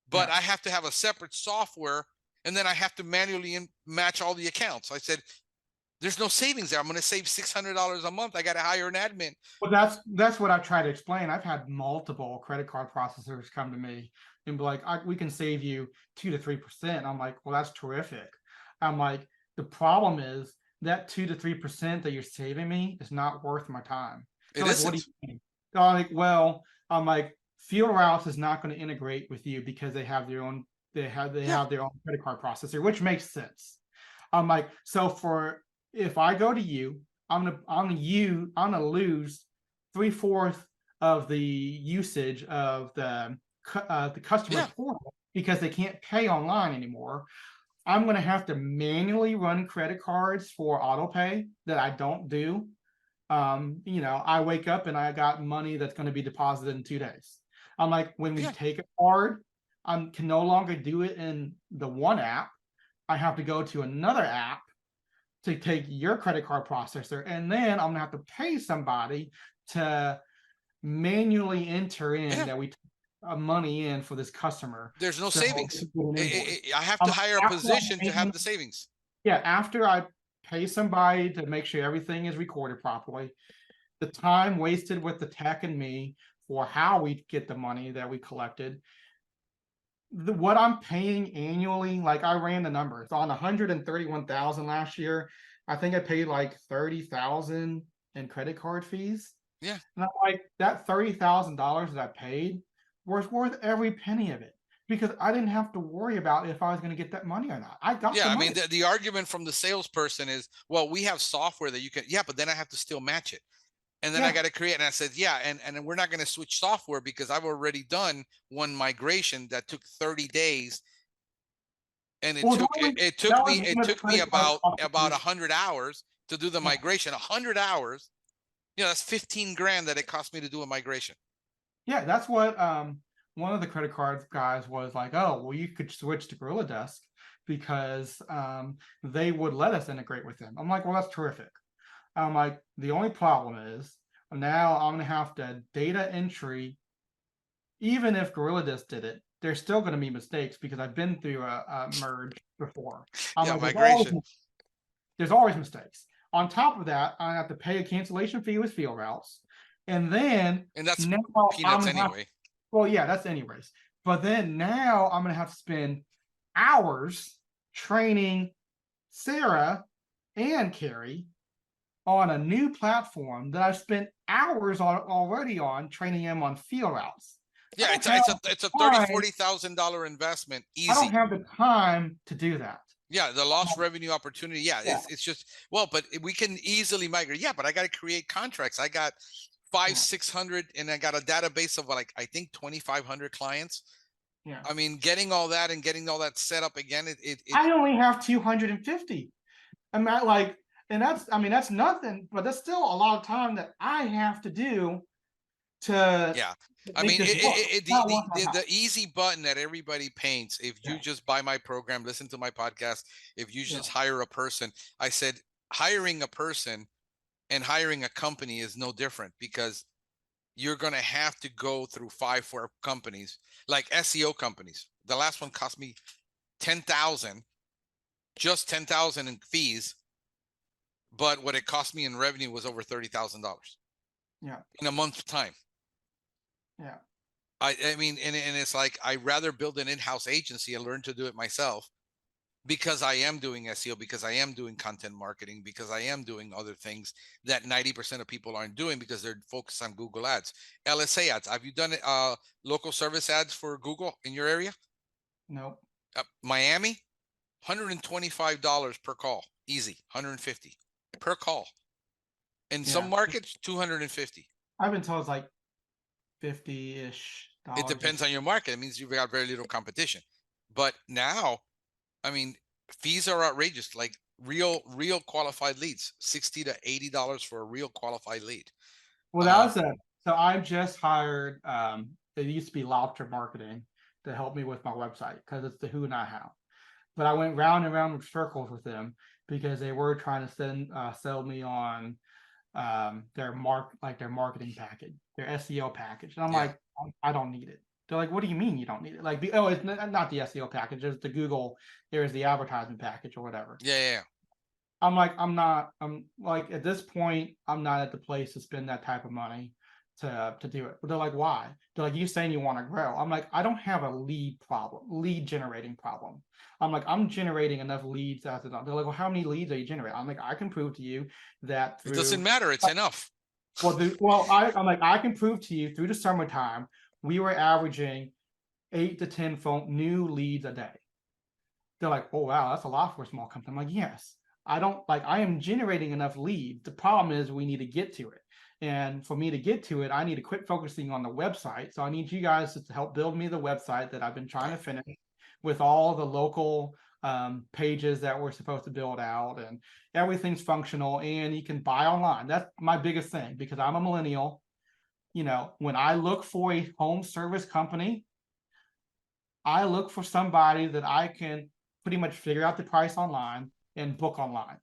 but I have to have a separate software, and then I have to manually match all the accounts. I said, There's no savings there. I'm going to save $600 a month. I got to hire an admin. Well, that's what I try to explain. I've had multiple credit card processors come to me and be like, "We can save you 2 to 3%." I'm like, "Well, that's terrific." I'm like, "The problem is that 2 to 3% that you're saving me is not worth my time." They're It like, "What do isn't. you mean?" They're like, "Well," I'm like, "Field Routes is not going to integrate with you because they have their own Yeah. their own credit card processor, which makes sense." I'm like, "So for if I go to you, I'm gonna lose 3/4 of the usage of the customer Yeah. portal because they can't pay online anymore. I'm going to have to manually run credit cards for auto pay that I don't do. I wake up and I got money that's going to be deposited in 2 days. I'm like, when we Yeah. take a card, I can no longer do it in the one app. I have to go to another app to take your credit card processor, and then I'm gonna have to pay somebody to manually enter in Yeah. that we took money in for this customer. There's no So savings. an invoice. I have to hire a After position to have the savings. after I pay somebody to make sure everything is recorded properly, the time wasted with the tech and me for how we get the money that we collected, what I'm paying annually, like I ran the numbers on 131,000 last year. I think I paid like 30,000 in credit card fees. Yeah. And I'm like, that $30,000 that I paid was worth every penny of it because I didn't have to worry about if I was going to get that money or not. I got Yeah. the I mean, money. the argument from the salesperson is, well, we have software that you can, yeah, but then I have to still match it. And then I Yeah. got to create, and I said, yeah, and we're not going to switch software because I've already done one migration that took 30 days, and Well, it that took was me one of the credit card about companies. 100 hours to do the Yeah. migration. 100 hours, that's 15 grand that it cost me to do a migration. Yeah, that's what one of the credit card guys was like, "Oh, well, you could switch to Gorilla Desk because they would let us integrate with them." I'm like, "Well, that's terrific." I'm like, "The only problem is now I'm gonna have to data entry. Even if Gorilla Desk did it, there's still going to be mistakes because I've been through a merge before." I'm Yeah, like, migration. there's always mistakes. On top of that, I have to pay a cancellation fee with Field Routes, and then And that's now I'm peanuts gonna have, anyway. well, yeah, that's anyways. But then now I'm gonna have to spend hours training Sarah and Carrie on a new platform that I've spent hours on already on training them on Field Routes. Yeah, it's a Time, $30,000 investment, I don't easy. have the time to do that. Yeah, the lost revenue opportunity. Yeah, Yeah. it's just, well, but we can easily migrate. Yeah, but I got to create contracts. I got five, Yeah. 600, and I got a database of like I think 2,500 clients. Yeah. I mean, getting all that and getting all that set up again, I only have 250. I'm not like, and that's nothing, but that's still a lot of time that I have to do to yeah. I make mean, this work. Not worth my time. the easy button that everybody paints, if you Yeah. just buy my program, listen to my podcast, if you Yeah. just hire a person, I said hiring a person and hiring a company is no different because you're going to have to go through 4 companies, like SEO companies. The last one cost me 10,000, just 10,000 in fees, but what it cost me in revenue was over $30,000 Yeah. in a month's time. Yeah. I mean, and it's like I'd rather build an in-house agency and learn to do it myself because I am doing SEO, because I am doing content marketing, because I am doing other things that 90% of people aren't doing because they're focused on Google ads. LSA ads. Have you done local service ads for Google in your area? Nope. Miami, $125 per call. Easy. 150 per call. In some markets, 250. I've been told it's like 50-ish dollars. It depends on your market. It means you've got very little competition. But now, I mean, fees are outrageous. Like real qualified leads, $60 to $80 for a real qualified lead. Well, that was so I just hired it used to be Lobster Marketing to help me with my website because it's the who and I how. But I went round and round in circles with them because they were trying to sell me on their marketing package, their SEO package. And I'm like, I don't need it. They're like, what do you mean you don't need it? Like, it's not the SEO package. There's the Google, there's the advertising package or whatever. Yeah. I'm like, I'm like, at this point, I'm not at the place to spend that type of money to do it. But they're like, why? They're like, you saying you want to grow. I'm like, I don't have a lead generating problem. I'm like, I'm generating enough leads as it. They're like, well, how many leads are you generating? I'm like, I can prove to you that It doesn't through, matter. It's enough. I'm like, I can prove to you through the summertime, we were averaging 8 to 10 phone new leads a day. They're like, oh wow, that's a lot for a small company. I'm like, yes, I don't like I am generating enough leads. The problem is we need to get to it. And for me to get to it, I need to quit focusing on the website. So I need you guys to help build me the website that I've been trying to Right. finish with all the local pages that we're supposed to build out, and everything's functional and you can buy online. That's my biggest thing because I'm a millennial. When I look for a home service company, I look for somebody that I can pretty much figure out the price online and book online.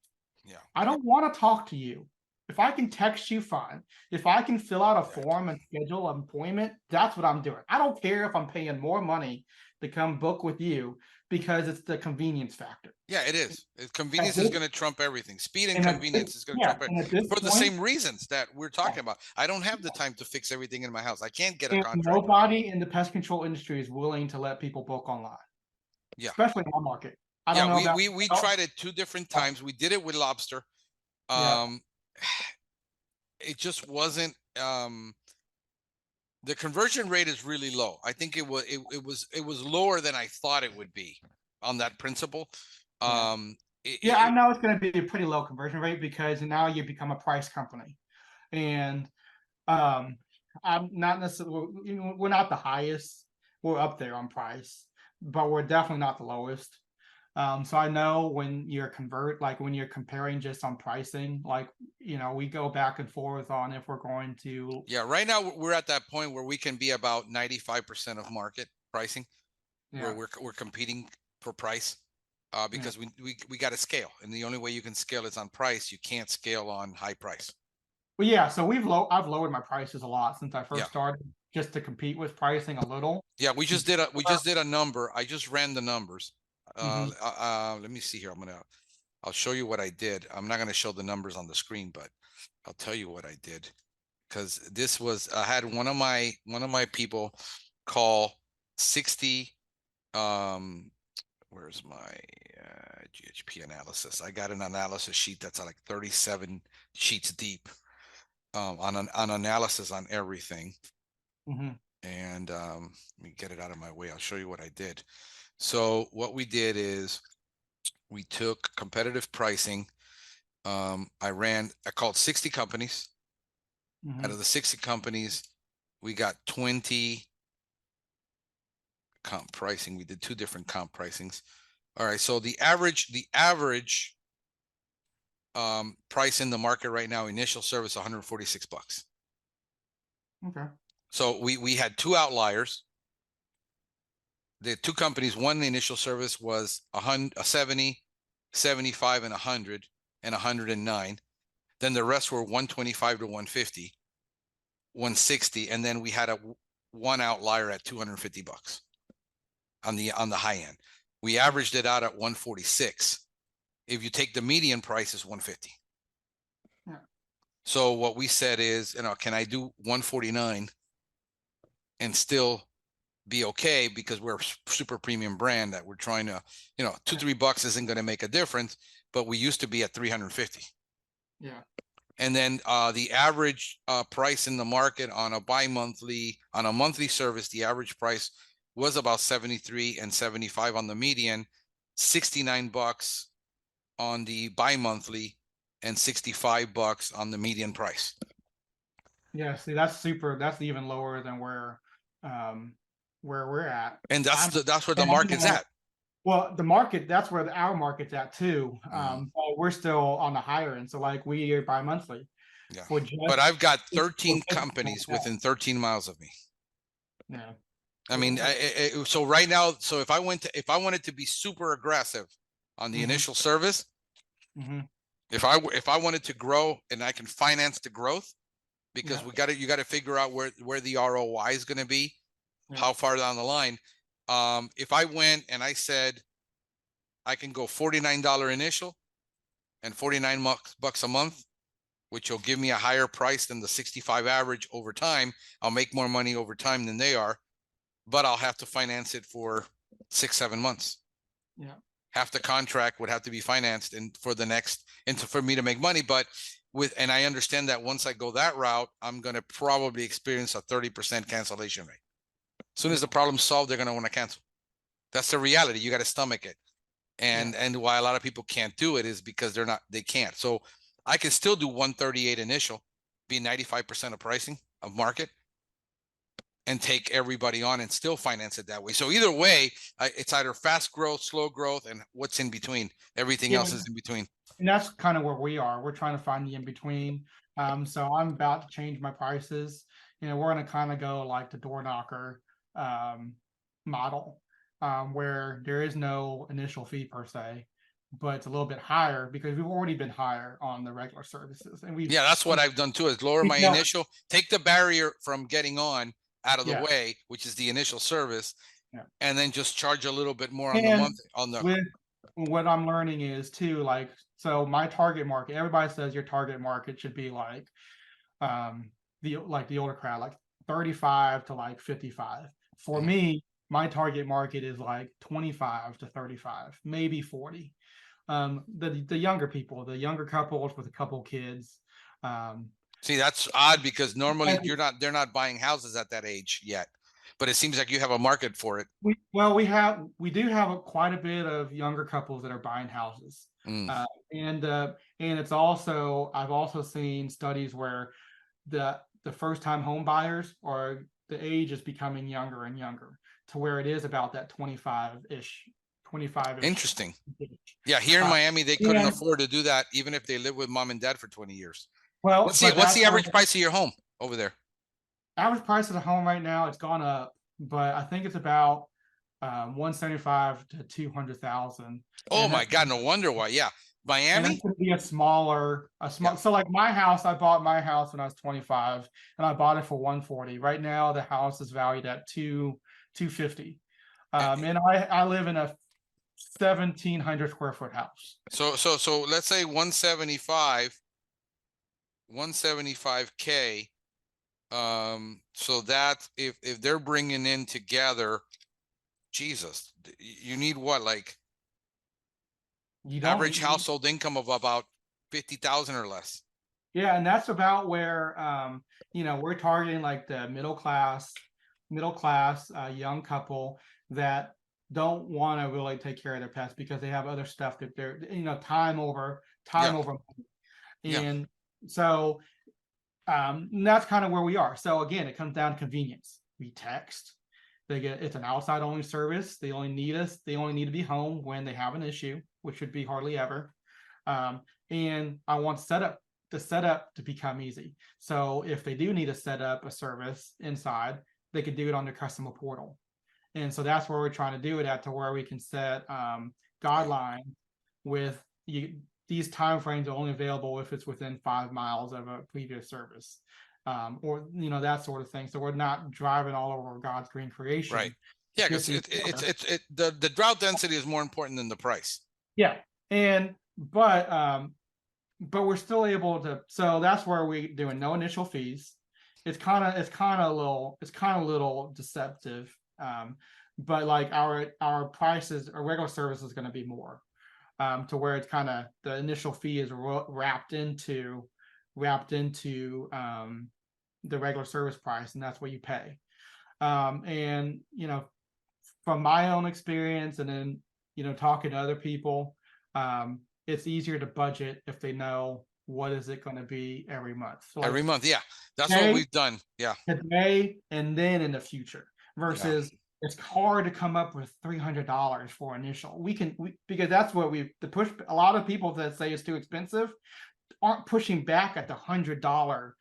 Yeah. I don't want to talk to you. If I can text you, fine. If I can fill out a Exactly. form and schedule an appointment, that's what I'm doing. I don't care if I'm paying more money to come book with you because it's the convenience factor. Yeah, it is. At Convenience is this, going to trump everything. Speed and and at this, convenience is going to yeah, trump it and at this for the point, same reasons that we're talking yeah, about. I don't have the time to fix everything in my house. I can't get a and contractor. nobody in the pest control industry is willing to let people book online, Yeah. especially in our market. I don't Yeah, know we about. we we Oh, tried it 2 different times. We did it with lobster. yeah. Um it just wasn't the conversion rate is really low. I think it was lower than I thought it would be on that principle. Yeah. Um it, Yeah, I it, know it's going to be a pretty low conversion rate because now you become a price company, and um, I'm not necessarily. We're not the highest. We're up there on price, but we're definitely not the lowest. So I know when you're comparing just on pricing, like we go back and forth on if we're going to. yeah, right now we're at that point where we can be about 95% of market pricing, where Yeah, we're competing for price. yeah. Because we got to scale, and the only way you can scale is on price. You can't scale on high price. Well, yeah. So I've lowered my prices a lot since I Yeah, first started, just to compete with pricing a little. yeah. We just did a number. I just ran the numbers. Mm-hmm. Let me see here. I'll show you what I did. I'm not gonna show the numbers on the screen, but I'll tell you what I did, because I had one of my people call 60. Um, where's my GHP analysis? I got an analysis sheet that's like 37 sheets deep, on analysis on everything. Mm-hmm. And let me get it out of my way. I'll show you what I did. So what we did is we took competitive pricing. I called 60 companies. Out Mm-hmm. of the 60 companies, we got 20 comp pricing. We did 2 different comp pricings. All right. So the average price in the market right now, initial service, $146. Okay. So we had 2 outliers. The 2 companies, one initial service was 70, 75, and 100, and 109. Then the rest were 125 to 150, 160, and then we had one outlier at $250 on the high end. We averaged it out at 146. If you take the median price, is 150. Yeah. So what we said is, can I do 149 and still be okay, because we're a super premium brand that we're trying to, $2-3 isn't going to make a difference, but we used to be at 350. Yeah. And then the average price in the market on a monthly service, the average price was about 73 and 75 on the median, $69 on the bi-monthly, and $65 on the median price. Yeah. See, that's even lower than where we're at. And that's I'm that's where the and I market's know at. well the market that's where our market's at too. Mm-hmm. But we're still on the higher end. So like we are bi-monthly Yeah. for But just I've got for 13 just companies yeah. within 13 miles of me. Yeah. I mean, so right now, so if I wanted to be super aggressive on the Mm-hmm. initial service, Mm-hmm. if I wanted to grow and I can finance the growth, because Yeah. you got to figure out where the ROI is going to be, Yeah. how far down the line. If I went and I said I can go $49 initial and 49 bucks a month, which will give me a higher price than the 65 average over time. I'll make more money over time than they are, but I'll have to finance it for 6-7 months. Yeah. Half the contract would have to be financed and for the next, and for me to make money. But and I understand that once I go that route, I'm going to probably experience a 30% cancellation rate. As soon as the problem's solved, they're going to want to cancel. That's the reality. You got to stomach it. And why a lot of people can't do it is because they can't. So I can still do 138 initial, be 95% of pricing of market, and take everybody on and still finance it that way. So either way, it's either fast growth, slow growth, and what's in between. Everything else is in between. And that's kind of where we are. We're trying to find the in between. So I'm about to change my prices. We're going to kind of go like the door knocker model, where there is no initial fee per se, but it's a little bit higher because we've already been higher on the regular services. And that's what I've done too, is lower my initial, take the barrier from getting on out of the way, which is the initial service, and then just charge a little bit more on the month on the. With what I'm learning is too, like, so my target market, everybody says your target market should be like the older crowd, like 35 to like 55. For me, my target market is like 25 to 35, maybe 40. The younger people, the younger couples with a couple kids. See, that's odd because normally they're not buying houses at that age yet, but it seems like you have a market for it. We do have quite a bit of younger couples that are buying houses. And it's also, I've also seen studies where the first time home buyers, or the age is becoming younger and younger to where it is about that 25-ish. Interesting. Yeah, here in Miami, they couldn't afford to do that even if they live with mom and dad for 20 years. Well, what's the average price of your home over there? Average price of the home right now, it's gone up, but I think it's about 175 to 200,000. Oh my God, no wonder why. Yeah, Miami. And that's going to be a small. So like my house, I bought my house when I was 25, and I bought it for 140. Right now, the house is valued at 250. And I live in a 1,700 square foot house. So let's say 175K. So that if they're bringing in together, Jesus, you need what, like average household income of about 50,000 or less. Yeah, and that's about where we're targeting like the middle class young couple that don't want to really take care of their pets because they have other stuff that they're time over money. And so that's kind of where we are. So again, it comes down to convenience. We text. It's an outside only service. They only need us. They only need to be home when they have an issue, which should be hardly ever. And I want the setup to become easy. So if they do need to set up a service inside, they could do it on their customer portal. And so that's where we're trying to do it at, to where we can set guidelines with these timeframes are only available if it's within 5 miles of a previous service, or that sort of thing. So we're not driving all over God's green creation. Right. Yeah, because the drought density is more important than the price. Yeah, but we're still able to. So that's where we're doing no initial fees. It's kind of a little deceptive. But like our prices, our regular service is going to be more, to where it's kind of the initial fee is wrapped into the regular service price, and that's what you pay. And from my own experience, and then talking to other people, it's easier to budget if they know what is it going to be every month. So every month, yeah, that's what we've done. Yeah, today and then in the future. Versus it's hard to come up with $300 for initial. Because that's what the push. A lot of people that say it's too expensive aren't pushing back at the $100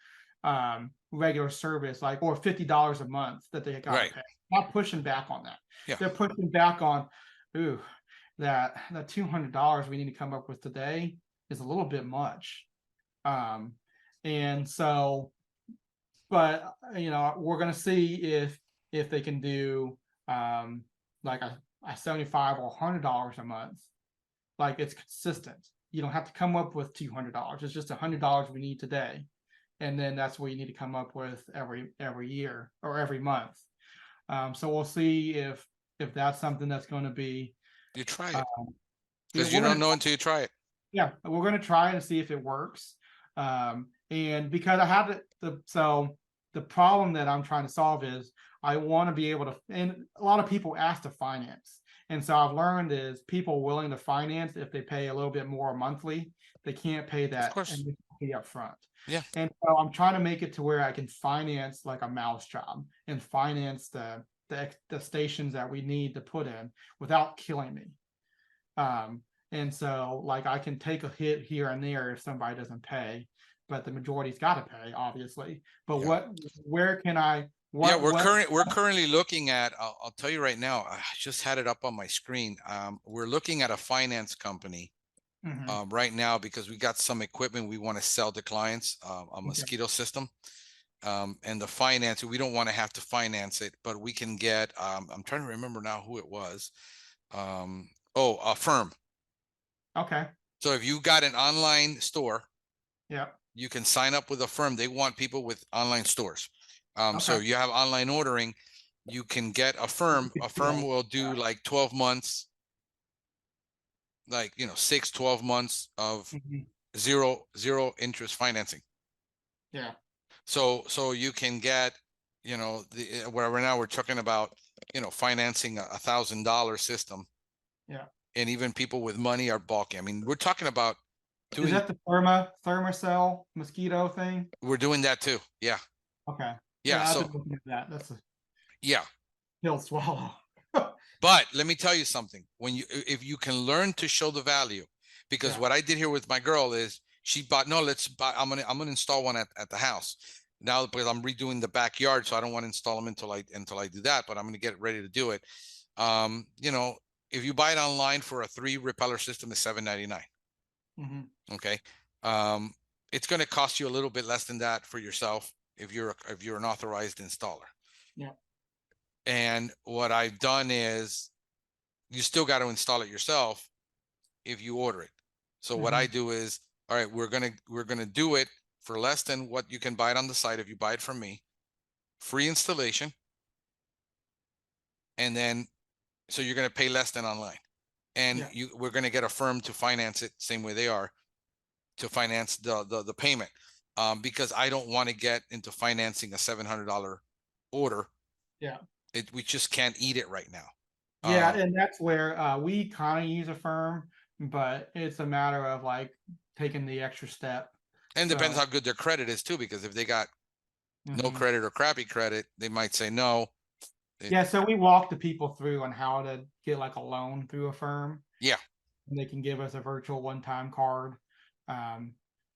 regular service, like, or $50 a month that they got to pay. Not pushing back on that. Yeah. They're pushing back on, that $200 we need to come up with today is a little bit much. And so, but we're going to see if they can do like a $75 or $100 a month, like it's consistent. you don't have to come up with $200. It's just $100 we need today, and then that's what you need to come up with every year or every month. So we'll see if that's something that's going to be. You try it, Yeah, because you don't know until you try it. yeah, we're going to try it and see if it works. And because I have so the problem that I'm trying to solve is I want to be able to, and a lot of people ask to finance. And so I've learned is people willing to finance if they pay a little bit more monthly, they can't pay Of that course. and up front. Yeah. And so I'm trying to make it to where I can finance like a mouse job and finance the stations that we need to put in without killing me. And so like I can take a hit here and there if somebody doesn't pay, but the majority's got to pay, obviously. But Yeah. where can I? Yeah, we're currently looking at. I'll tell you right now. I just had it up on my screen. We're looking at a finance company right now because we got some equipment we want to sell to clients. A mosquito system, and the finance. We don't want to have to finance it, but we can get. I'm trying to remember now who it was. A firm. Okay. So if you got an online store, yeah, you can sign up with a firm. They want people with online stores. So Okay. you have online ordering, you can get a firm. A firm will do like 12 months, like 6, 12 months of zero interest financing. Yeah. So you can get, where right now we're talking about, financing $1,000 system. Yeah. And even people with money are balking. I mean, we're talking about Is that the Thermacell mosquito thing? we're doing that too. Yeah. Okay. Yeah. I've So been looking at that. That's a yeah. pill swallow. But let me tell you something. If you can learn to show the value, because what I did here with my girl is she bought, no, let's buy, I'm gonna install one at the house now because I'm redoing the backyard, so I don't want to install them until I do that, but I'm gonna get ready to do it. If you buy it online for a 3 repeller system is $7.99. Okay. It's gonna cost you a little bit less than that for yourself if you're an authorized installer. Yeah. And what I've done is you still got to install it yourself if you order it. So what I do is, all right, we're gonna do it for less than what you can buy it on the site if you buy it from me, free installation, and then so you're gonna pay less than online, and we're gonna get a firm to finance it same way they are to finance the payment, because I don't want to get into financing a $700 order. Yeah. We just can't eat it right now. Yeah, and that's where we kind of use a firm, but it's a matter of like taking the extra step. And depends how good their credit is too, because if they got no credit or crappy credit, they might say no. Yeah, so we walk the people through on how to get like a loan through a firm. Yeah. And they can give us a virtual one-time card.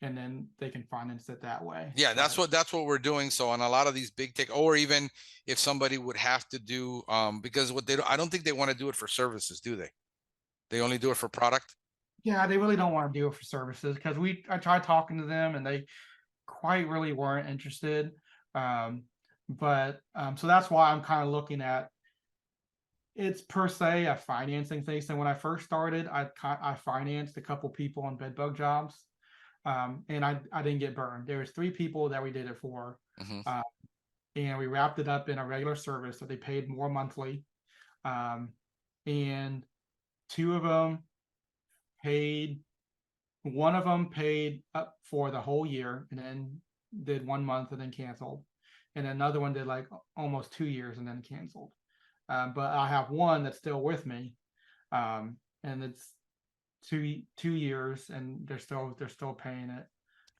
And then they can finance it that way. Yeah, that's what we're doing. So on a lot of these big tech, or even if somebody would have to do, because I don't think they want to do it for services, do they? They only do it for product. Yeah, they really don't want to do it for services because I tried talking to them and they quite really weren't interested. But so that's why I'm kind of looking at it's per se a financing thing. So when I first started, I financed a couple people on bed bug jobs. And I didn't get burned. There was 3 people that we did it for, and we wrapped it up in a regular service, so they paid more monthly. And 2 of them paid. One of them paid up for the whole year, and then did 1 month and then canceled, and another one did like almost 2 years and then canceled. But I have one that's still with me, and it's 2 years and they're still paying it.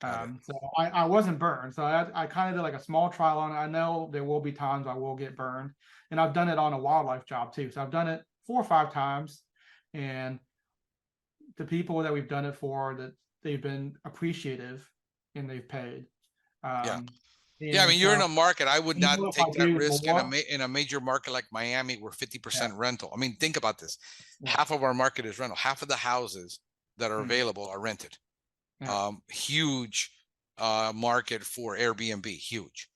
So I wasn't burned. So I kind of did like a small trial on it. I know there will be times I will get burned, and I've done it on a wildlife job too. So I've done it 4 or 5 times, and the people that we've done it for, that they've been appreciative and they've paid. Yeah, I mean, you're in a market. I would not take that risk in a major market like Miami where 50% rental. I mean, think about this. Half of our market is rental. Half of the houses that are available are rented. Huge market for Airbnb, huge.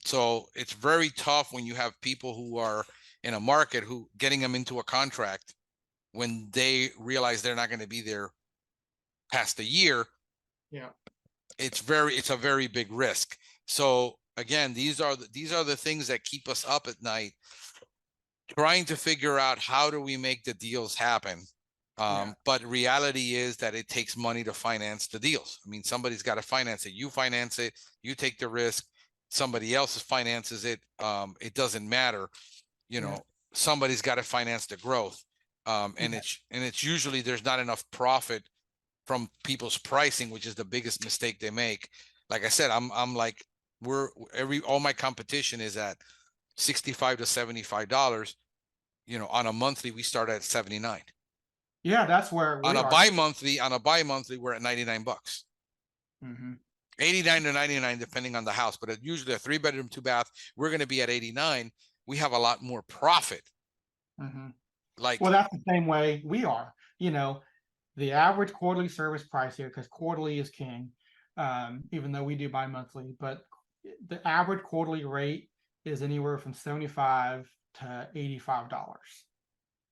So it's very tough when you have people who are in a market who getting them into a contract when they realize they're not going to be there past a year, Yeah. it's a very big risk. So again, these are the things that keep us up at night, trying to figure out how do we make the deals happen. But reality is that it takes money to finance the deals. I mean, somebody's got to finance it. You finance it, you take the risk. Somebody else finances it. It doesn't matter. You know, somebody's got to finance the growth. And it's usually there's not enough profit from people's pricing, which is the biggest mistake they make. Like I said, I'm like all my competition is at $65 to $75. You know, on a monthly we start at 79. Yeah, that's where On we a are too. bi-monthly we're at $99. Mm-hmm. 89 to 99 depending on the house, but usually a 3-bedroom 2-bath we're going to be at 89. We have a lot more profit. Mm-hmm. Like, Well, that's the same way we are. You know, the average quarterly service price here, because quarterly is king, even though we do bi-monthly, but the average quarterly rate is anywhere from $75 to $85.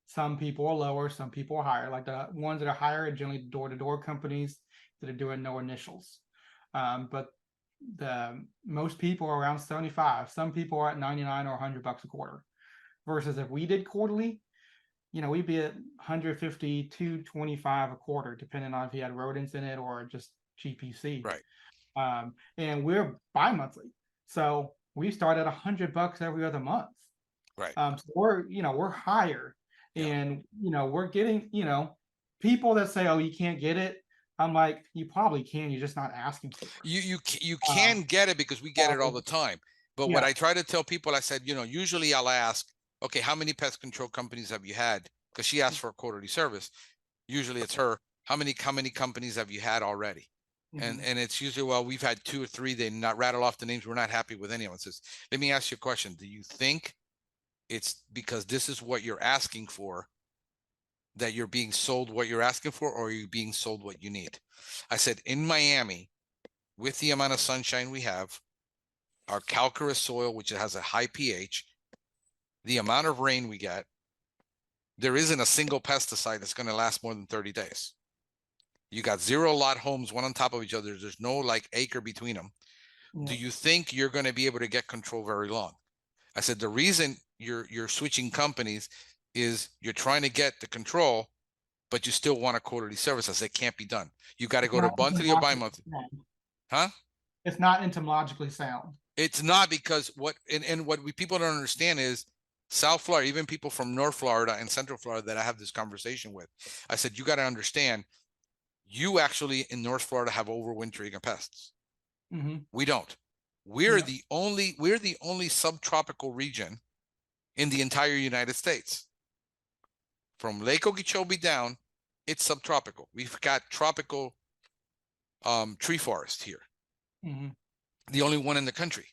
Some people are lower, some people are higher. Like the ones that are higher are generally door-to-door companies that are doing no initials. But the most people are around 75. Some people are at 99 or $100 a quarter. Versus if we did quarterly, you know, we'd be at 150 to 25 a quarter, depending on if you had rodents in it or just GPC. right. And we're bi-monthly, so we start at $100 every other month. Right. So we're higher, Yeah. and we're getting people that say, "Oh, you can't get it." I'm like, you probably can. You're just not asking for it. You can get it because we get it all the time. But what Yeah. I try to tell people, I said, usually I'll ask, okay, how many pest control companies have you had? Because she asked for a quarterly service. Usually it's her. How many companies have you had already? And it's usually, well, we've had 2 or 3. They not rattle off the names. We're not happy with anyone. Says, let me ask you a question. Do you think it's because this is what you're asking for that you're being sold what you're asking for, or are you being sold what you need? I said, in Miami, with the amount of sunshine we have, our calcareous soil, which has a high pH, the amount of rain we get, there isn't a single pesticide that's going to last more than 30 days. You got 0 lot homes, one on top of each other. There's no like acre between them. Do you think you're going to be able to get control very long? I said, the reason you're switching companies is you're trying to get the control, but you still want a quarterly service. I said, it can't be done. You got to go to monthly or bi-monthly. Huh? It's not entomologically sound. It's not, because what people don't understand is South Florida, even people from North Florida and Central Florida that I have this conversation with, I said, you got to understand, you actually in North Florida have overwintering pests. We don't. We're the only subtropical region in the entire United States. From Lake Okeechobee down, it's subtropical. We've got tropical tree forest here. The only one in the country.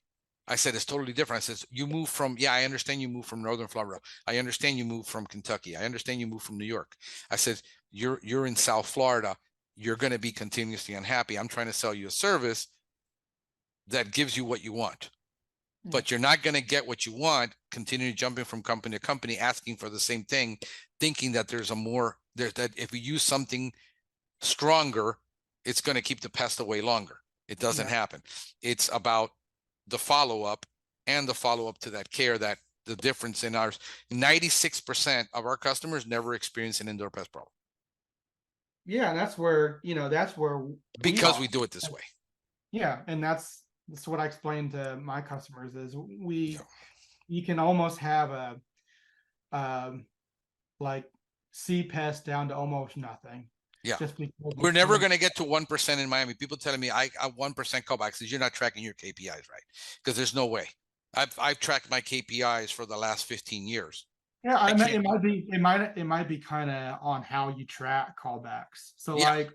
I said, it's totally different. I says, you move from, I understand you move from Northern Florida. I understand you move from Kentucky. I understand you move from New York. I said, you're in South Florida. You're going to be continuously unhappy. I'm trying to sell you a service that gives you what you want. But you're not going to get what you want, continuing jumping from company to company, asking for the same thing, thinking that that if we use something stronger, it's going to keep the pest away longer. It doesn't happen. It's about the follow-up and the follow-up to that care, that the difference in ours. 96% of our customers never experience an indoor pest problem. Yeah, that's where because we do it this way. Yeah, and that's what I explained to my customers is you can almost have a like see pest down to almost nothing. Yeah. Just because we're never going to get to 1% in Miami. People telling me I 1% callback says you're not tracking your KPIs right, because there's no way. I've tracked my KPIs for the last 15 years. Yeah, it might be kind of on how you track callbacks. So like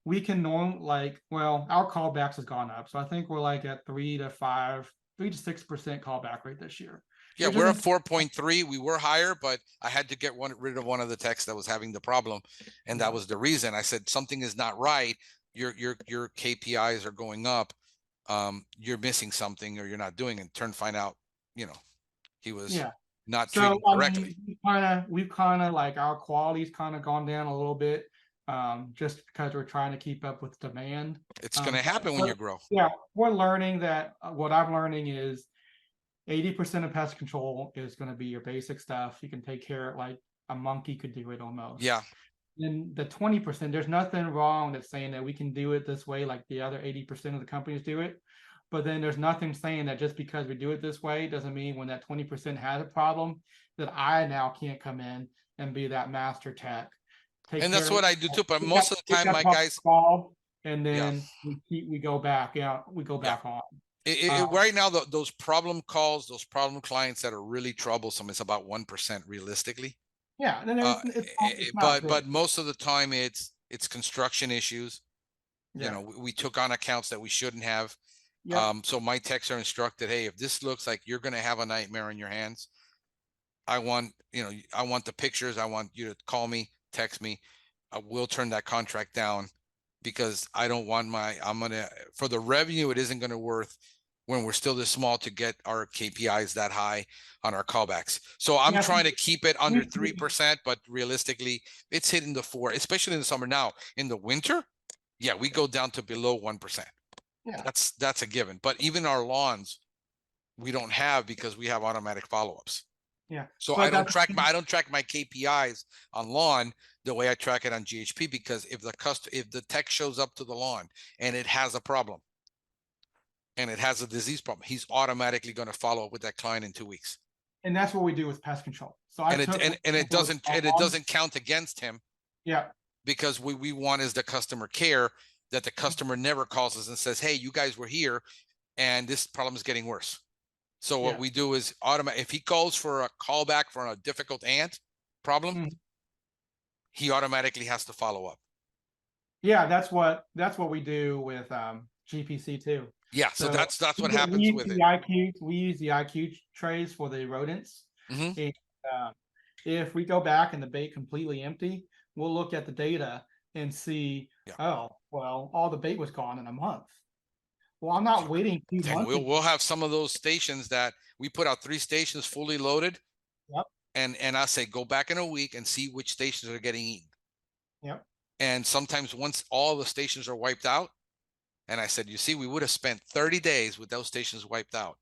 we can our callbacks has gone up. So I think we're like at 3 to 6% callback rate this year. Yeah, we're at 4.3. We were higher, but I had to get rid of one of the techs that was having the problem, and that was the reason. I said something is not right. Your KPIs are going up. You're missing something, or you're not doing it. Find out, he was not treating correctly. We've kind of like our quality's kind of gone down a little bit. just because we're trying to keep up with demand. It's going to happen when But you grow. yeah, we're learning that what I'm learning is 80% of pest control is going to be your basic stuff. You can take care of it like a monkey could do it almost. Yeah. And the 20%, there's nothing wrong that's saying that we can do it this way like the other 80% of the companies do it. But then there's nothing saying that just because we do it this way doesn't mean when that 20% has a problem that I now can't come in and be that master tech. Take And care that's of what it. I do too. But most of the time, my guys, And yeah, then we go back, we go yeah. back on. Right now, those problem calls, those problem clients that are really troublesome, it's about 1% realistically. Yeah, then it's not But big. most of the time, it's construction issues. You Yeah. know, we took on accounts that we shouldn't have. Yep. So my techs are instructed, hey, if this looks like you're going to have a nightmare on your hands, I want the pictures. I want you to call me, text me. I will turn that contract down because I don't want for the revenue, it isn't going to worth when we're still this small to get our KPIs that high on our callbacks. So I'm trying to keep it under 3%, but realistically, it's hitting the 4%, especially in the summer. Now, in the winter, yeah, we go down to below 1%. Yeah. That's a given. But even our lawns, we don't have because we have automatic follow-ups. Yeah. So I don't track my KPIs on lawn the way I track it on GHP, because if the tech shows up to the lawn and it has a problem and it has a disease problem, he's automatically going to follow up with that client in 2 weeks. And that's what we do with pest control. So it doesn't count against him. Yeah. Because what we want is the customer care, that the customer never calls us and says, hey, you guys were here and this problem is getting worse. So what we do is if he calls for a callback for a difficult ant problem, he automatically has to follow up. Yeah, that's what we do with GPC too. Yeah, so that's what happens with it. We use the IQ trays for the rodents. Mm-hmm. And if we go back and the bait completely empty, we'll look at the data and see, oh, well, all the bait was gone in a month. Well, I'm not waiting 2 months. We'll have some of those stations that we put out 3 stations fully loaded. Yep. And I say, go back in a week and see which stations are getting eaten. Yep. And sometimes once all the stations are wiped out, and I said, you see, we would have spent 30 days with those stations wiped out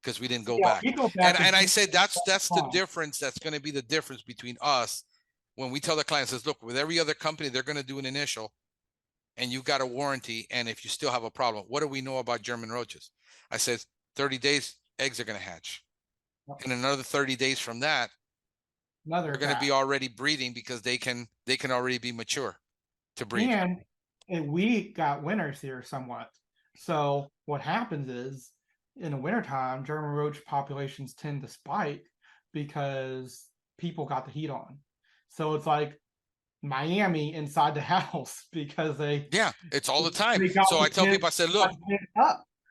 because we didn't go back. And I said, that's the difference. That's going to be the difference between us when we tell the client, says, look, with every other company, they're going to do an initial and you've got a warranty. And if you still have a problem, what do we know about German roaches? I said, 30 days, eggs are going to hatch. And another 30 days from that, they're going to be already breeding because they can already be mature to breed. And we got winters here somewhat. So what happens is in the wintertime, German roach populations tend to spike because people got the heat on. So it's like Miami inside the house because it's all the time. So I tell people, I said, look,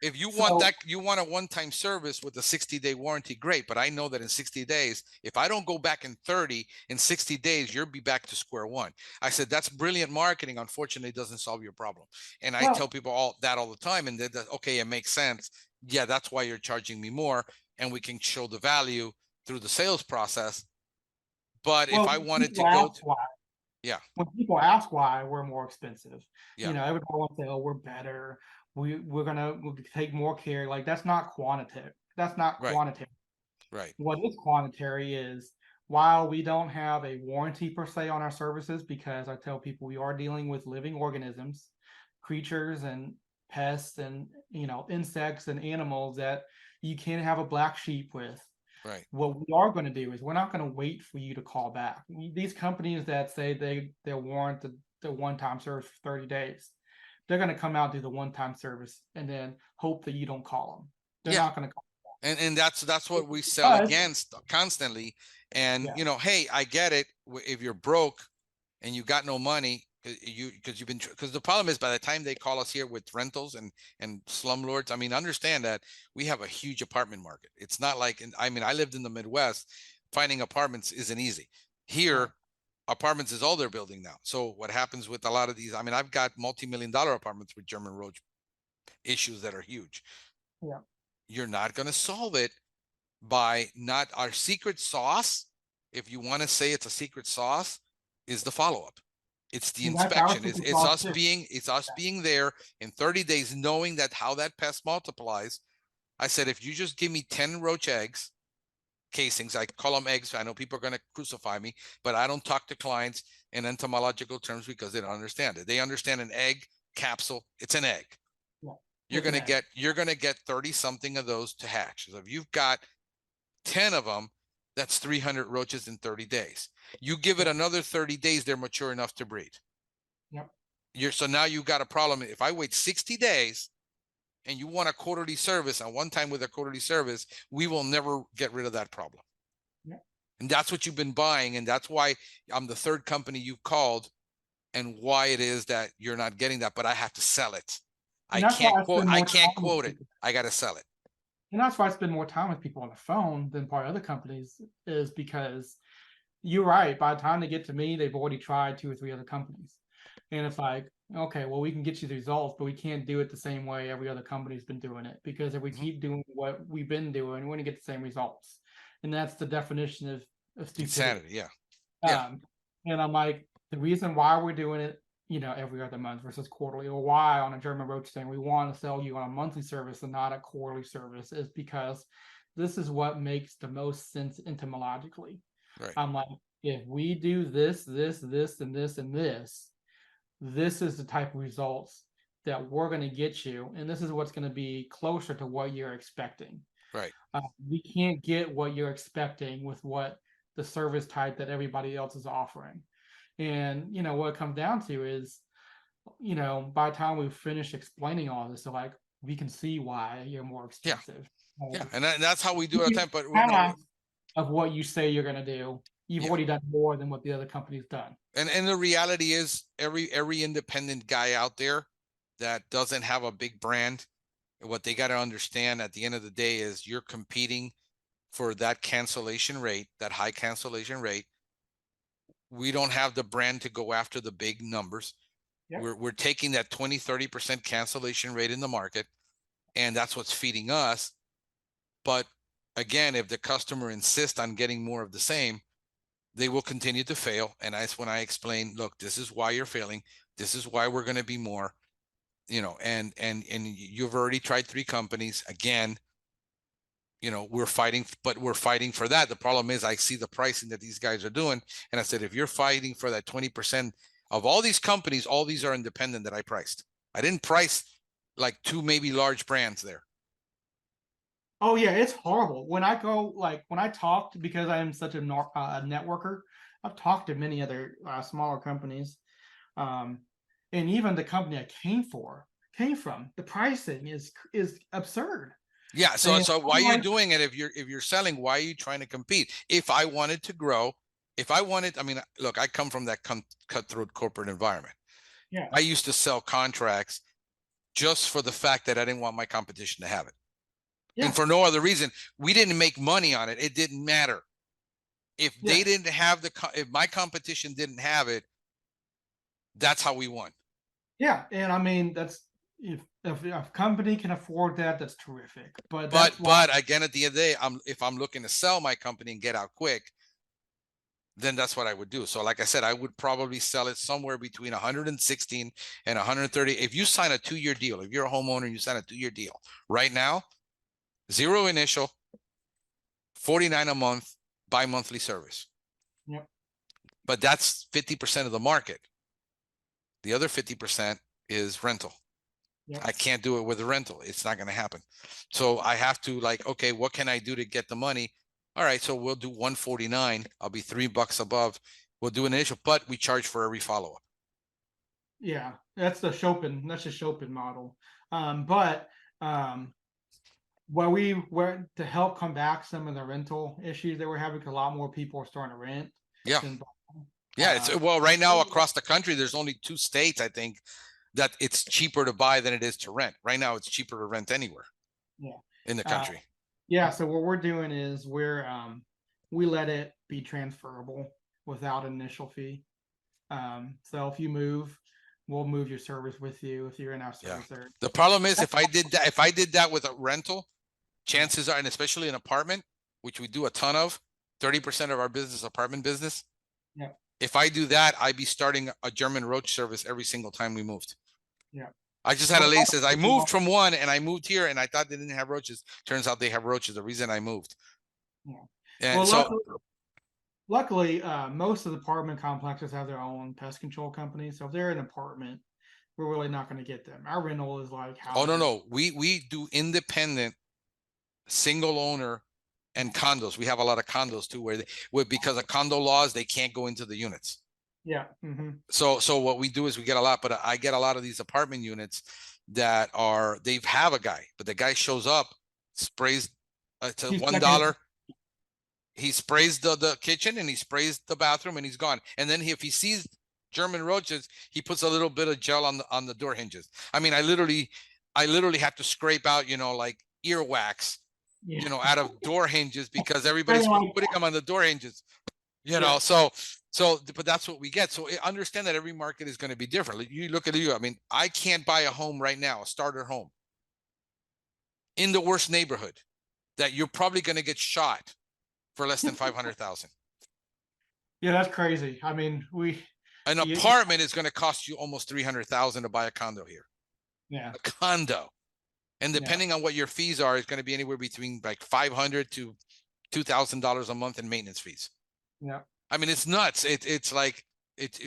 if you want a one-time service with a 60-day warranty, great. But I know that in 60 days, if I don't go back in 60 days, you'll be back to square one. I said, that's brilliant marketing. Unfortunately, it doesn't solve your problem. And I tell people all the time, and okay, it makes sense. Yeah, that's why you're charging me more. And we can show the value through the sales process. But if I wanted to go to, when people ask why we're more expensive, everybody wants to say, oh, we're better. We'll take more care. Like that's not quantitative. That's not quantitative. Right. What is quantitary is while we don't have a warranty per se on our services, because I tell people we are dealing with living organisms, creatures and pests and insects and animals that you can't have a black sheep with. Right. What we are going to do is we're not going to wait for you to call back. These companies that say they warrant the one-time service for 30 days, they're going to come out, do the one-time service, and then hope that you don't call them. They're not going to call them. And that's what we sell against constantly. And hey, I get it. If you're broke and you got no money, because the problem is by the time they call us here with rentals and slumlords, I mean, understand that we have a huge apartment market. It's not like I lived in the Midwest. Finding apartments isn't easy. Here, apartments is all they're building now. So what happens with a lot of these, I've got multi-million-dollar apartments with German roach issues that are huge. Yeah. You're not going to solve it by not our secret sauce. If you want to say it's a secret sauce, is the follow-up. It's the And that's our inspection. secret It's sauce us too. being there in 30 days, knowing that how that pest multiplies. I said, if you just give me 10 roach eggs, casings, I call them eggs. I know people are going to crucify me, but I don't talk to clients in entomological terms because they don't understand it. They understand an egg capsule. It's an egg. Yeah, You're it's an going to egg. get 30 something of those to hatch. So if you've got 10 of them, that's 300 roaches in 30 days. You give it Yep. another 30 days, they're mature enough to breed. Yep. So now you've got a problem. If I wait 60 days and you want a quarterly service, and one time with a quarterly service, we will never get rid of that problem. Yep. And that's what you've been buying. And that's why I'm the third company you called, and why it is that you're not getting that, but I have to sell it. And that's why I spend I more can't time with quote it. people. I got to sell it. And that's why I spend more time with people on the phone than probably other companies, is because you're right. By the time they get to me, they've already tried 2 or 3 other companies. And it's like, okay, well, we can get you the results, but we can't do it the same way every other company's been doing it. Because if we keep doing what we've been doing, we're going to get the same results. And that's the definition of stupidity. Insanity. Yeah. Yeah. And I'm like, the reason why we're doing it, every other month versus quarterly, or why on a German roach thing we want to sell you on a monthly service and not a quarterly service, is because this is what makes the most sense entomologically. Right. I'm like, if we do this, this, this, and this, and this is the type of results that we're going to get you, and this is what's going to be closer to what you're expecting. Right. We can't get what you're expecting with what the service type that everybody else is offering. And what it comes down to is, by the time we finish explaining all this, so like, we can see why you're more expensive. Yeah, and that's how we do it all the time. But no, of what you say you're going to do, you've already done more than what the other company's done. And the reality is, every independent guy out there that doesn't have a big brand, what they got to understand at the end of the day is you're competing for that cancellation rate, that high cancellation rate. We don't have the brand to go after the big numbers. Yep. We're taking that 20-30% cancellation rate in the market, and that's what's feeding us. But again, if the customer insists on getting more of the same, they will continue to fail. And that's when I explain, look, this is why you're failing. This is why we're going to be more, and you've already tried 3 companies. Again, we're fighting for that. The problem is I see the pricing that these guys are doing. And I said, if you're fighting for that 20% of all these companies, all these are independent that I priced. I didn't price like 2 maybe large brands there. Oh yeah, it's horrible. When I talked, because I am such a networker, I've talked to many other smaller companies. And even the company I came from, the pricing is absurd. Yeah. So why are you doing it? If you're selling, why are you trying to compete? If I wanted to grow, look, I come from that cutthroat corporate environment. Yeah. I used to sell contracts just for the fact that I didn't want my competition to have it. Yeah. And for no other reason. We didn't make money on it. It didn't matter. If they didn't have if my competition didn't have it, that's how we won. Yeah. And I mean, that's, if a company can afford that, that's terrific. But again, at the end of the day, if I'm looking to sell my company and get out quick, then that's what I would do. So like I said, I would probably sell it somewhere between 116 and 130. If you sign a 2-year deal, if you're a homeowner, you sign a 2-year deal right now, 0 initial, 49 a month, bi-monthly service. Yep. But that's 50% of the market. The other 50% is rental. Yep. I can't do it with a rental. It's not going to happen. So I have to okay, what can I do to get the money? All right, so we'll do 149. I'll be $3 above. We'll do an initial, but we charge for every follow-up. Yeah, that's the Chopin. That's the Chopin model. But we were to help come back some of the rental issues that we're having, because a lot more people are starting to rent. Yeah. Yeah. Right now across the country, there's only 2 states, I think, that it's cheaper to buy than it is to rent. Right now, it's cheaper to rent anywhere. Yeah. In the country. Yeah. So what we're doing is we let it be transferable without an initial fee. So if you move, we'll move your service with you if you're in our service area. The problem is, if I did that with a rental, chances are, and especially an apartment, which we do a ton of, 30% of our business, apartment business. Yeah. If I do that, I'd be starting a German roach service every single time we moved. Yeah. I just had a Well, lady says I moved from one and I moved here and I thought they didn't have roaches. Turns out they have roaches. The reason I moved. yeah. And Well, so luckily, most of the apartment complexes have their own pest control company. So if they're an apartment, we're really not going to get them. Our rental is like oh houses. no. We do independent single owner and condos. We have a lot of condos too where because of condo laws, they can't go into the units. Yeah. Mm-hmm. So what we do is we get a lot, but I get a lot of these apartment units that they have a guy, but the guy shows up, sprays to $1. He sprays the kitchen and he sprays the bathroom and he's gone. And then if he sees German roaches, he puts a little bit of gel on the door hinges. I mean, I literally have to scrape out, like earwax, out of door hinges because everybody's putting them on the door hinges. But that's what we get. So understand that every market is going to be different. You look at you. I mean, I can't buy a home right now, a starter home, in the worst neighborhood that you're probably going to get shot for less than 500,000. Yeah, that's crazy. I mean, an apartment is going to cost you almost 300,000 to buy a condo here. Yeah, a condo, and depending on what your fees are, it's going to be anywhere between like $500 to $2,000 a month in maintenance fees. Yeah, I mean, it's nuts. It's like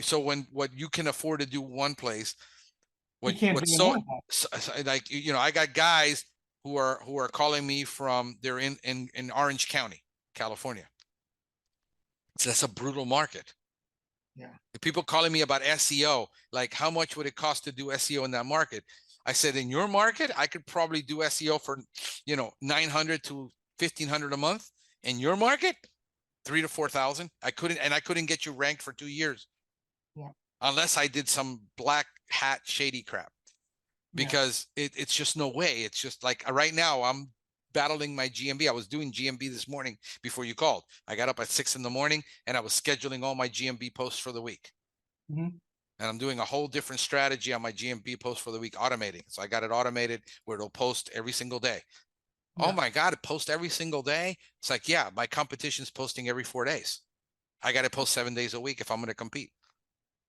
so what you can afford to do one place, you can't do so like I got guys who are calling me from they're in Orange County, California. So that's a brutal market. Yeah. The people calling me about SEO, like how much would it cost to do SEO in that market? I said, in your market, I could probably do SEO for, 900 to 1,500 a month. In your market, 3,000 to 4,000. I couldn't get you ranked for 2 years. Yeah. Unless I did some black hat shady crap, because it's just no way. It's just like right now I'm battling my GMB. I was doing GMB this morning before you called. I got up at 6 a.m. and I was scheduling all my GMB posts for the week. Mm-hmm. And I'm doing a whole different strategy on my GMB post for the week, automating. So I got it automated where it'll post every single day. Yeah. Oh my God, it posts every single day. It's like, yeah, my competition's posting every 4 days. I got to post 7 days a week if I'm going to compete.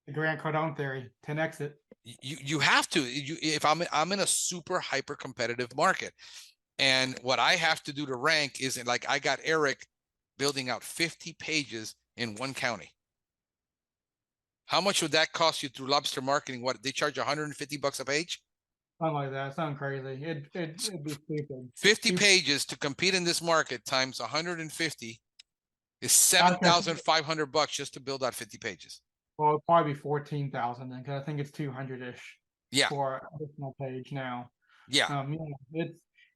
The Grant Cardone theory, 10x it. You have to. If I'm in a super hyper competitive market, and what I have to do to rank is like I got Eric building out 50 pages in one county. How much would that cost you through Lobster Marketing? What they charge $150 a page? Something like that. Something crazy. It'd be stupid. 50 pages to compete in this market times 150 is $7,500 just to build out 50 pages. Well, it'd probably be 14,000 then, because I think it's 200-ish. Yeah. For additional page now. Yeah.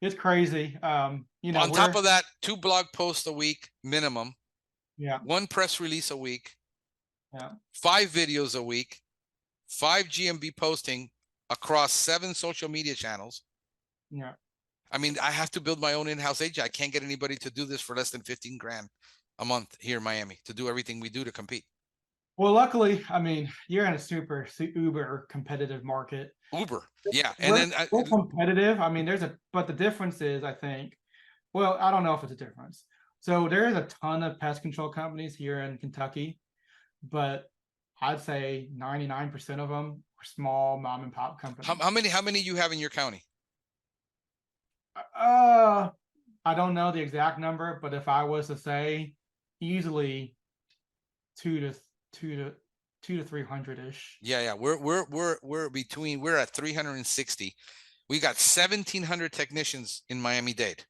It's crazy. On top of that, 2 blog posts a week minimum. Yeah. 1 press release a week. Yeah. 5 videos a week. 5 GMB posting across 7 social media channels. Yeah. I mean, I have to build my own in-house agent. I can't get anybody to do this for less than 15 grand a month here in Miami to do everything we do to compete. Well, luckily, I mean, you're in a super uber competitive market. Uber, yeah, and we're competitive. I mean, but the difference is, I think, well, I don't know if it's a difference. So there is a ton of pest control companies here in Kentucky, but I'd say 99% of them are small mom and pop companies. How many you have in your county? I don't know the exact number, but if I was to say, easily 200 to 300-ish. Yeah. We're at 360. We got 1,700 technicians in Miami-Dade.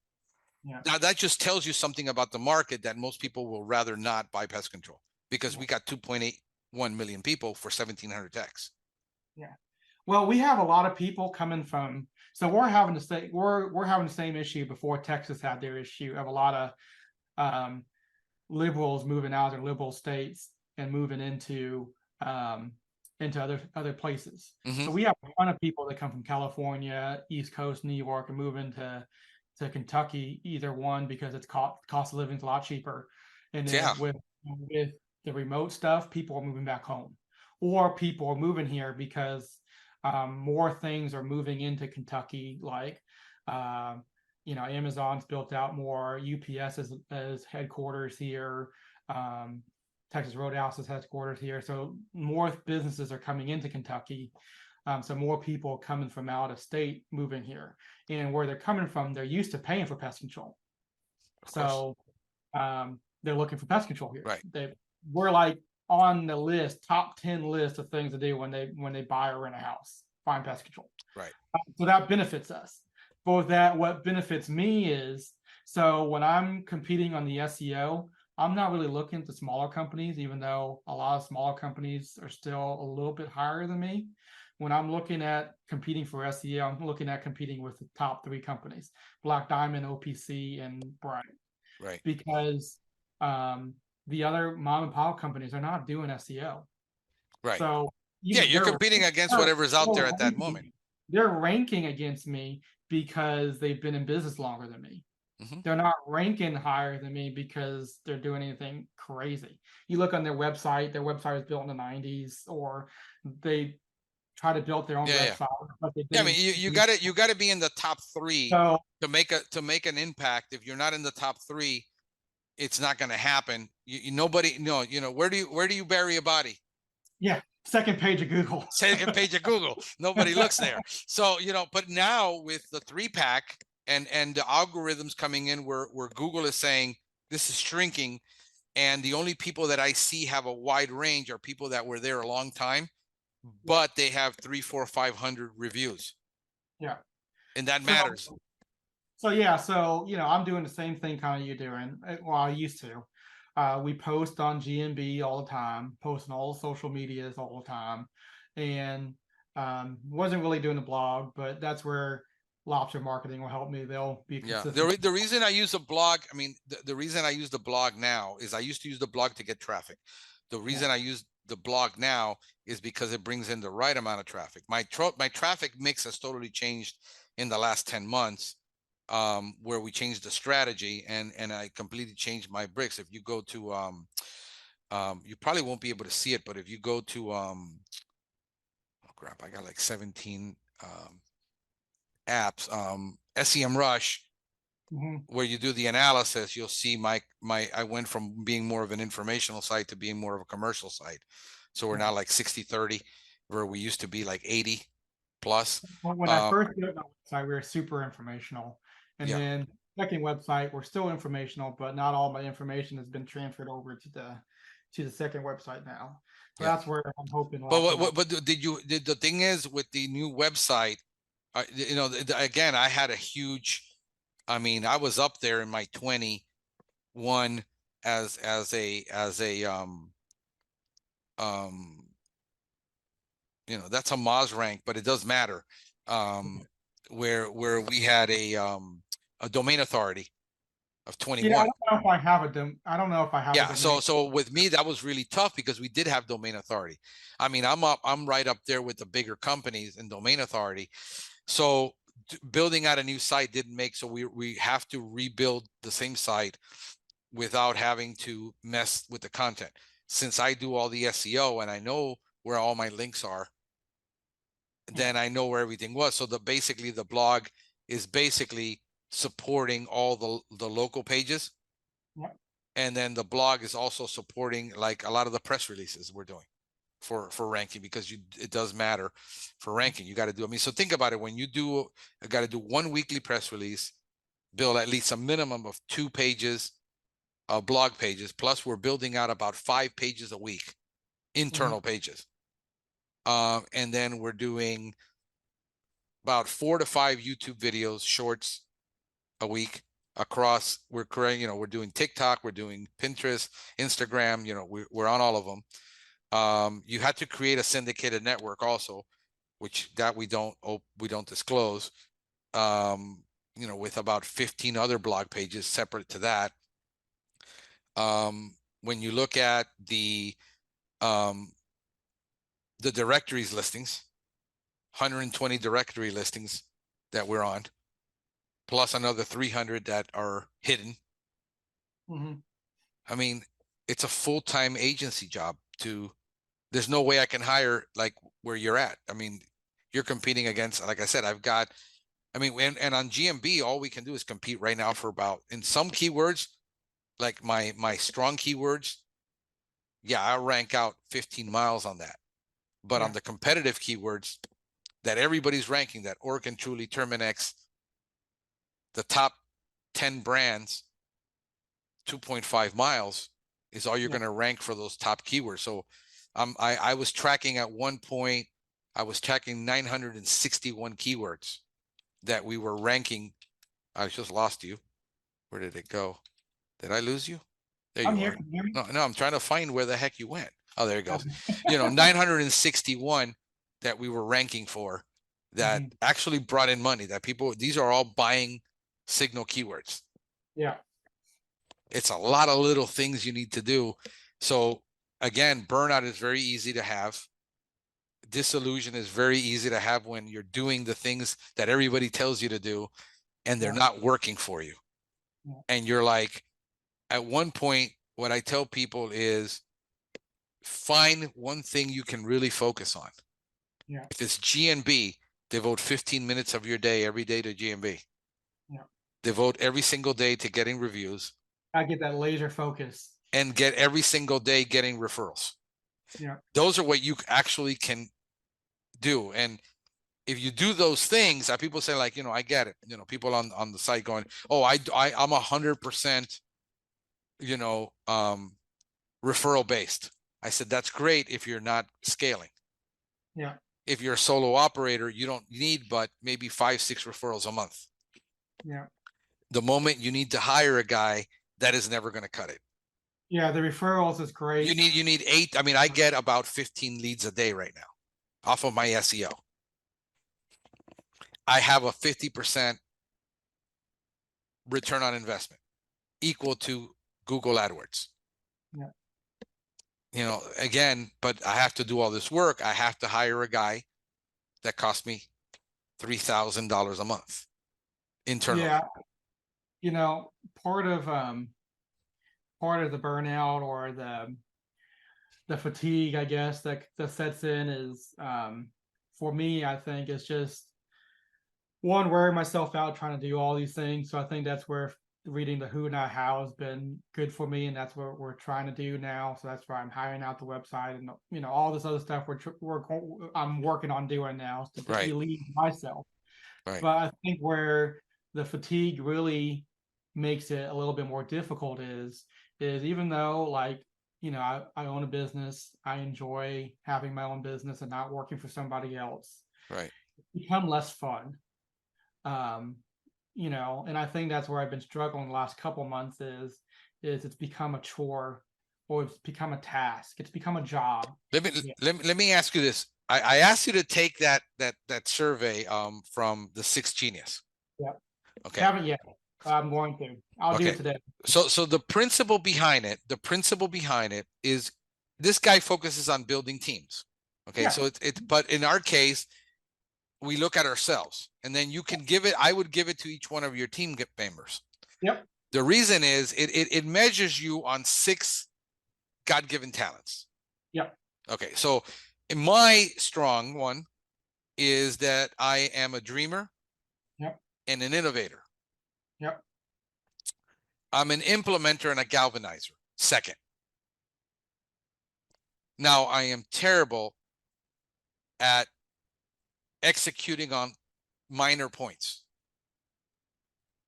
Yeah. Now that just tells you something about the market, that most people will rather not buy pest control because we got 2.81 million people for 1,700 techs. Yeah. Well, we have a lot of people coming from, so we're having the same issue before Texas had their issue of a lot of liberals moving out of their liberal states and moving into other places. Mm-hmm. So we have a ton of people that come from California, East Coast, New York, and move into Kentucky, either one because it's cost of living is a lot cheaper, and then with the remote stuff, people are moving back home, or people are moving here because more things are moving into Kentucky, like Amazon's built out more, UPS as headquarters here. Texas Roadhouse is headquartered here. So more businesses are coming into Kentucky. So more people coming from out of state moving here. And where they're coming from, they're used to paying for pest control. So they're looking for pest control here. Right. We're like on the list, top 10 list of things to do when they buy or rent a house, find pest control. Right. So that benefits us. But with that, what benefits me is, so when I'm competing on the SEO, I'm not really looking at the smaller companies, even though a lot of smaller companies are still a little bit higher than me. When I'm looking at competing for SEO, I'm looking at competing with the top 3 companies, Black Diamond, OPC, and Bright. Right. Because the other mom and pop companies are not doing SEO. Right. So you're competing against whatever's out there at that moment. They're ranking against me because they've been in business longer than me. Mm-hmm. They're not ranking higher than me because they're doing anything crazy. You look on their website was built in the 90s, or they try to build their own website. Yeah, I mean, you got to be in the top 3 to make an impact. If you're not in the top 3, it's not going to happen. Where do you bury a body? Yeah, second page of Google. Second page of Google. Nobody looks there. So but now with the 3-pack and the algorithms coming in, where Google is saying this is shrinking, and the only people that I see have a wide range are people that were there a long time, but they have 300, 400, 500 reviews. Yeah, and that matters. So I'm doing the same thing kind of you're doing. Well, I used to. We post on GMB all the time, post on all the social medias all the time, and wasn't really doing the blog, but that's where Lobster Marketing will help me. They'll be consistent. Yeah, the reason I use a blog, I mean, the reason I use the blog now is I used to use the blog to get traffic. The reason I use the blog now is because it brings in the right amount of traffic. My traffic mix has totally changed in the last 10 months. Where we changed the strategy, and I completely changed my bricks. If you go to you probably won't be able to see it, but if you go to oh crap, I got like 17 apps, SEM Rush, where you do the analysis, you'll see I went from being more of an informational site to being more of a commercial site. So we're now like 60-30, where we used to be like 80 plus. When I first did my website, we were super informational. And then second website, we're still informational, but not all my information has been transferred over to the second website now. So that's where I'm hoping. But did the thing is with the new website, again, I had a huge, I mean, I was up there in my 21 as a that's a Moz rank, but it does matter. Where we had a domain authority of 21. Yeah, I don't know if I have I don't know if I have. Yeah, so with me, that was really tough because we did have domain authority. I mean, I'm right up there with the bigger companies in domain authority. So building out a new site didn't make, so we have to rebuild the same site without having to mess with the content. Since I do all the SEO and I know where all my links are, then I know where everything was. So basically the blog is basically supporting all the local pages. And then the blog is also supporting like a lot of the press releases we're doing for ranking, because it does matter for ranking. You got to do, I mean, so think about it. When you got to do 1 weekly press release, build at least a minimum of 2 pages of blog pages. Plus we're building out about 5 pages a week, internal pages. And then we're doing about 4 to 5 YouTube videos, shorts a week across. We're creating, we're doing TikTok, we're doing Pinterest, Instagram, we're on all of them. You had to create a syndicated network also, which that we don't disclose, with about 15 other blog pages separate to that. When you look at the directories listings, 120 directory listings that we're on, plus another 300 that are hidden. I mean, it's a full-time agency job. There's no way I can hire like where you're at. I mean, you're competing against, like I said, and on GMB, all we can do is compete right now for about, in some keywords, like my strong keywords, yeah, I rank out 15 miles on that. But on the competitive keywords that everybody's ranking, that Orc and Truly, Terminex, the top 10 brands, 2.5 miles is all you're going to rank for those top keywords. So I was tracking at one point, I was tracking 961 keywords that we were ranking. I just lost you. Where did it go? Did I lose you? There I'm you here. are. Can you hear me? No, I'm trying to find where the heck you went. Oh, there it goes. 961 that we were ranking for that actually brought in money, that people, these are all buying signal keywords. Yeah. It's a lot of little things you need to do. So again, burnout is very easy to have. Disillusion is very easy to have when you're doing the things that everybody tells you to do and they're not working for you. And you're like, at one point, what I tell people is find one thing you can really focus on. Yeah. If it's GNB, devote 15 minutes of your day every day to GNB. Yeah. Devote every single day to getting reviews. I get that laser focus. And get every single day getting referrals. Yeah. Those are what you actually can do. And if you do those things, people say like, I get it. People on the site going, oh, I'm 100%, referral based. I said, that's great if you're not scaling. Yeah. If you're a solo operator, you don't need but maybe 5-6 referrals a month. Yeah. The moment you need to hire a guy, that is never going to cut it. Yeah, the referrals is great. You need 8. I mean, I get about 15 leads a day right now off of my SEO. I have a 50% return on investment equal to Google AdWords. Yeah. Again, but I have to do all this work. I have to hire a guy that costs me $3,000 a month internally. Yeah. Part of the burnout or the fatigue, I guess, that sets in is for me, I think it's just one, wearing myself out trying to do all these things. So I think that's where reading the who, not how has been good for me, and that's what we're trying to do now. So that's why I'm hiring out the website and all this other stuff I'm working on doing now to relieve myself. Right. But I think where the fatigue really makes it a little bit more difficult is even though I own a business, I enjoy having my own business and not working for somebody else. Right. It's become less fun. And I think that's where I've been struggling the last couple months is it's become a chore or it's become a task. It's become a job. Let me ask you this. I asked you to take that survey from the 6 Genius. Yeah. Okay. Haven't yet. I'm going to. I'll do it today. So the principle behind it is this guy focuses on building teams. Okay. Yeah. So but in our case, we look at ourselves and then you can I would give it to each one of your team members. Yep. The reason is it measures you on 6 God-given talents. Yep. Okay. So my strong one is that I am a dreamer. Yep. And an innovator. Yep. I'm an implementer and a galvanizer. 2nd. Now I am terrible at executing on minor points.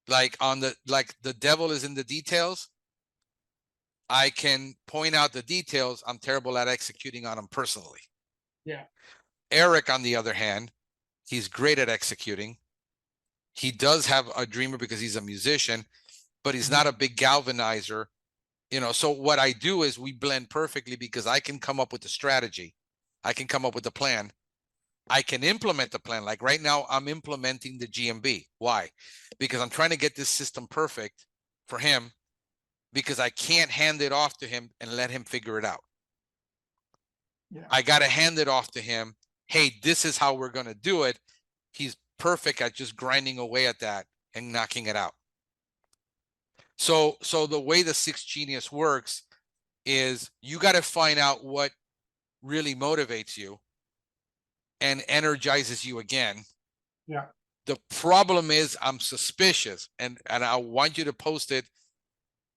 Like the devil is in the details. I can point out the details. I'm terrible at executing on them personally. Yeah. Eric, on the other hand, he's great at executing. He does have a dreamer because he's a musician, but he's not a big galvanizer. So what I do is we blend perfectly because I can come up with the strategy. I can come up with the plan. I can implement the plan. Like right now, I'm implementing the GMB. Why? Because I'm trying to get this system perfect for him because I can't hand it off to him and let him figure it out. Yeah. I got to hand it off to him. Hey, this is how we're going to do it. He's perfect at just grinding away at that and knocking it out. So the way the 6 Genius works is you got to find out what really motivates you and energizes you again. Yeah. The problem is I'm suspicious and I want you to post it.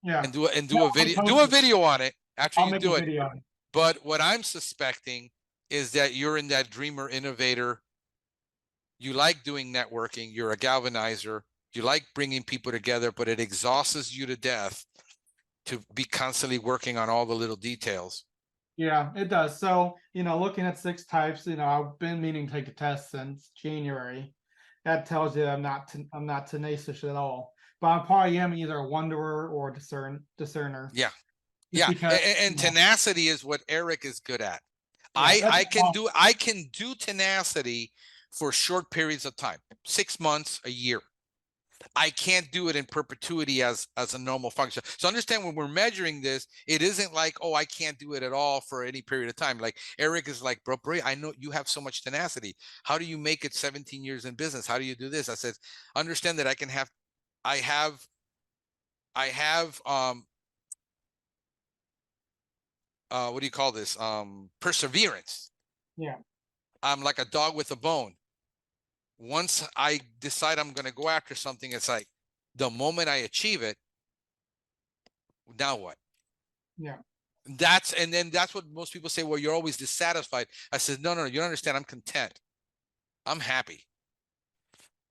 Yeah. And do a video on it after I'll you make a do it. video. But what I'm suspecting is that you're in that dreamer innovator. You like doing networking. You're a galvanizer. You like bringing people together, but it exhausts you to death to be constantly working on all the little details. Yeah, it does. So, looking at 6 types, I've been meaning to take a test since January. That tells you I'm not tenacious at all. But I probably am either a wanderer or a discerner. Yeah. Just Yeah. because, And tenacity is what Eric is good at. yeah, I can do tenacity for short periods of time, 6 months, a year. I can't do it in perpetuity as a normal function. So understand when we're measuring this, it isn't like, oh, I can't do it at all for any period of time. Like Eric is like, bro, I know you have so much tenacity. How do you make it 17 years in business? How do you do this? I said, understand that I have what do you call this? Perseverance. yeah, I'm like a dog with a bone. Once I decide I'm going to go after something, it's like the moment I achieve it, now what? yeah, That's what most people say. Well, you're always dissatisfied. I said, no, you don't understand. I'm content. I'm happy.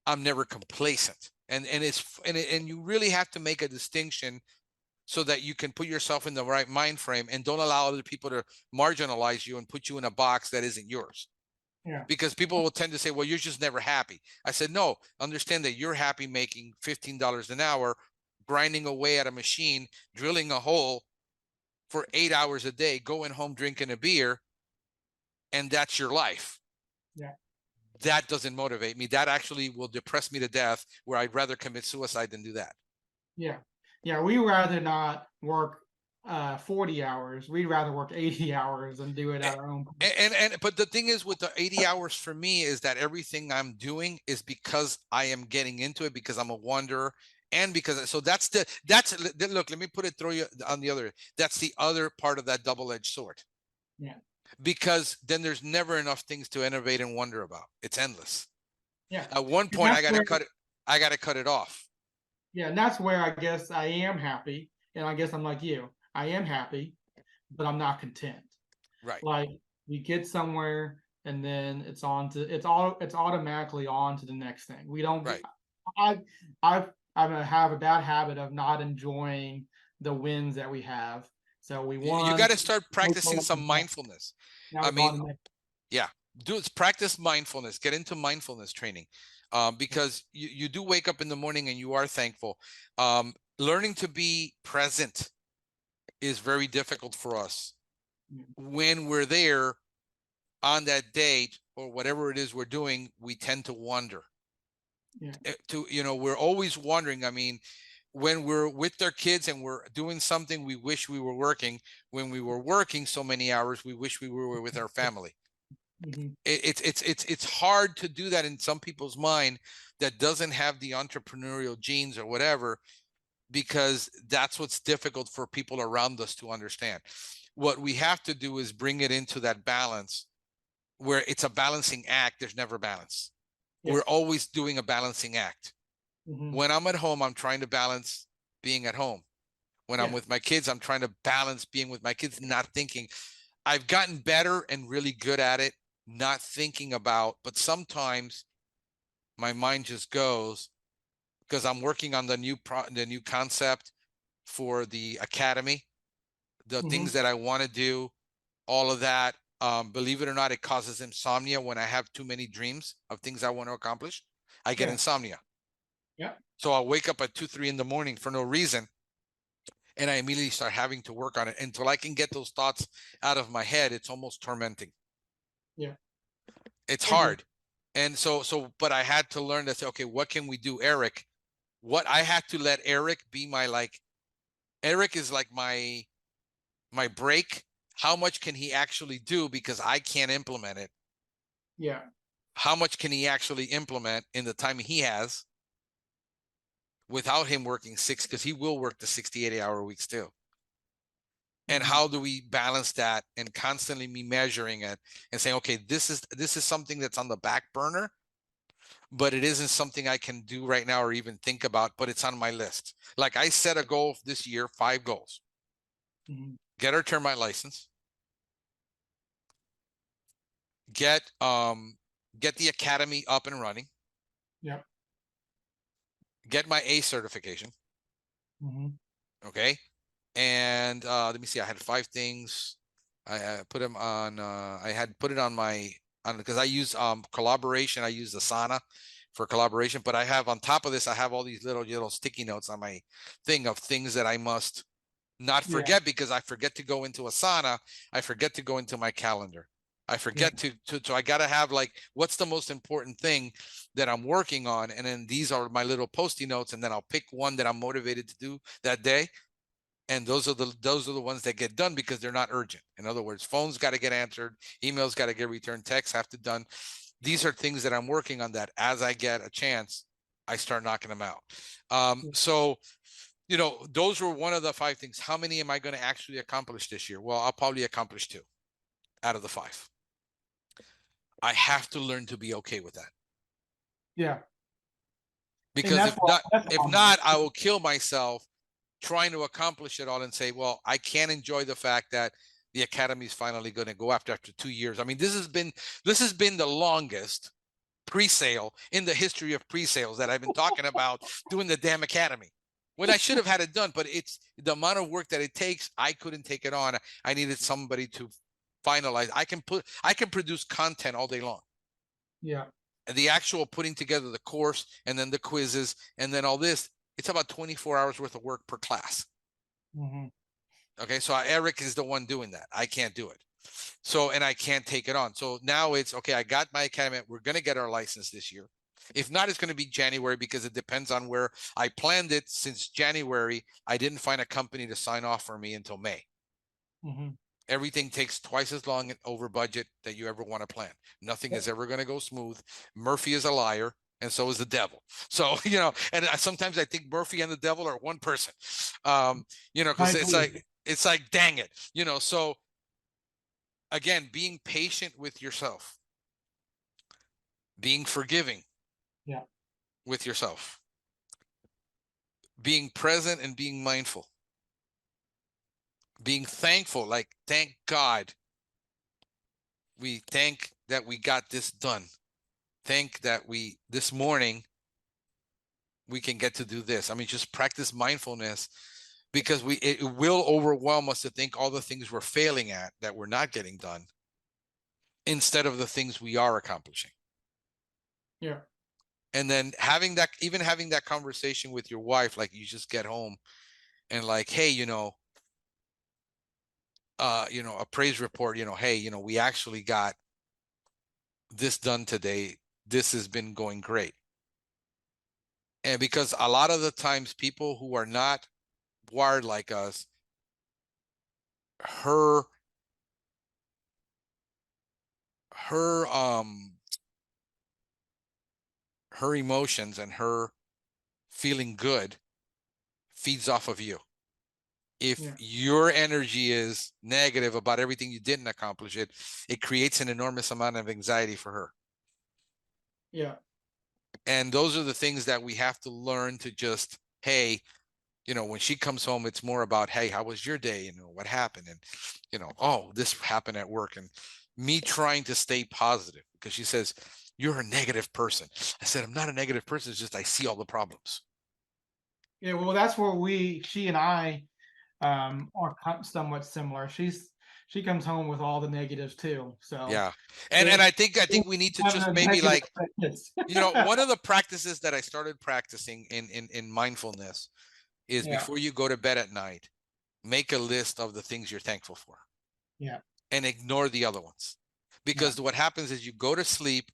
I'm never complacent. And you really have to make a distinction so that you can put yourself in the right mind frame and don't allow other people to marginalize you and put you in a box that isn't yours. yeah, Because people will tend to say, well, you're just never happy. I said, no, understand that you're happy making $15 an hour, grinding away at a machine, drilling a hole for 8 hours a day, going home drinking a beer, and that's your life. yeah, That doesn't motivate me. That actually will depress me to death, where I'd rather commit suicide than do that. yeah, yeah. We rather not work 40 hours. We'd rather work 80 hours and do it at our own pace. But the thing is with the 80 hours for me is that everything I'm doing is because I am getting into it, because I'm a wanderer, and because so that's look, let me put it through you on the other. That's the other part of that double-edged sword. Yeah, Because then there's never enough things to innovate and wonder about. It's endless. yeah. At one And point that's where, I got to cut it off. yeah, and that's where I guess I am happy. And I guess I'm like you. I am happy, but I'm not content. Right. Like we get somewhere and then it's automatically on to the next thing. We don't Right. I have a bad habit of not enjoying the wins that we have. So we You won. got to start practicing some mindfulness. Now I we've gone mean, to next. yeah, practice mindfulness, get into mindfulness training, because you do wake up in the morning and you are thankful. Learning to be present is very difficult for us. When we're there on that date or whatever it is we're doing, we tend to wonder. Yeah. We're always wondering. I mean, when we're with our kids and we're doing something, we wish we were working. When we were working so many hours, we wish we were with our family. Mm-hmm. It's hard to do that in some people's mind that doesn't have the entrepreneurial genes or whatever, because that's what's difficult for people around us to understand. What we have to do is bring it into that balance where it's a balancing act. There's never balance. Yeah. We're always doing a balancing act. Mm-hmm. When I'm at home, I'm trying to balance being at home. When I'm with my kids, I'm trying to balance being with my kids, not thinking. I've gotten better and really good at it, not thinking about, but sometimes my mind just goes because I'm working on the new concept for the academy, the Mm-hmm. things that I want to do, all of that. Believe it or not, it causes insomnia when I have too many dreams of things I want to accomplish. I get insomnia. Yeah. So I'll wake up at 2, 3 in the morning for no reason, and I immediately start having to work on it until I can get those thoughts out of my head. It's almost tormenting. Yeah. It's hard. And but I had to learn to say, okay, what can we do, Eric? What I had to let Eric be Eric is like my break. How much can he actually do? Because I can't implement it. Yeah. How much can he actually implement in the time he has without him working 6? Because he will work the 60, 80-hour weeks too. And how do we balance that and constantly be measuring it and saying, okay, this is something that's on the back burner, but it isn't something I can do right now or even think about, but it's on my list. Like I set a goal this year, 5 goals. Mm-hmm. get our termite license, get the academy up and running, Yep. get my A certification. Mm-hmm. Okay. And let me see, I had 5 things. I put them on, I had put it on my, because I use collaboration. I use Asana for collaboration, but I have on top of this, I have all these little sticky notes on my thing of things that I must not Yeah. forget, because I forget to go into Asana. I forget to go into my calendar. I forget to I got to have like, what's the most important thing that I'm working on? And then these are my little Post-it notes. And then I'll pick one that I'm motivated to do that day. And those are the ones that get done because they're not urgent. In other words, phones got to get answered, emails got to get returned, texts have to done. These are things that I'm working on that as I get a chance, I start knocking them out. So, those were one of the 5 things. How many am I going to actually accomplish this year? Well, I'll probably accomplish 2 out of the 5. I have to learn to be okay with that. Yeah. And Because if not, I will kill myself trying to accomplish it all and say, well, I can't enjoy the fact that the academy is finally going to go after 2 years. I mean, this has been the longest pre-sale in the history of pre-sales that I've been talking about doing the damn academy. When I should have had it done, but it's the amount of work that it takes. I couldn't take it on. I needed somebody to finalize. I can produce content all day long. Yeah. And the actual putting together the course and then the quizzes and then all this, it's about 24 hours worth of work per class. Mm-hmm. Okay, so Eric is the one doing that. I can't do it. So, and I can't take it on. So now it's okay. I got my academy. We're going to get our license this year. If not, it's going to be January, because it depends on where I planned it. Since January, I didn't find a company to sign off for me until May. Mm-hmm. Everything takes twice as long and over budget that you ever want to plan. Nothing is ever going to go smooth. Murphy is a liar, and so is the devil. So, and sometimes I think Murphy and the devil are one person. Because it's like, dang it, so again, being patient with yourself, being forgiving with yourself, being present and being mindful, being thankful, like, thank God, we thank that we got this done. Thank that this morning we can get to do this. I mean, just practice mindfulness, because it will overwhelm us to think all the things we're failing at, that we're not getting done, instead of the things we are accomplishing. Yeah. And then having that conversation with your wife, like, you just get home and like, hey, a praise report, hey, we actually got this done today. This has been going great. And because a lot of the times people who are not wired like us, her emotions and her feeling good feeds off of you. If your energy is negative about everything you didn't accomplish, it creates an enormous amount of anxiety for her. Yeah. And those are the things that we have to learn to just, hey, when she comes home, it's more about, hey, how was your day? What happened? And, oh, this happened at work. And me trying to stay positive, because she says, you're a negative person. I said, I'm not a negative person. It's just, I see all the problems. Yeah. Well, that's where she and I are somewhat similar. She comes home with all the negatives too. So yeah. And I think we need to just maybe like, one of the practices that I started practicing in mindfulness is before you go to bed at night, make a list of the things you're thankful for. Yeah. And ignore the other ones. Because what happens is you go to sleep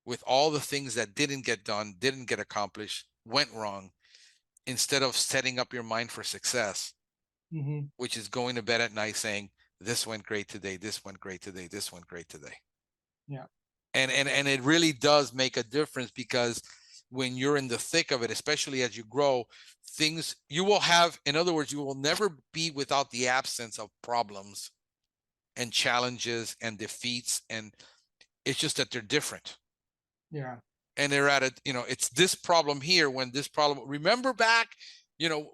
with all the things that didn't get done, didn't get accomplished, went wrong, instead of setting up your mind for success, which is going to bed at night saying, this went great today, this went great today, this went great today. Yeah. And it really does make a difference, because when you're in the thick of it, especially as you grow, things you will have, in other words, you will never be without the absence of problems and challenges and defeats. And it's just that they're different. Yeah. And they're at it's this problem here, when this problem, remember back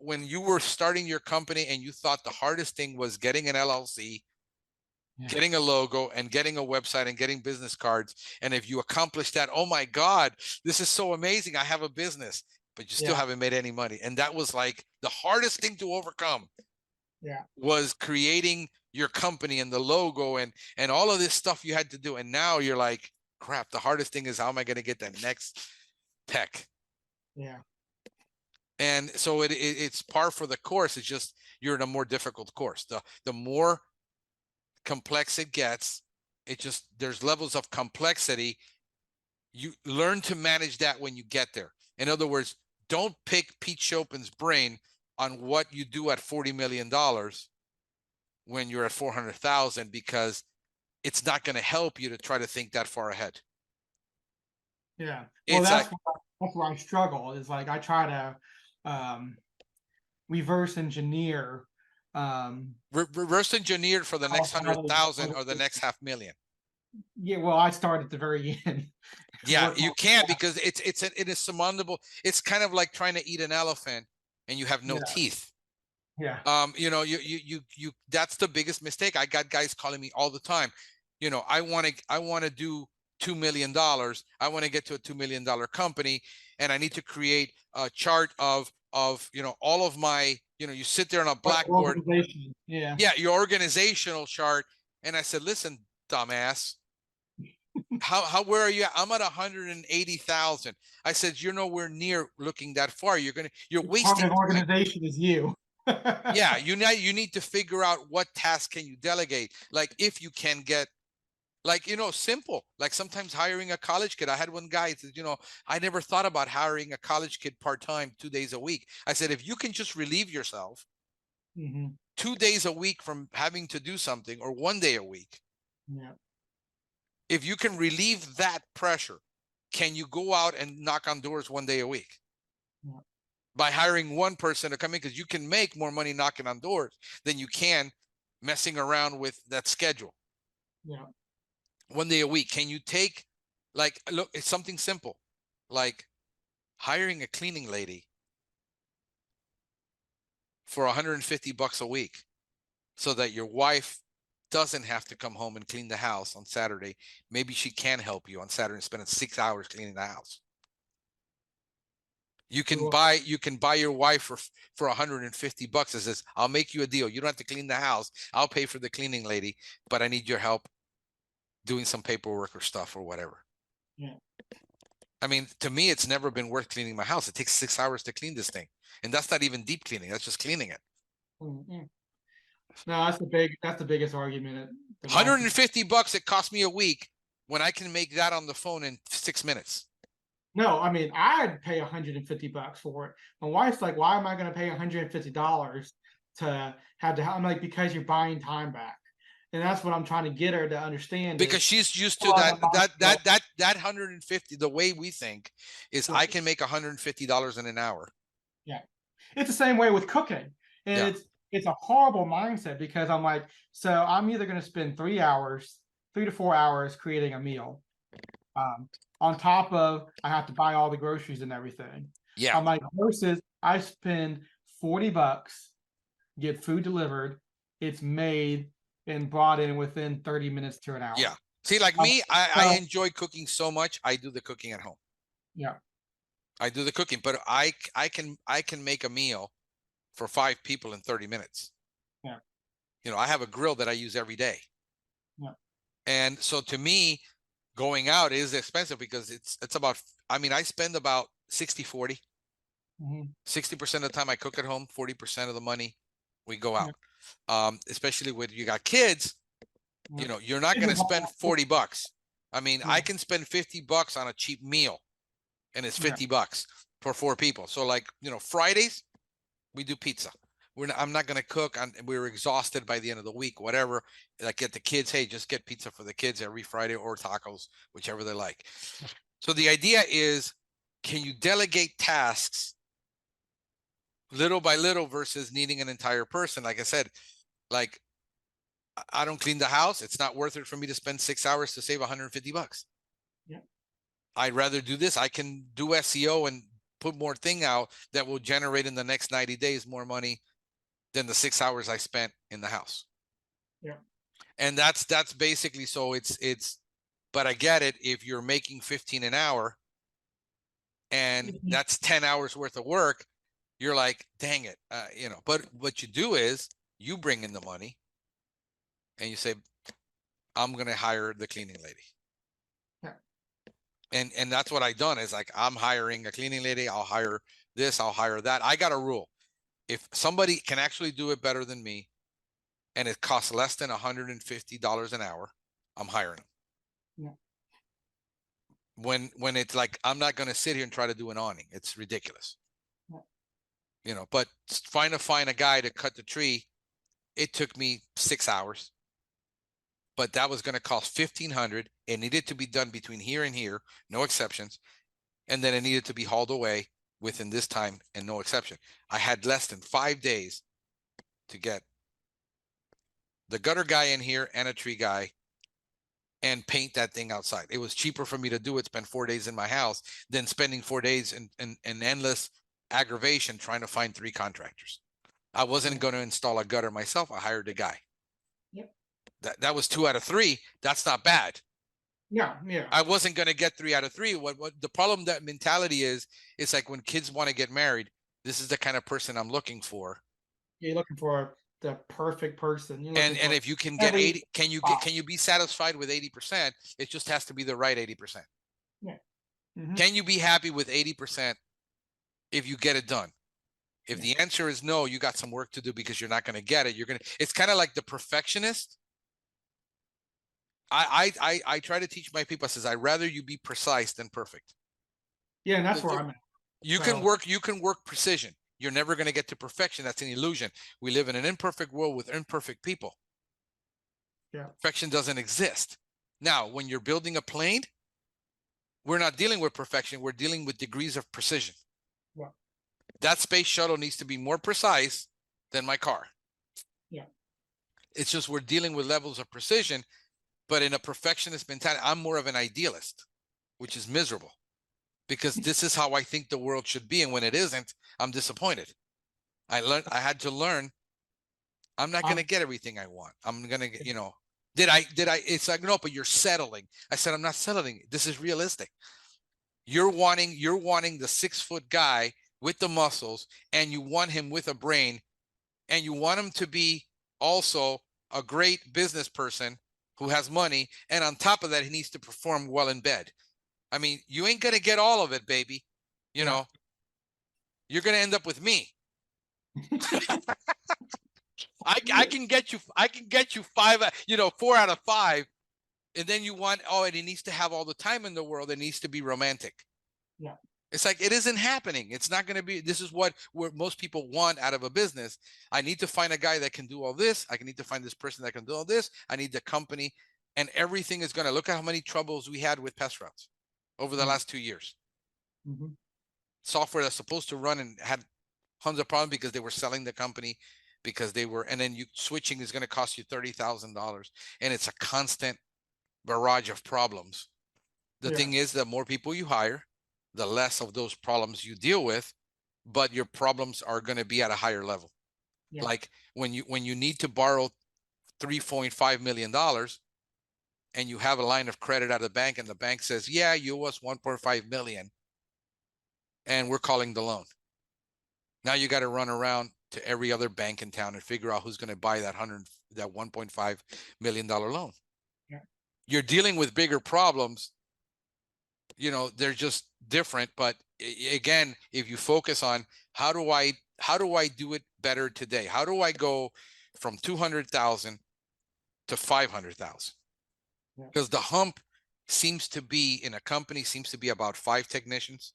when you were starting your company and you thought the hardest thing was getting an LLC, getting a logo, and getting a website and getting business cards. And if you accomplish that, oh my God, this is so amazing. I have a business, but you still haven't made any money. And that was like the hardest thing to overcome. Was creating your company and the logo and all of this stuff you had to do. And now you're like, crap, the hardest thing is how am I going to get that next tech? And so it's par for the course. It's just you're in a more difficult course. The more complex it gets, there's levels of complexity. You learn to manage that when you get there. In other words, don't pick Pete Chopin's brain on what you do at $40 million when you're at 400,000, because it's not going to help you to try to think that far ahead. Well, that's where I struggle, is like I try to reverse engineer. Reverse engineered for the next 100,000 or the next 500,000. Well, I start at the very end. You can't, because it is surmountable. It's kind of like trying to eat an elephant and you have no teeth. You that's the biggest mistake. I got guys calling me all the time. I want to do $2 million. I want to get to a $2 million company, and I need to create a chart of all of my, you sit there on a blackboard. Your organizational chart. And I said, listen, dumbass, where are you at? I'm at 180,000. I said, you're nowhere near looking that far. You're wasting. Organization is you. You need to figure out what task can you delegate. Like if you can get, simple, like sometimes hiring a college kid. I had one guy that said, I never thought about hiring a college kid part-time 2 days a week. I said, if you can just relieve yourself 2 days a week from having to do something, or 1 day a week. If you can relieve that pressure, can you go out and knock on doors 1 day a week? By hiring one person to come in, because you can make more money knocking on doors than you can messing around with that schedule. 1 day a week. Can you take, look, it's something simple, like hiring a cleaning lady for $150 a week, so that your wife doesn't have to come home and clean the house on Saturday. Maybe she can help you on Saturday and spend 6 hours cleaning the house. You can buy your wife for $150. It says, I'll make you a deal. You don't have to clean the house. I'll pay for the cleaning lady, but I need your help doing some paperwork or stuff or whatever. I mean, to me, it's never been worth cleaning my house. It takes 6 hours to clean this thing. And that's not even deep cleaning. That's just cleaning it. No, that's the biggest argument. $150 it cost me a week, when I can make that on the phone in 6 minutes. No, I mean, I'd pay $150 for it. My wife's like, why am I going to pay $150 to have to? I'm like, because you're buying time back. And that's what I'm trying to get her to understand. Because she's used to that 150. The way we think is, I can make $150 in an hour. It's the same way with cooking. And it's a horrible mindset, because I'm like, so I'm either going to spend 3 to 4 hours creating a meal. On top of, I have to buy all the groceries and everything. I'm like, versus I spend $40, get food delivered, it's made and brought in within 30 minutes to an hour. See, like me, I enjoy cooking so much. I do the cooking at home. I do the cooking, but I can make a meal for 5 people in 30 minutes. I have a grill that I use every day. And so to me, going out is expensive, because it's about, I spend about 60-40. 60% of the time I cook at home, 40% of the money we go out. Especially when you got kids, you're not going to spend $40. I can spend $50 on a cheap meal, and it's $50 for 4 people. So Fridays we do pizza. I'm not going to cook. We're exhausted by the end of the week, whatever. Like, get the kids, hey, just get pizza for the kids every Friday, or tacos, whichever they like. So the idea is, can you delegate tasks little by little versus needing an entire person? Like I said, like, I don't clean the house. It's not worth it for me to spend 6 hours to save $150. I'd rather do this. I can do SEO and put more thing out that will generate in the next 90 days more money than the 6 hours I spent in the house. Yeah. And that's basically, so it's, but I get it. If you're making 15 an hour and that's 10 hours worth of work, you're like, dang it. But what you do is you bring in the money and you say, I'm going to hire the cleaning lady. Yeah. And that's what I've done is like, I'm hiring a cleaning lady. I'll hire this. I'll hire that. I got a rule. If somebody can actually do it better than me and it costs less than $150 an hour, I'm hiring them. Yeah. When it's like, I'm not going to sit here and try to do an awning. It's ridiculous. Yeah. But trying to find a guy to cut the tree, it took me 6 hours. But that was going to cost $1,500. It needed to be done between here and here, no exceptions. And then it needed to be hauled away within this time and no exception. I had less than 5 days to get the gutter guy in here and a tree guy and paint that thing outside. It was cheaper for me to do it, spend 4 days in my house than spending 4 days in endless aggravation trying to find 3 contractors. I wasn't going to install a gutter myself. I hired a guy. Yep. That was 2 out of 3. That's not bad. Yeah. I wasn't going to get 3 out of 3. What the problem, that mentality is, it's like when kids want to get married, this is the kind of person I'm looking for. You're looking for the perfect person. And if you can get 80, can you be satisfied with 80%? It just has to be the right 80%. Yeah. Mm-hmm. Can you be happy with 80% if you get it done? If the answer is no, you got some work to do because you're not going to get it. It's kind of like the perfectionist. I try to teach my people, I says, I'd rather you be precise than perfect. Yeah, and that's where I'm at. You can work precision. You're never going to get to perfection. That's an illusion. We live in an imperfect world with imperfect people. Yeah. Perfection doesn't exist. Now, when you're building a plane, we're not dealing with perfection. We're dealing with degrees of precision. Yeah. That space shuttle needs to be more precise than my car. Yeah. It's just we're dealing with levels of precision, but in a perfectionist mentality, I'm more of an idealist, which is miserable because this is how I think the world should be. And when it isn't, I'm disappointed. I had to learn, I'm not going to get everything I want. I'm going to get, did I, it's like, no, but you're settling. I said, I'm not settling. This is realistic. You're wanting the 6-foot guy with the muscles, and you want him with a brain, and you want him to be also a great business person who has money. And on top of that, he needs to perform well in bed. I mean, you ain't going to get all of it, baby. You're going to end up with me. I can get you 4 out of 5. And then you want, and he needs to have all the time in the world. It needs to be romantic. Yeah. It's like, it isn't happening. It's not going to be, this is what most people want out of a business. I need to find a guy that can do all this. I need to find this person that can do all this. I need the company, and everything is going to, look at how many troubles we had with pest routes over the last 2 years. Mm-hmm. Software that's supposed to run and had tons of problems because they were selling the company, because they were, and then switching is going to cost you $30,000, and it's a constant barrage of problems. The thing is, the more people you hire, the less of those problems you deal with, but your problems are going to be at a higher level. Yeah. Like when you need to borrow $3.5 million and you have a line of credit at the bank, and the bank says, yeah, you owe us $1.5 million and we're calling the loan. Now you got to run around to every other bank in town and figure out who's going to buy that $1.5 million loan. Yeah. You're dealing with bigger problems. They're just different. But again, if you focus on how do I do it better today? How do I go from 200,000 to 500,000? Because the hump seems to be in a company about 5 technicians,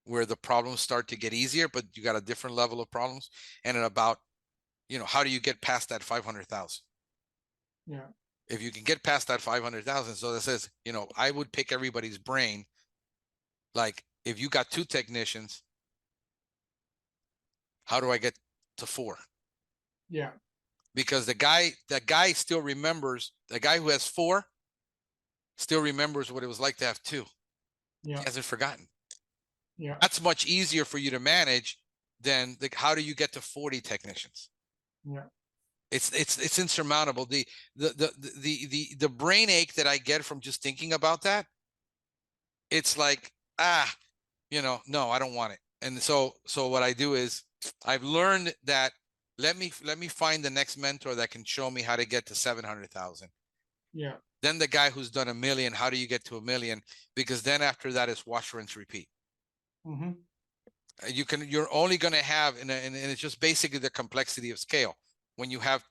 where the problems start to get easier, but you got a different level of problems. And at about, how do you get past that 500,000? Yeah. If you can get past that 500,000, so that says, I would pick everybody's brain. Like, if you got 2 technicians, how do I get to 4? Yeah. Because the guy still remembers, the guy who has 4 still remembers what it was like to have 2. Yeah. He hasn't forgotten. Yeah. That's much easier for you to manage than how do you get to 40 technicians? Yeah. It's insurmountable. The brain ache that I get from just thinking about that, it's like, no, I don't want it. And so what I do is I've learned that let me find the next mentor that can show me how to get to 700,000. Yeah. Then the guy who's done 1 million, how do you get to 1 million? Because then after that is wash, rinse, repeat. Mm-hmm. You're only going to have, and it's just basically the complexity of scale. When you have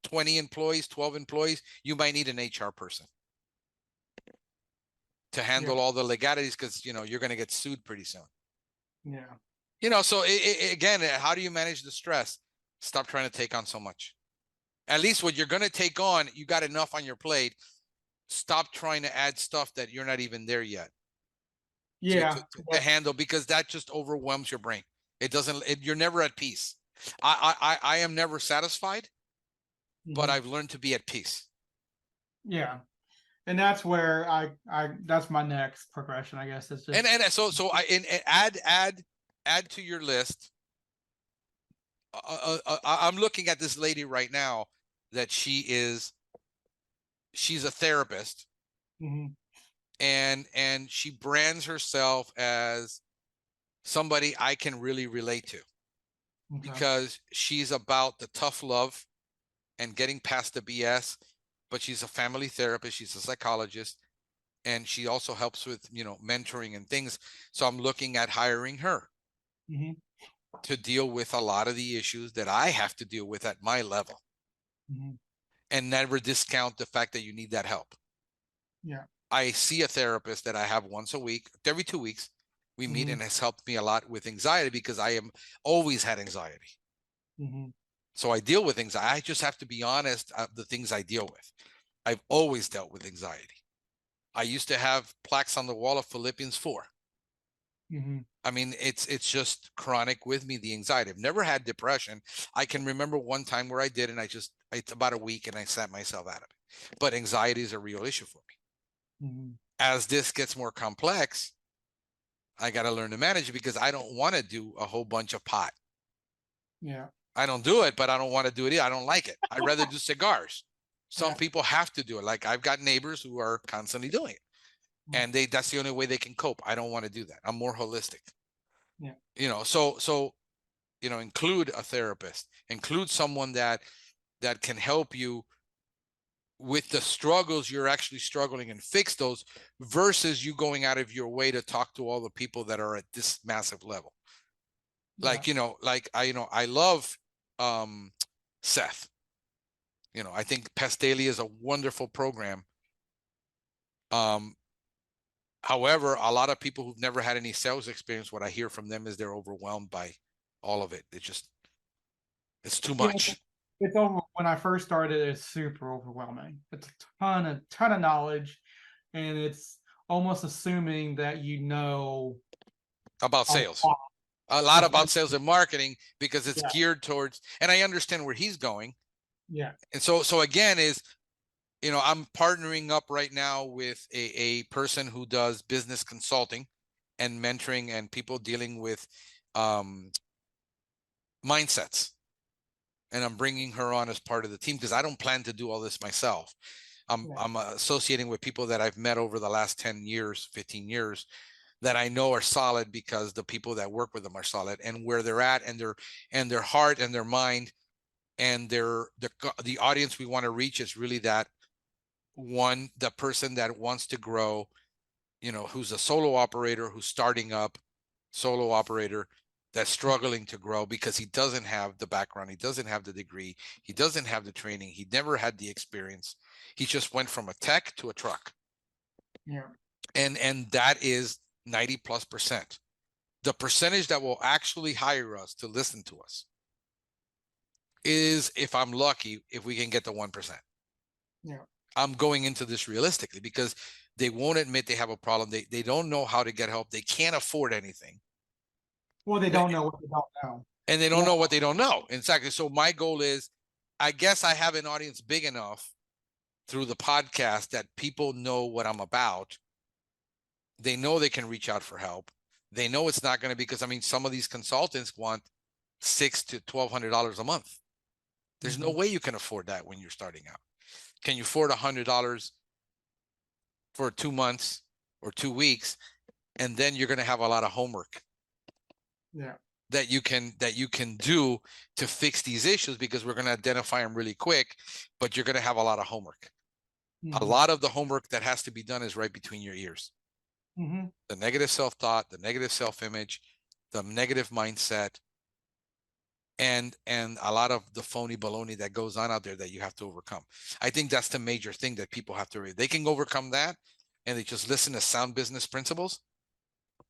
20 employees, 12 employees, you might need an HR person to handle all the legalities, because you're going to get sued pretty soon. Yeah. So again, how do you manage the stress? Stop trying to take on so much. At least what you're going to take on, you got enough on your plate. Stop trying to add stuff that you're not even there yet Yeah. to handle, because that just overwhelms your brain. You're never at peace. I am never satisfied, but I've learned to be at peace. Yeah. And that's where that's my next progression, I guess. It's just add to your list. I'm looking at this lady right now that she's a therapist, and she brands herself as somebody I can really relate to, because she's about the tough love and getting past the BS. But she's a family therapist, she's a psychologist, and she also helps with mentoring and things. So I'm looking at hiring her to deal with a lot of the issues that I have to deal with at my level, and never discount the fact that you need that help. Yeah. I see a therapist that I have once a week, every 2 weeks. We meet, and has helped me a lot with anxiety, because I am always had anxiety. So I deal with anxiety. I just have to be honest of the things I deal with. I've always dealt with anxiety. I used to have plaques on the wall of Philippians 4. I mean, it's just chronic with me, the anxiety. I've never had depression. I can remember one time where I did, and it's about a week, and I sat myself out of it. But anxiety is a real issue for me. As this gets more complex, I got to learn to manage it, because I don't want to do a whole bunch of pot. Yeah. I don't do it, but I don't want to do it either. I don't like it. I'd rather do cigars. Some people have to do it. Like, I've got neighbors who are constantly doing it, and that's the only way they can cope. I don't want to do that. I'm more holistic. Yeah. So include a therapist, include someone that can help you with the struggles you're actually struggling, and fix those, versus you going out of your way to talk to all the people that are at this massive level. Like, I love Seth. I think Pest Daily is a wonderful program. However, a lot of people who've never had any sales experience, what I hear from them is they're overwhelmed by all of it. It's too much. It's over. When I first started, it's super overwhelming. It's a ton of knowledge, and it's almost assuming that about sales. A lot about sales and marketing, because it's geared towards, and I understand where he's going. Yeah. And so again I'm partnering up right now with a person who does business consulting and mentoring, and people dealing with mindsets. And I'm bringing her on as part of the team, because I don't plan to do all this myself. I'm associating with people that I've met over the last 10 years, 15 years, that I know are solid, because the people that work with them are solid, and where they're at, and their heart and their mind, and the audience we want to reach is really that one, the person that wants to grow, who's a solo operator, who's starting up, solo operator that's struggling to grow, because he doesn't have the background, he doesn't have the degree, he doesn't have the training, he never had the experience. He just went from a tech to a truck. Yeah. And that is 90+%. The percentage that will actually hire us to listen to us is, if I'm lucky, if we can get the 1%. Yeah. I'm going into this realistically, because they won't admit they have a problem. They don't know how to get help. They can't afford anything. Well, they don't know what they don't know. And they don't know what they don't know. Exactly. So my goal is, I guess I have an audience big enough through the podcast that people know what I'm about. They know they can reach out for help. They know it's not going to, because I mean, some of these consultants want $600 to $1,200 a month. There's no way you can afford that when you're starting out. Can you afford $100 for 2 months or 2 weeks, and then you're going to have a lot of homework Yeah. that you can do to fix these issues, because we're going to identify them really quick, but you're going to have a lot of homework. A lot of the homework that has to be done is right between your ears. The negative self-thought, the negative self-image, the negative mindset, and a lot of the phony baloney that goes on out there that you have to overcome. I think that's the major thing that people have to read. They can overcome that, and they just listen to sound business principles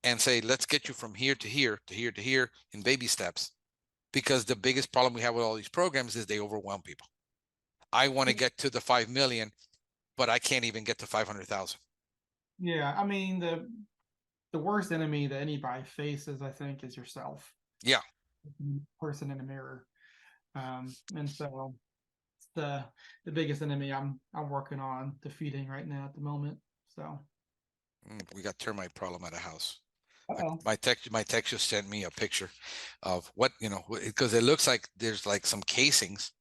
and say, let's get you from here to here to here to here in baby steps. Because the biggest problem we have with all these programs is they overwhelm people. I want to get to the 5 million, but I can't even get to 500,000. Yeah, I mean, the worst enemy that anybody faces, I think, is yourself. Yeah. Person in the mirror. And so it's the biggest enemy I'm working on defeating right now at the moment. So we got termite problem at a house. Uh-oh. My tech just sent me a picture of what, because it looks like there's like some casings,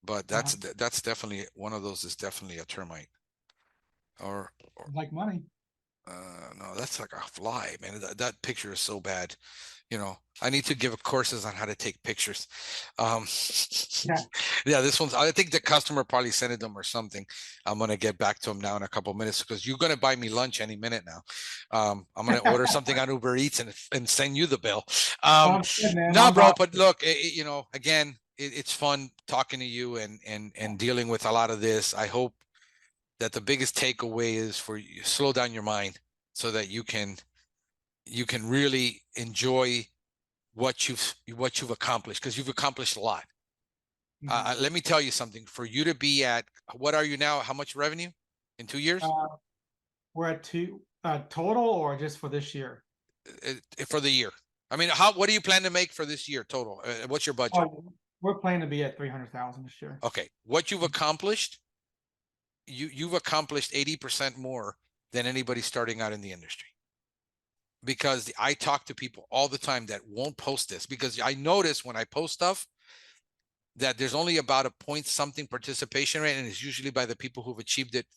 but that's definitely one of those is definitely a termite. Or like money. No, that's like a fly, man. That picture is so bad. I need to give courses on how to take pictures. Yeah, this one's, I think the customer probably sent it them or something. I'm going to get back to him now in a couple of minutes, because you're going to buy me lunch any minute now. I'm going to order something on Uber Eats and send you the bill. No, bro, but look, again, it's fun talking to you and dealing with a lot of this. I hope that the biggest takeaway is for you, slow down your mind so that you can really enjoy what you've accomplished, because you've accomplished a lot. Let me tell you something. For you to be at, what are you now? How much revenue in 2 years? We're at 2 total, or just for this year? For the year. I mean, what do you plan to make for this year total? What's your budget? We're planning to be at 300,000 this year. Okay, what you've accomplished, you've accomplished 80% more than anybody starting out in the industry. Because I talk to people all the time that won't post this, because I notice when I post stuff that there's only about a point something participation rate, and it's usually by the people who've achieved it.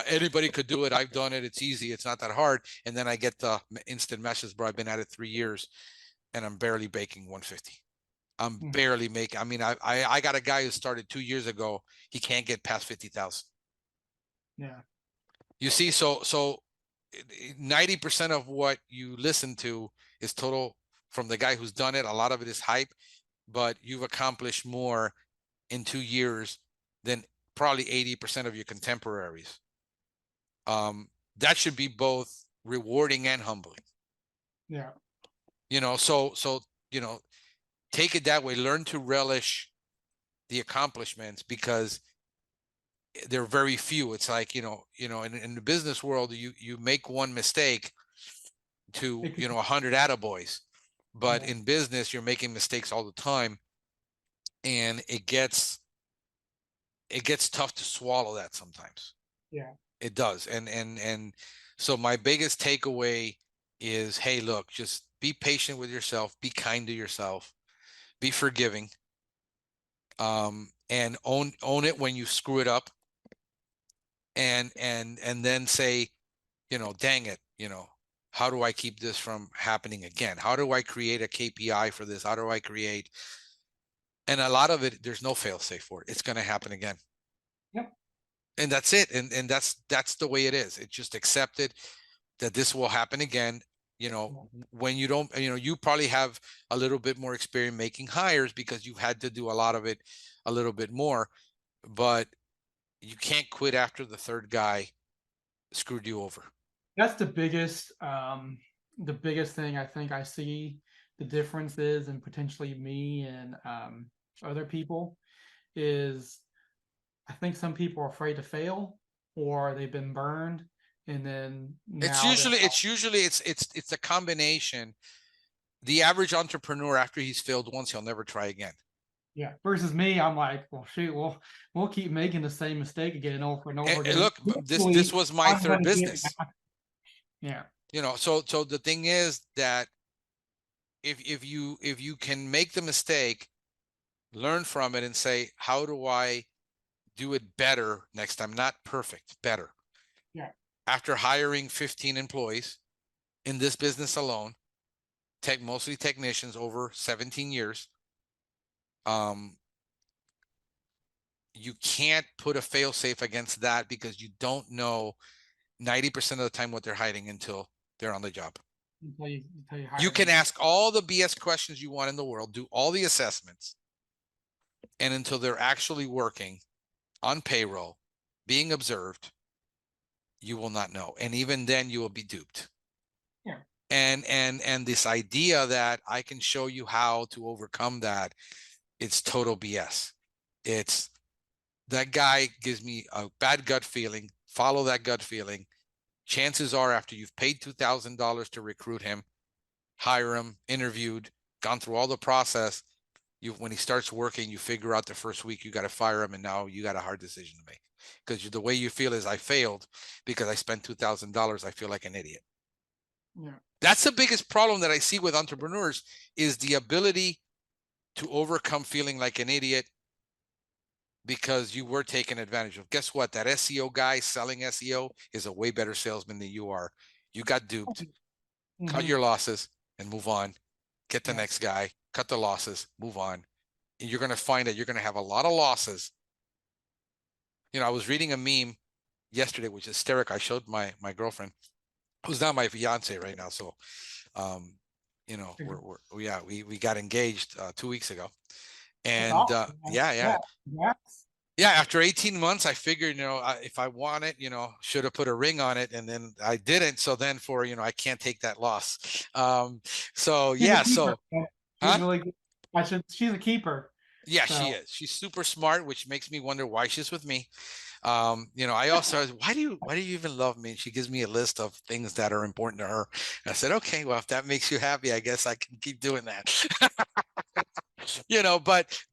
Anybody could do it. I've done it. It's easy. It's not that hard. And then I get the instant message, bro, I've been at it 3 years and I'm barely baking 150. I'm barely making. I mean, I got a guy who started 2 years ago. He can't get past 50,000. Yeah. You see, so 90% of what you listen to is total from the guy who's done it. A lot of it is hype, but you've accomplished more in 2 years than probably 80% of your contemporaries. That should be both rewarding and humbling. Yeah. So take it that way. Learn to relish the accomplishments, because they're very few. It's like, in the business world, you make one mistake to 100 attaboys, but in business you're making mistakes all the time, and it gets tough to swallow that sometimes. Yeah, it does. And so my biggest takeaway is, hey, look, just be patient with yourself, be kind to yourself, be forgiving, and own it when you screw it up, and then say, dang it, how do I keep this from happening again? How do I create a KPI for this? How do I create? And a lot of it, there's no fail safe for it. It's going to happen again. Yep. And that's it. And that's the way it is. It's just accepted that this will happen again. When you don't, you probably have a little bit more experience making hires because you've had to do a lot of it a little bit more, but you can't quit after the third guy screwed you over. That's the biggest thing I think I see the difference is, and potentially me and other people, is I think some people are afraid to fail, or they've been burned, and then it's a combination. The average entrepreneur, after he's failed once, he'll never try again. Yeah. Versus me, I'm like, well, shoot, we'll keep making the same mistake again over and over again. Look, this was my third business. Yeah. So the thing is that if you can make the mistake, learn from it and say, how do I do it better next time? Not perfect, better. Yeah. After hiring 15 employees in this business alone, mostly technicians over 17 years, you can't put a fail safe against that because you don't know 90% of the time what they're hiding until they're on the job. Until you You hire can them. ask all the BS questions you want in the world, do all the assessments, and until they're actually working on payroll, being observed, you will not know. And even then you will be duped. Yeah. And this idea that I can show you how to overcome that, it's total BS. It's that guy gives me a bad gut feeling. Follow that gut feeling. Chances are, after you've paid $2,000 to recruit him, hire him, interviewed, gone through all the process, when he starts working, you figure out the first week you got to fire him, and now you got a hard decision to make because the way you feel is, I failed because I spent $2,000. I feel like an idiot. Yeah. That's the biggest problem that I see with entrepreneurs, is the ability to overcome feeling like an idiot because you were taken advantage of. Guess what? That SEO guy selling SEO is a way better salesman than you are. You got duped. Cut your losses and move on. Get the next guy, cut the losses, move on. And you're going to find that you're going to have a lot of losses. I was reading a meme yesterday, which is hysterical. I showed my girlfriend, who's not my fiance right now. So, we got engaged 2 weeks ago. That's And awesome. yeah. Yes. Yeah, after 18 months, I figured, if I want it, should have put a ring on it, and then I didn't. So then I can't take that loss. So She's a yeah, keeper. so, She's huh? really good. She's a keeper. Yeah, she So is. She's super smart, which makes me wonder why she's with me. I also, why do you even love me? And she gives me a list of things that are important to her. And I said, okay, well, if that makes you happy, I guess I can keep doing that.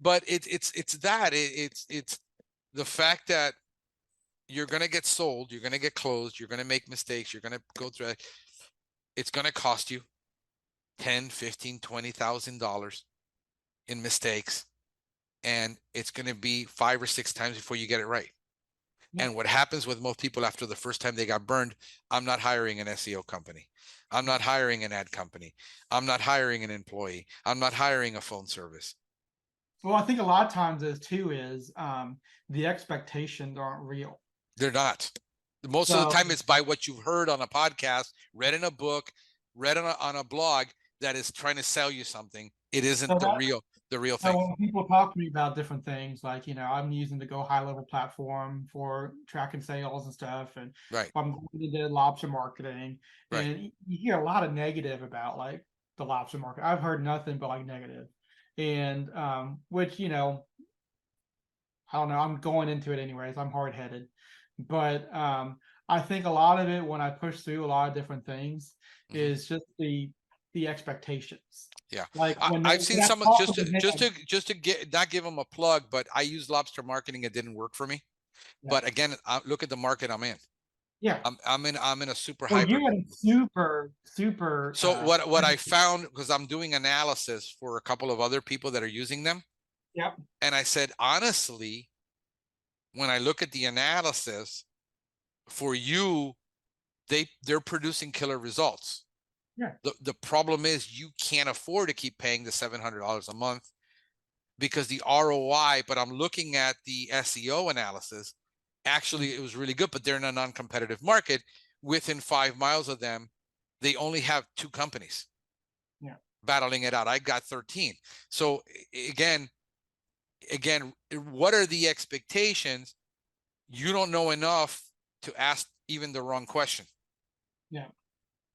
But it's that it's the fact that you're going to get sold, you're going to get closed, you're going to make mistakes, you're going to go through it. It's going to cost you 10, 15, $20,000 in mistakes. And it's going to be 5 or 6 times before you get it right. yeah. And what happens with most people after the first time they got burned, I'm not hiring an SEO company. I'm not hiring an ad company. I'm not hiring an employee. I'm not hiring a phone service. Well, I think a lot of times is the expectations aren't real. They're not. Most of the So time, it's by what you've heard on a podcast, read in a book, read on a blog that is trying to sell you something. It isn't so the that real so thing. when people talk to me about different things, like I'm using the Go High Level platform for tracking sales and stuff, and Right. I'm going into lobster marketing, Right. and you hear a lot of negative about like the lobster market. I've heard nothing but like negative, and which I don't know. I'm going into it anyways. I'm hard headed, but I think a lot of it when I push through a lot of different things is just the expectations. Yeah, Like when I've seen that some talk just with to the just man, to just to get not give them a plug, but I used lobster marketing. It didn't work for me. yeah, But again, look at the market I'm in. yeah. I'm in a super Well, hyper. you're in super. So what I found, because I'm doing analysis for a couple of other people that are using them, Yep. and I said, honestly, when I look at the analysis for you, they're producing killer results. Yeah. The problem is you can't afford to keep paying the $700 a month because the ROI, but I'm looking at the SEO analysis. Actually, it was really good, but they're in a non-competitive market. Within 5 miles of them, they only have 2 companies Yeah. battling it out. I got 13. So again, what are the expectations? You don't know enough to ask even the wrong question. Yeah.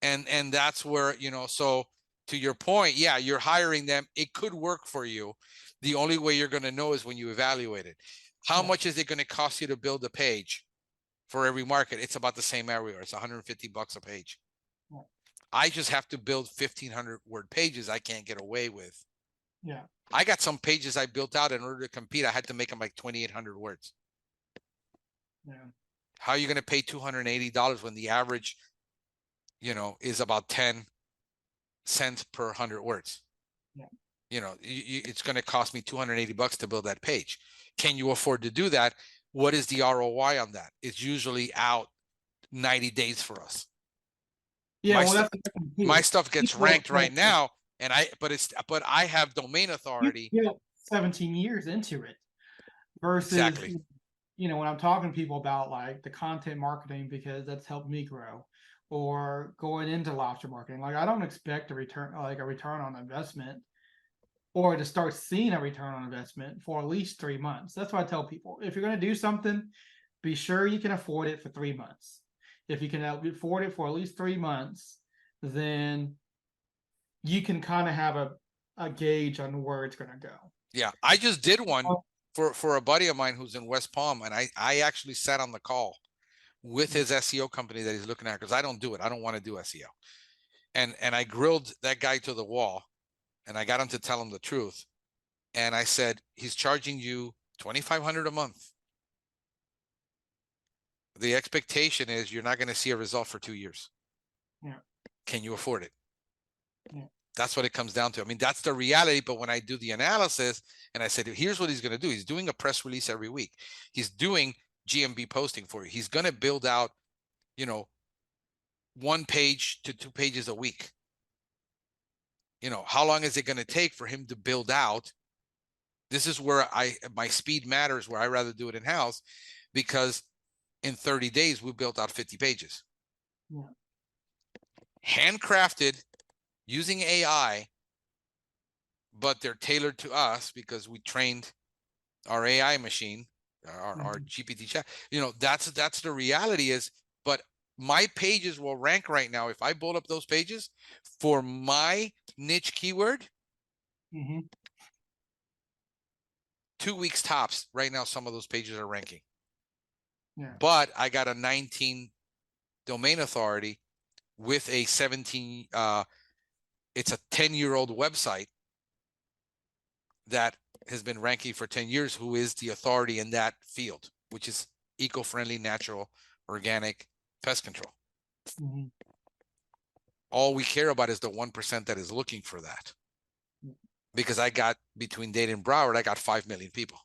And that's where, so to your point, yeah, you're hiring them. It could work for you. The only way you're going to know is when you evaluate it. How much is it going to cost you to build a page for every market? It's about the same everywhere. It's $150 a page. Yeah. I just have to build 1,500 word pages. I can't get away with. Yeah. I got some pages I built out in order to compete. I had to make them like 2,800 words. Yeah. How are you going to pay $280 when the average is about 10 cents per 100 words. Yeah. It's going to cost me $280 to build that page. Can you afford to do that? What is the ROI on that? It's usually out 90 days for us. Yeah, My, well, st- that's the thing my too. stuff gets People, ranked right now, but I have domain you authority. built 17 years into it versus, Exactly. when I'm talking to people about like the content marketing, because that's helped me grow, or going into lobster marketing, like I don't expect a return on investment, or to start seeing a return on investment for at least 3 months. That's why I tell people, if you're going to do something, be sure you can afford it for 3 months. If you can afford it for at least 3 months, then you can kind of have a gauge on where it's going to go. Yeah, I just did one for a buddy of mine who's in West Palm, and I actually sat on the call with his SEO company that he's looking at, because I don't do it. I don't want to do SEO. And I grilled that guy to the wall, and I got him to tell him the truth. And I said, he's charging you $2,500 a month. The expectation is you're not going to see a result for 2 years. Yeah. Can you afford it? Yeah. That's what it comes down to. I mean, that's the reality. But when I do the analysis and I said, here's what he's going to do. He's doing a press release every week. He's doing GMB posting for you. He's going to build out, 1 page to 2 pages a week. How long is it going to take for him to build out? This is where my speed matters, where I rather do it in house, because in 30 days, we built out 50 pages. Yeah. Handcrafted using AI, but they're tailored to us because we trained our AI machine, our GPT chat. That's the reality is, but my pages will rank right now. If I build up those pages for my niche keyword, 2 weeks tops. Right now, some of those pages are ranking. Yeah. But I got a 19 domain authority with a 17. It's a 10-year-old website that has been ranking for 10 years, who is the authority in that field, which is eco-friendly, natural, organic pest control. Mm-hmm. All we care about is the 1% that is looking for that. Because I got, between Dade and Broward, I got 5 million people.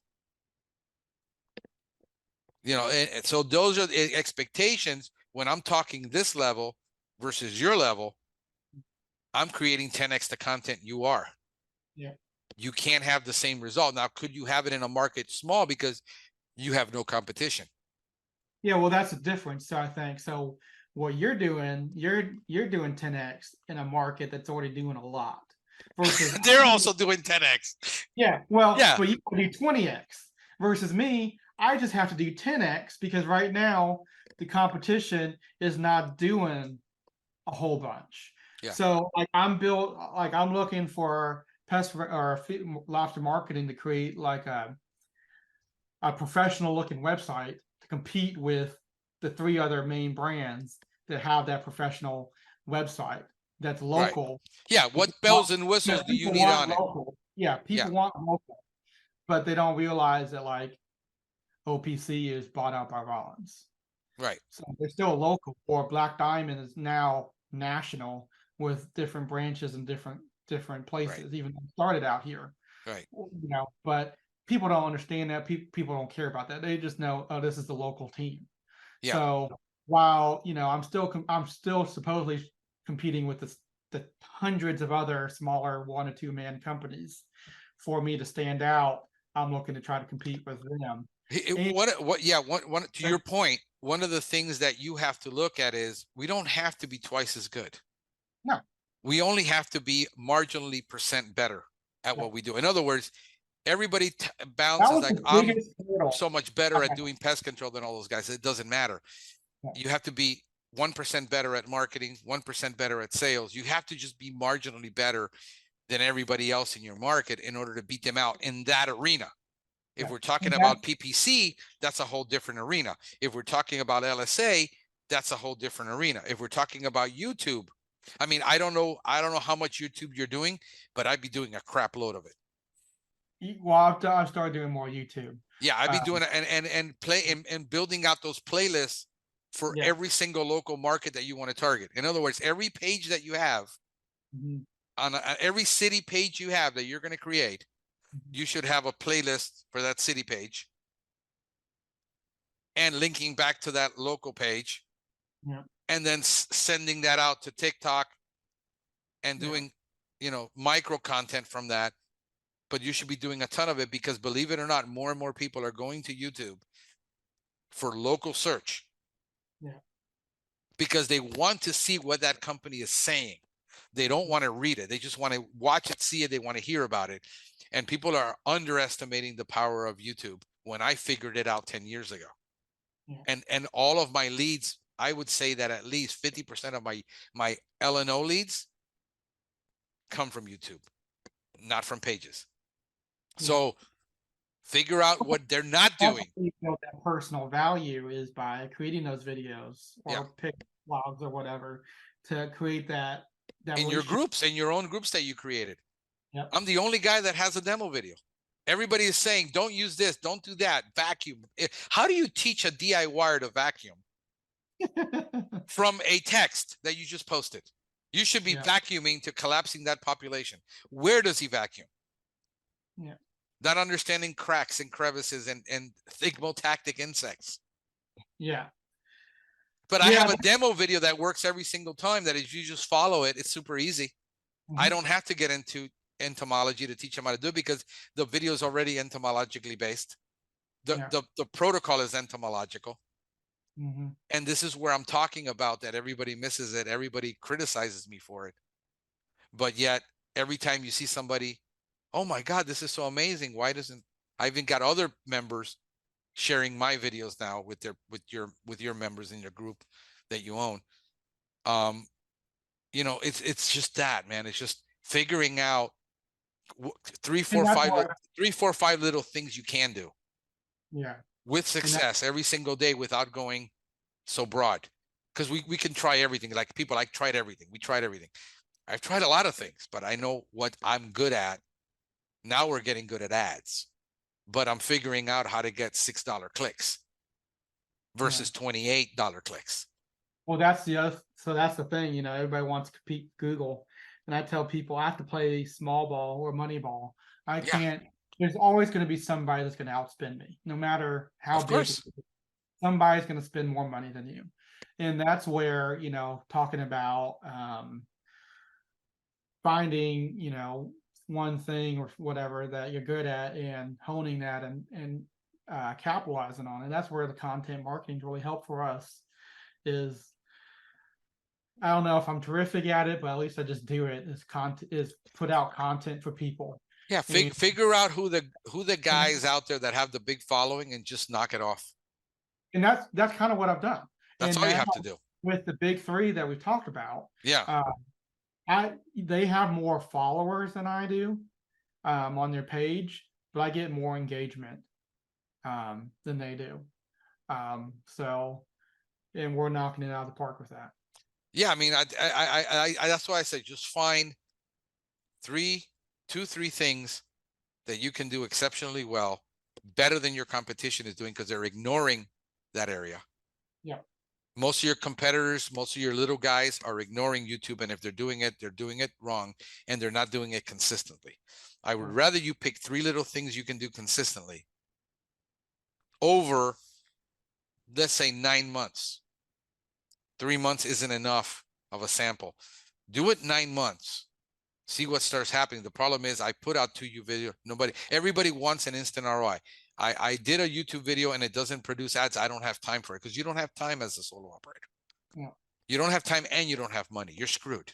And so those are the expectations. When I'm talking this level versus your level, I'm creating 10x the content you are. Yeah. You can't have the same result. Now, could you have it in a market small because you have no competition? Yeah, well, that's the difference. So I think, so what you're doing 10x in a market that's already doing a lot. Versus they're also doing 10x. Yeah, well, yeah. But you can do 20x versus me. I just have to do 10x because right now the competition is not doing a whole bunch. Yeah. So I'm looking for pest or lobster marketing to create like a professional looking website to compete with the 3 other main brands that have that professional website that's local. Right. Yeah, what bells and whistles do you need on local. Yeah, people want local, but they don't realize that OPC is bought out by Rollins. Right. So they're still local, or Black Diamond is now national with different branches in different places, right. Even started out here. Right. But people don't understand that. People don't care about that. They just know, oh, this is the local team. Yeah. So while I'm still supposedly competing with the hundreds of other smaller 1 or 2 man companies, for me to stand out, I'm looking to try to compete with them. To your point, one of the things that you have to look at is we don't have to be twice as good. No. We only have to be marginally % better at what we do. In other words, everybody bounces like, I'm so much better at doing pest control than all those guys. It doesn't matter. Yeah. You have to be 1% better at marketing, 1% better at sales. You have to just be marginally better than everybody else in your market in order to beat them out in that arena. If we're talking about PPC, that's a whole different arena. If we're talking about LSA, that's a whole different arena. If we're talking about YouTube, I mean, I don't know how much YouTube you're doing, but I'd be doing a crap load of it. Well, I've started doing more YouTube. Yeah, I'd be doing it and building out those playlists for Yeah. every single local market that you want to target. In other words, every page that you have on every city page you have that you're going to create, you should have a playlist for that city page and linking back to that local page. Yeah. And then sending that out to TikTok and doing, micro content from that. But you should be doing a ton of it because, believe it or not, more and more people are going to YouTube for local search. Yeah. Because they want to see what that company is saying. They don't want to read it. They just want to watch it, see it. They want to hear about it. And people are underestimating the power of YouTube when I figured it out 10 years ago. Yeah. And all of my leads, I would say that at least 50% of my L&O leads come from YouTube, not from pages. Yeah. So figure out what they're not doing. You know, that personal value is by creating those videos or pick blogs or whatever to create that in your groups, in your own groups that you created. Yep. I'm the only guy that has a demo video. Everybody is saying, don't use this, don't do that, vacuum. How do you teach a DIYer to vacuum from a text that you just posted? You should be vacuuming to collapsing that population. Where does he vacuum? Yeah. Not understanding cracks and crevices and thigmotactic insects. Yeah. But I have a demo video that works every single time that if you just follow it, it's super easy. I don't have to get into entomology to teach them how to do it because the video is already entomologically based. The protocol is entomological. And this is where I'm talking about that everybody misses it. Everybody criticizes me for it. But yet every time you see somebody, oh my God, this is so amazing. Why doesn't I even got other members sharing my videos now with your members in your group that you own. It's just that, man. It's just figuring out 3, 4, 5 little things you can do. Yeah. With success every single day without going so broad. Because we can try everything. Like people, I tried everything. We tried everything. I've tried a lot of things, but I know what I'm good at. Now we're getting good at ads. But I'm figuring out how to get $6 clicks versus $28 clicks. Well, that's the thing, everybody wants to compete with Google. And I tell people I have to play small ball or money ball. I can't, there's always going to be somebody that's going to outspend me, no matter how big. Somebody's going to spend more money than you. And that's where, talking about finding, one thing or whatever that you're good at and honing that and capitalizing on it. That's where the content marketing really helped for us. I don't know if I'm terrific at it, but at least I just do it. Is put out content for people. Yeah, figure out who the guys out there that have the big following and just knock it off. And that's kind of what I've done. That's all you have to do. With the big three that we talked about. Yeah. They have more followers than I do on their page, but I get more engagement than they do. And we're knocking it out of the park with that. Yeah, I mean, I that's why I say just find 2, 3 things that you can do exceptionally well, better than your competition is doing because they're ignoring that area. Yeah. Most of your competitors, most of your little guys are ignoring YouTube. And if they're doing it wrong and they're not doing it consistently. I would rather you pick 3 little things you can do consistently over, let's say 9 months. 3 months isn't enough of a sample. Do it 9 months. See what starts happening. The problem is I put out 2 videos. Everybody wants an instant ROI. I did a YouTube video and it doesn't produce ads. I don't have time for it because you don't have time as a solo operator. Yeah. You don't have time and you don't have money. You're screwed.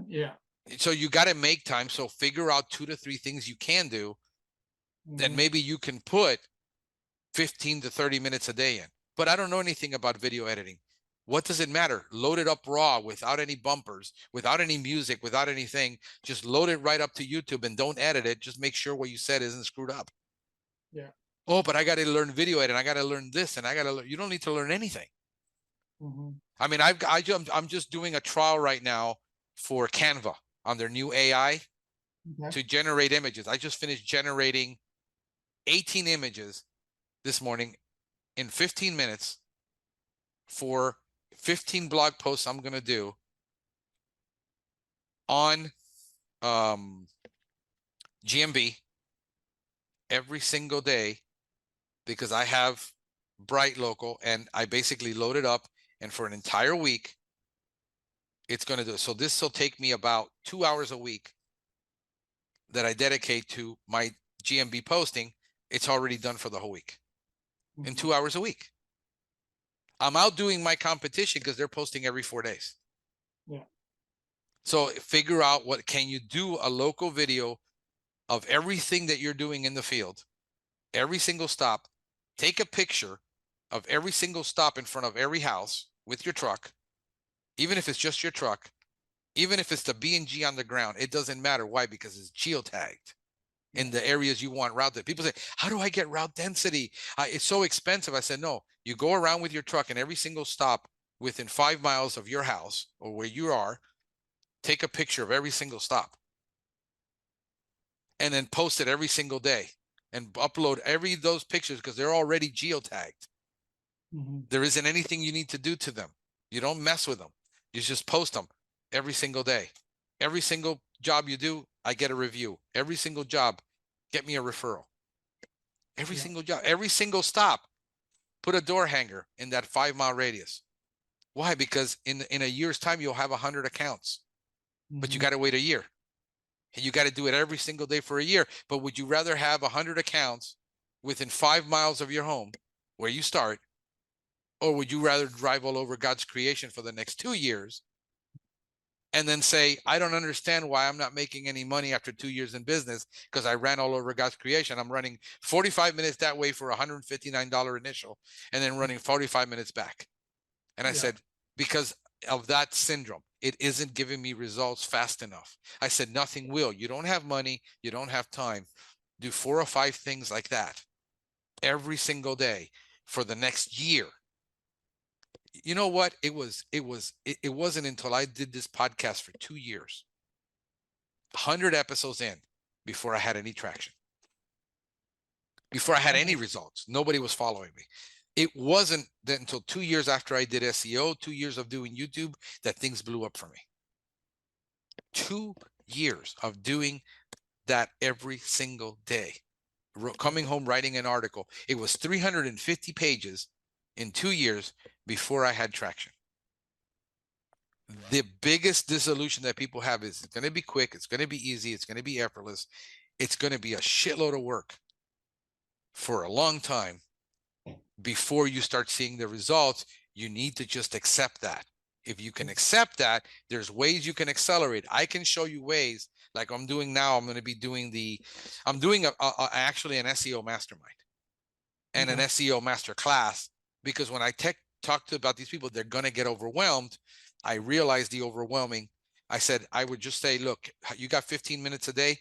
Yeah. So you got to make time. So figure out 2 to 3 things you can do that maybe you can put 15 to 30 minutes a day in. But I don't know anything about video editing. What does it matter? Load it up raw without any bumpers, without any music, without anything. Just load it right up to YouTube and don't edit it. Just make sure what you said isn't screwed up. Yeah. Oh, but I got to learn video editing. I got to learn this and I got to learn. You don't need to learn anything. I mean, I'm just doing a trial right now for Canva on their new AI to generate images. I just finished generating 18 images this morning in 15 minutes for 15 blog posts I'm going to do on GMB every single day, because I have Bright Local and I basically load it up, and for an entire week, it's going to do it. So this will take me about 2 hours a week that I dedicate to my GMB posting. It's already done for the whole week in 2 hours a week. I'm outdoing my competition because they're posting every 4 days. Yeah. So figure out what can you do a local video of everything that you're doing in the field, every single stop. Take a picture of every single stop in front of every house with your truck, even if it's just your truck, even if it's the B&G on the ground. It doesn't matter. Why? Because it's geotagged in the areas you want route. People say, how do I get route density? It's so expensive. I said, no, you go around with your truck and every single stop within 5 miles of your house or where you are, take a picture of every single stop and then post it every single day and upload every of those pictures because they're already geotagged. There isn't anything you need to do to them. You don't mess with them. You just post them every single day. Every single job you do, I get a review. Every single job, get me a referral. Every single job, every single stop, put a door hanger in that 5 mile radius. Why? Because in a year's time, you'll have 100 accounts, but you got to wait a year. And you got to do it every single day for a year. But would you rather have 100 accounts within 5 miles of your home where you start, or would you rather drive all over God's creation for the next 2 years and then say, I don't understand why I'm not making any money after 2 years in business because I ran all over God's creation. I'm running 45 minutes that way for $159 initial and then running 45 minutes back. And I said, because of that syndrome, it isn't giving me results fast enough. I said, nothing will. You don't have money. You don't have time. Do 4 or 5 things like that every single day for the next year. You know what? It wasn't until I did this podcast for 2 years, 100 episodes in, before I had any traction, before I had any results. Nobody was following me. It wasn't until 2 years after I did SEO, 2 years of doing YouTube, that things blew up for me. 2 years of doing that every single day, coming home, writing an article. It was 350 pages in 2 years before I had traction. The biggest disillusion that people have is it's going to be quick, it's going to be easy, it's going to be effortless. It's going to be a shitload of work for a long time before you start seeing the results. You need to just accept that. If you can accept that, there's ways you can accelerate. I can show you ways like I'm doing now. I'm going to be doing actually an SEO mastermind and an SEO master class, because when I talk about these people, they're going to get overwhelmed. I realized the overwhelming. I said, I would just say, look, you got 15 minutes a day,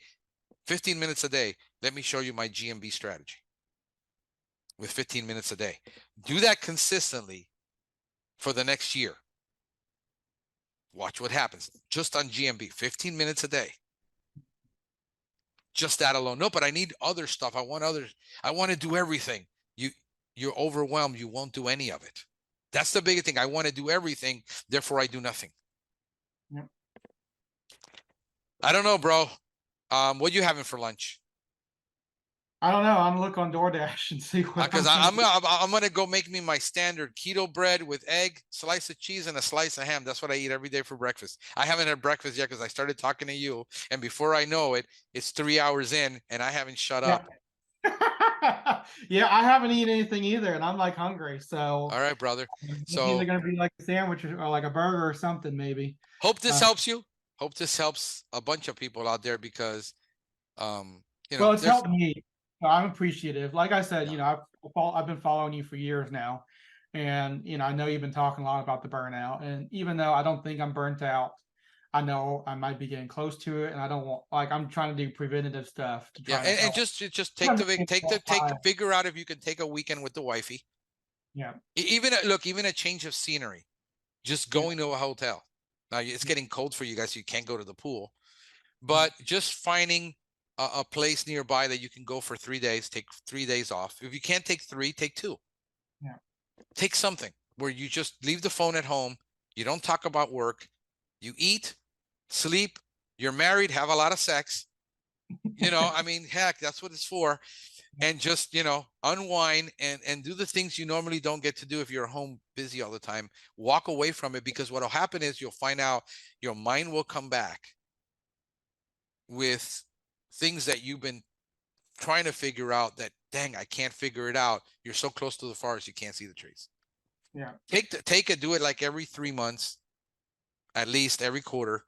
15 minutes a day. Let me show you my GMB strategy with 15 minutes a day. Do that consistently for the next year. Watch what happens just on GMB, 15 minutes a day. Just that alone. No, but I need other stuff. I want to do everything. You're overwhelmed. You won't do any of it. That's the biggest thing. I want to do everything. Therefore, I do nothing. Yep. I don't know, bro. What you having for lunch? I don't know. I'm gonna look on DoorDash and see what. Because I'm gonna go make me my standard keto bread with egg, slice of cheese, and a slice of ham. That's what I eat every day for breakfast. I haven't had breakfast yet because I started talking to you, and before I know it, it's 3 hours in, and I haven't shut up. Yeah, I haven't eaten anything either, and I'm like hungry. So all right, brother. It's So either gonna be like a sandwich or like a burger or something, maybe. Hope this helps you. Hope this helps a bunch of people out there because, well, it's helped me. I'm appreciative. Like I said, I've been following you for years now, and I know you've been talking a lot about the burnout. And even though I don't think I'm burnt out, I know I might be getting close to it, and I don't want I'm trying to do preventative stuff to try. And just figure out if you can take a weekend with the wifey. Yeah. Even a change of scenery, just going to a hotel. Now it's getting cold for you guys, so you can't go to the pool, but just finding a place nearby that you can go for 3 days. Take 3 days off. If you can't take 3, take 2. Yeah. Take something. where you just leave the phone at home. You don't talk about work. You eat, sleep. You're married, have a lot of sex. I mean, heck, that's what it's for. And just, unwind and do the things you normally don't get to do if you're home busy all the time. Walk away from it, because what'll happen is you'll find out your mind will come back with things that you've been trying to figure out that, dang, I can't figure it out. You're so close to the forest, you can't see the trees. Yeah. Take it, do it like every 3 months, at least every quarter.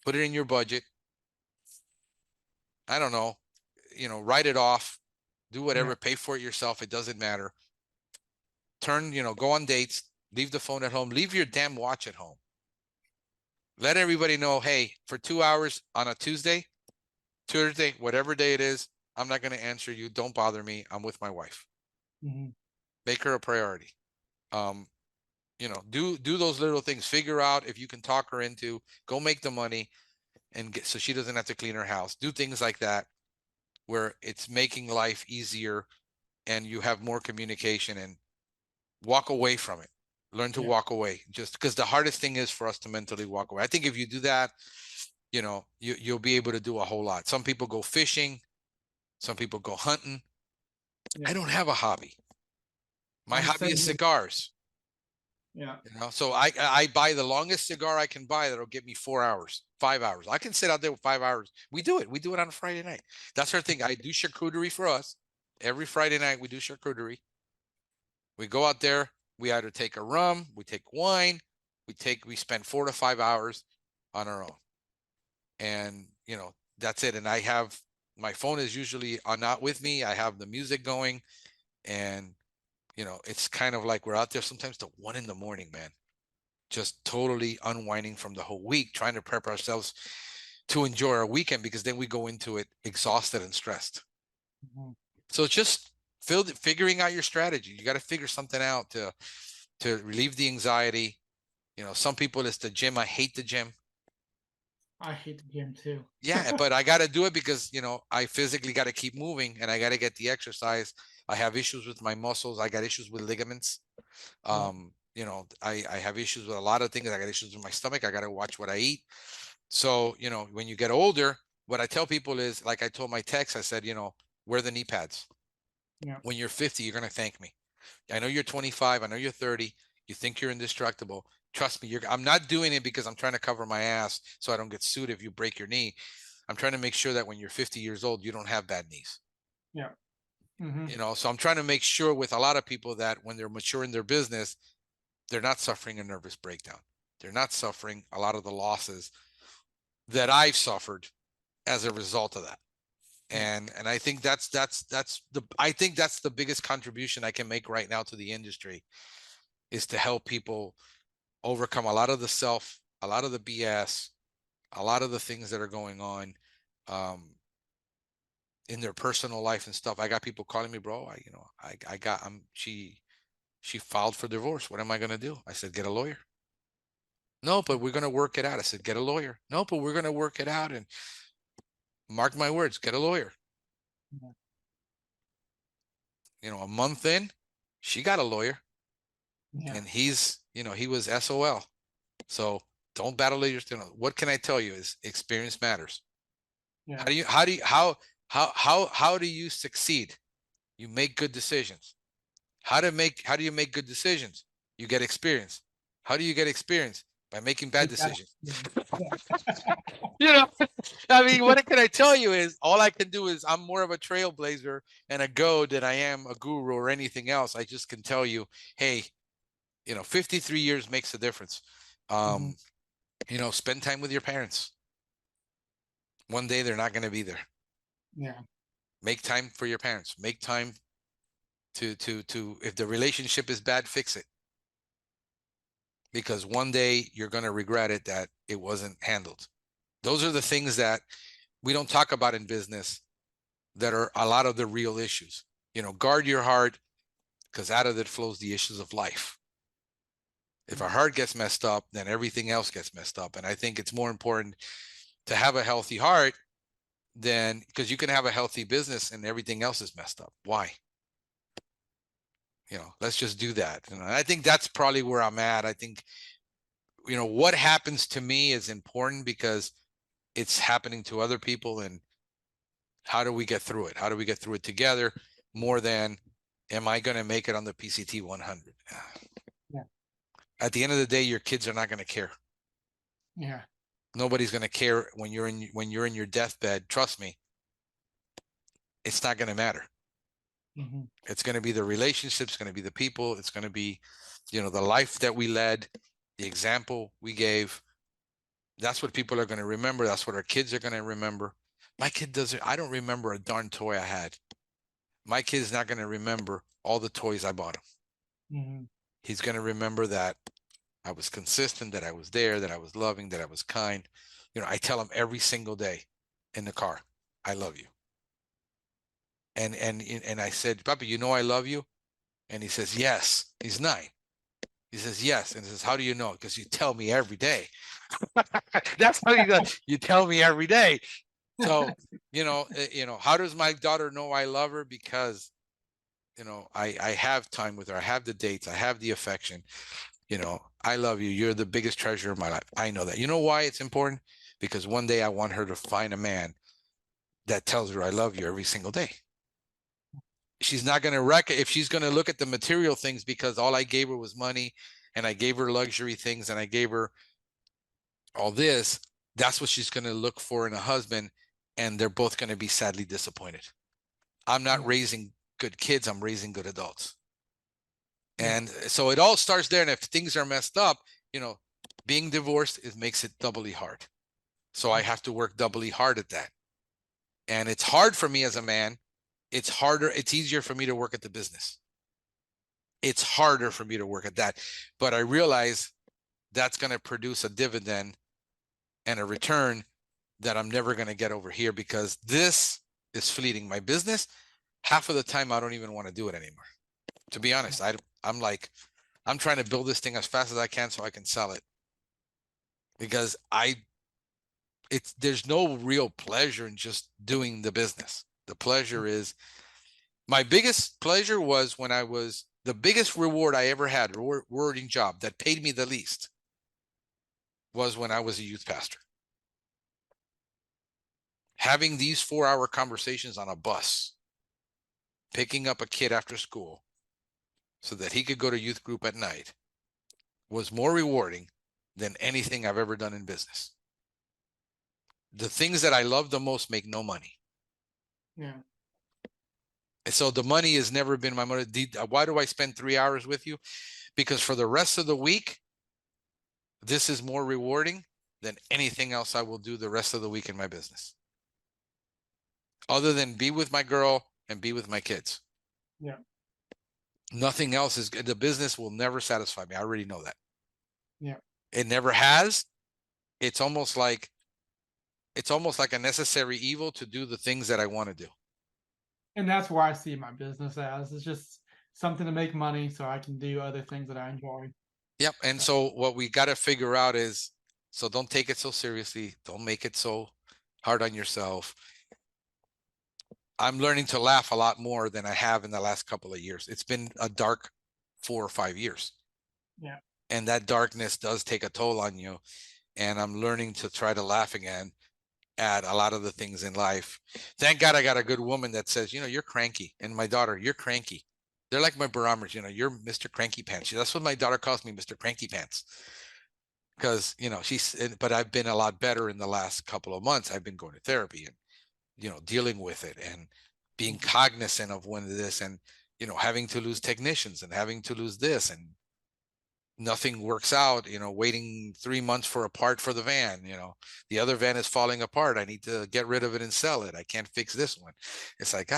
Put it in your budget. I don't know, write it off, do whatever, Yeah. pay for it yourself. It doesn't matter. Go on dates, leave the phone at home, leave your damn watch at home. Let everybody know, hey, for 2 hours on a Tuesday, Thursday, whatever day it is, I'm not going to answer you. Don't bother me. I'm with my wife. Mm-hmm. Make her a priority. Do those little things. Figure out if you can talk her into, go make the money and get, so she doesn't have to clean her house. Do things like that where it's making life easier and you have more communication, and walk away from it. Learn to walk away, just because the hardest thing is for us to mentally walk away. I think if you do that, you'll be able to do a whole lot. Some people go fishing, some people go hunting. Yeah. I don't have a hobby. My I'm the hobby same is here. cigars. Yeah. So I buy the longest cigar I can buy that'll get me 4 hours, 5 hours. I can sit out there with 5 hours. We do it. We do it on a Friday night. That's our thing. I do charcuterie for us. Every Friday night we do charcuterie. We go out there. We either take a rum, we take wine, we spend 4 to 5 hours on our own. And that's it. And my phone is usually not with me. I have the music going, and it's kind of like we're out there sometimes till 1 a.m, man. Just totally unwinding from the whole week, trying to prep ourselves to enjoy our weekend, because then we go into it exhausted and stressed. Mm-hmm. So it's just figuring out your strategy. You got to figure something out to relieve the anxiety. Some people it's the gym. I hate the gym. I hate the gym too. Yeah, but I got to do it because, I physically got to keep moving and I got to get the exercise. I have issues with my muscles. I got issues with ligaments. I have issues with a lot of things. I got issues with my stomach. I got to watch what I eat. So, when you get older, what I tell people is, like I told my techs, I said, wear the knee pads. Yeah. When you're 50, you're going to thank me. I know you're 25. I know you're 30. You think you're indestructible. Trust me, I'm not doing it because I'm trying to cover my ass so I don't get sued if you break your knee. I'm trying to make sure that when you're 50 years old, you don't have bad knees. Yeah. Mm-hmm. So I'm trying to make sure with a lot of people that when they're mature in their business, they're not suffering a nervous breakdown. They're not suffering a lot of the losses that I've suffered as a result of that. And I think that's the biggest contribution I can make right now to the industry, is to help people overcome a lot of a lot of the BS, a lot of the things that are going on in their personal life and stuff. I got people calling me, bro. She filed for divorce. What am I gonna do? I said, get a lawyer. No, but we're gonna work it out. I said, get a lawyer. No, but we're gonna work it out. And mark my words, get a lawyer. A month in, she got a lawyer, and he was SOL. So don't battle it. What can I tell you is experience matters. Yeah. How do you succeed? You make good decisions. How do you make good decisions? You get experience. How do you get experience? By making bad decisions. I mean, what can I tell you is, all I can do is, I'm more of a trailblazer and a goat than I am a guru or anything else. I just can tell you, hey, 53 years makes a difference. Spend time with your parents. One day they're not going to be there. Yeah. Make time for your parents. Make time to if the relationship is bad, fix it. Because one day you're going to regret it, that it wasn't handled. Those are the things that we don't talk about in business, that are a lot of the real issues. Guard your heart, because out of it flows the issues of life. If our heart gets messed up, then everything else gets messed up. And I think it's more important to have a healthy heart than, because you can have a healthy business and everything else is messed up. Why? let's just do that. And I think that's probably where I'm at. I think, what happens to me is important because it's happening to other people. And how do we get through it? How do we get through it together more than, am I going to make it on the PCT 100? Yeah. At the end of the day, your kids are not going to care. Yeah. Nobody's going to care when you're in your deathbed. Trust me, it's not going to matter. Mm-hmm. It's going to be the relationships, going to be the people. It's going to be, the life that we led, the example we gave. That's what people are going to remember. That's what our kids are going to remember. My kid doesn't, I don't remember a darn toy I had. My kid's not going to remember all the toys I bought him. Mm-hmm. He's going to remember that I was consistent, that I was there, that I was loving, that I was kind. I tell him every single day in the car, I love you. And I said, Papi, I love you? And he says, yes. He's 9. He says, yes. And he says, how do you know? Because you tell me every day. That's how you tell me every day. So, how does my daughter know I love her? Because, I have time with her. I have the dates. I have the affection. I love you. You're the biggest treasure of my life. I know that. You know why it's important? Because one day I want her to find a man that tells her I love you every single day. She's not going to if she's going to look at the material things because all I gave her was money and I gave her luxury things and I gave her all this, that's what she's going to look for in a husband. And they're both going to be sadly disappointed. I'm not raising good kids. I'm raising good adults. And so it all starts there. And if things are messed up, being divorced, it makes it doubly hard. So I have to work doubly hard at that. And it's hard for me as a man. It's harder. It's easier for me to work at the business. It's harder for me to work at that. But I realize that's going to produce a dividend and a return that I'm never going to get over here because this is fleeting. My business, half of the time, I don't even want to do it anymore. To be honest, I'm trying to build this thing as fast as I can so I can sell it because there's no real pleasure in just doing the business. The pleasure is, my biggest pleasure was when the biggest reward I ever had, rewarding job that paid me the least, was when I was a youth pastor. Having these 4-hour conversations on a bus, picking up a kid after school so that he could go to youth group at night, was more rewarding than anything I've ever done in business. The things that I love the most make no money. Yeah. And so the money has never been my motive. Why do I spend 3 hours with you? Because for the rest of the week, this is more rewarding than anything else I will do the rest of the week in my business. Other than be with my girl and be with my kids. Yeah. Nothing else is good. The business will never satisfy me. I already know that. Yeah. It never has. It's almost like a necessary evil to do the things that I want to do. And that's where I see my business as. It's just something to make money so I can do other things that I enjoy. Yep. And so what we got to figure out is, so don't take it so seriously. Don't make it so hard on yourself. I'm learning to laugh a lot more than I have in the last couple of years. It's been a dark 4 or 5 years. Yeah. And that darkness does take a toll on you. And I'm learning to try to laugh again at a lot of the things in life. Thank God I got a good woman that says, you're cranky. And my daughter, you're cranky. They're like my barometers, you're Mr. Cranky Pants. That's what my daughter calls me, Mr. Cranky Pants. Because, but I've been a lot better in the last couple of months. I've been going to therapy and, dealing with it and being cognizant of when this and, having to lose technicians and having to lose this and nothing works out, waiting 3 months for a part for the van, the other van is falling apart. I need to get rid of it and sell it. I can't fix this one. It's like,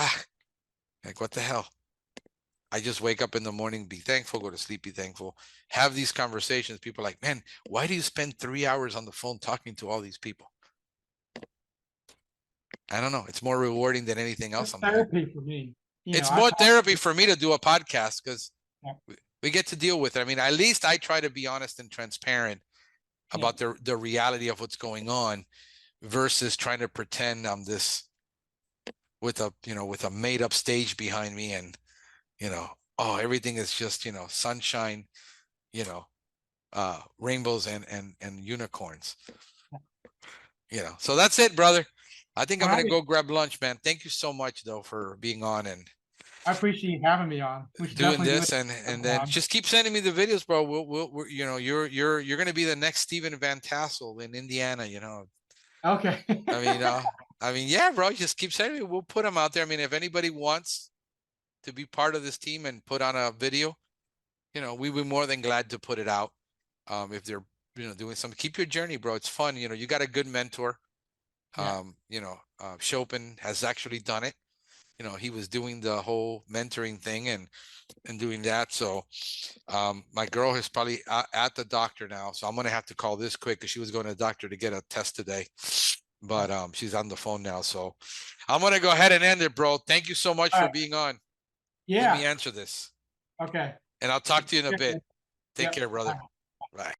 what the hell? I just wake up in the morning, be thankful, go to sleep, be thankful, have these conversations. People are like, man, why do you spend 3 hours on the phone talking to all these people? I don't know. It's more rewarding than anything else. It's therapy for me. It's more therapy for me to do a podcast because we get to deal with it. I mean, at least I try to be honest and transparent about the reality of what's going on versus trying to pretend I'm this with a made up stage behind me and, oh, everything is just, sunshine, you know, rainbows and unicorns. So that's it, brother. I think All I'm gonna right. go grab lunch, man. Thank you so much though for being on and I appreciate you having me on. We should doing definitely do it this, and then sometime. just keep sending me the videos, bro. We'll you're gonna be the next Stephen Van Tassel in Indiana. Okay. I mean, yeah, bro. Just keep sending me. We'll put them out there. I mean, if anybody wants to be part of this team and put on a video, we'd be more than glad to put it out. If they're doing something, keep your journey, bro. It's fun. You got a good mentor. Yeah. Chopin has actually done it. He was doing the whole mentoring thing and doing that. So my girl is probably at the doctor now, so I'm gonna have to call this quick because she was going to the doctor to get a test today. But she's on the phone now, so I'm gonna go ahead and end it, bro. Thank you so much All for right. being on. Let me Yeah. answer this, Okay. and I'll talk to you in a bit. Take Yep. care, brother. Bye. Bye.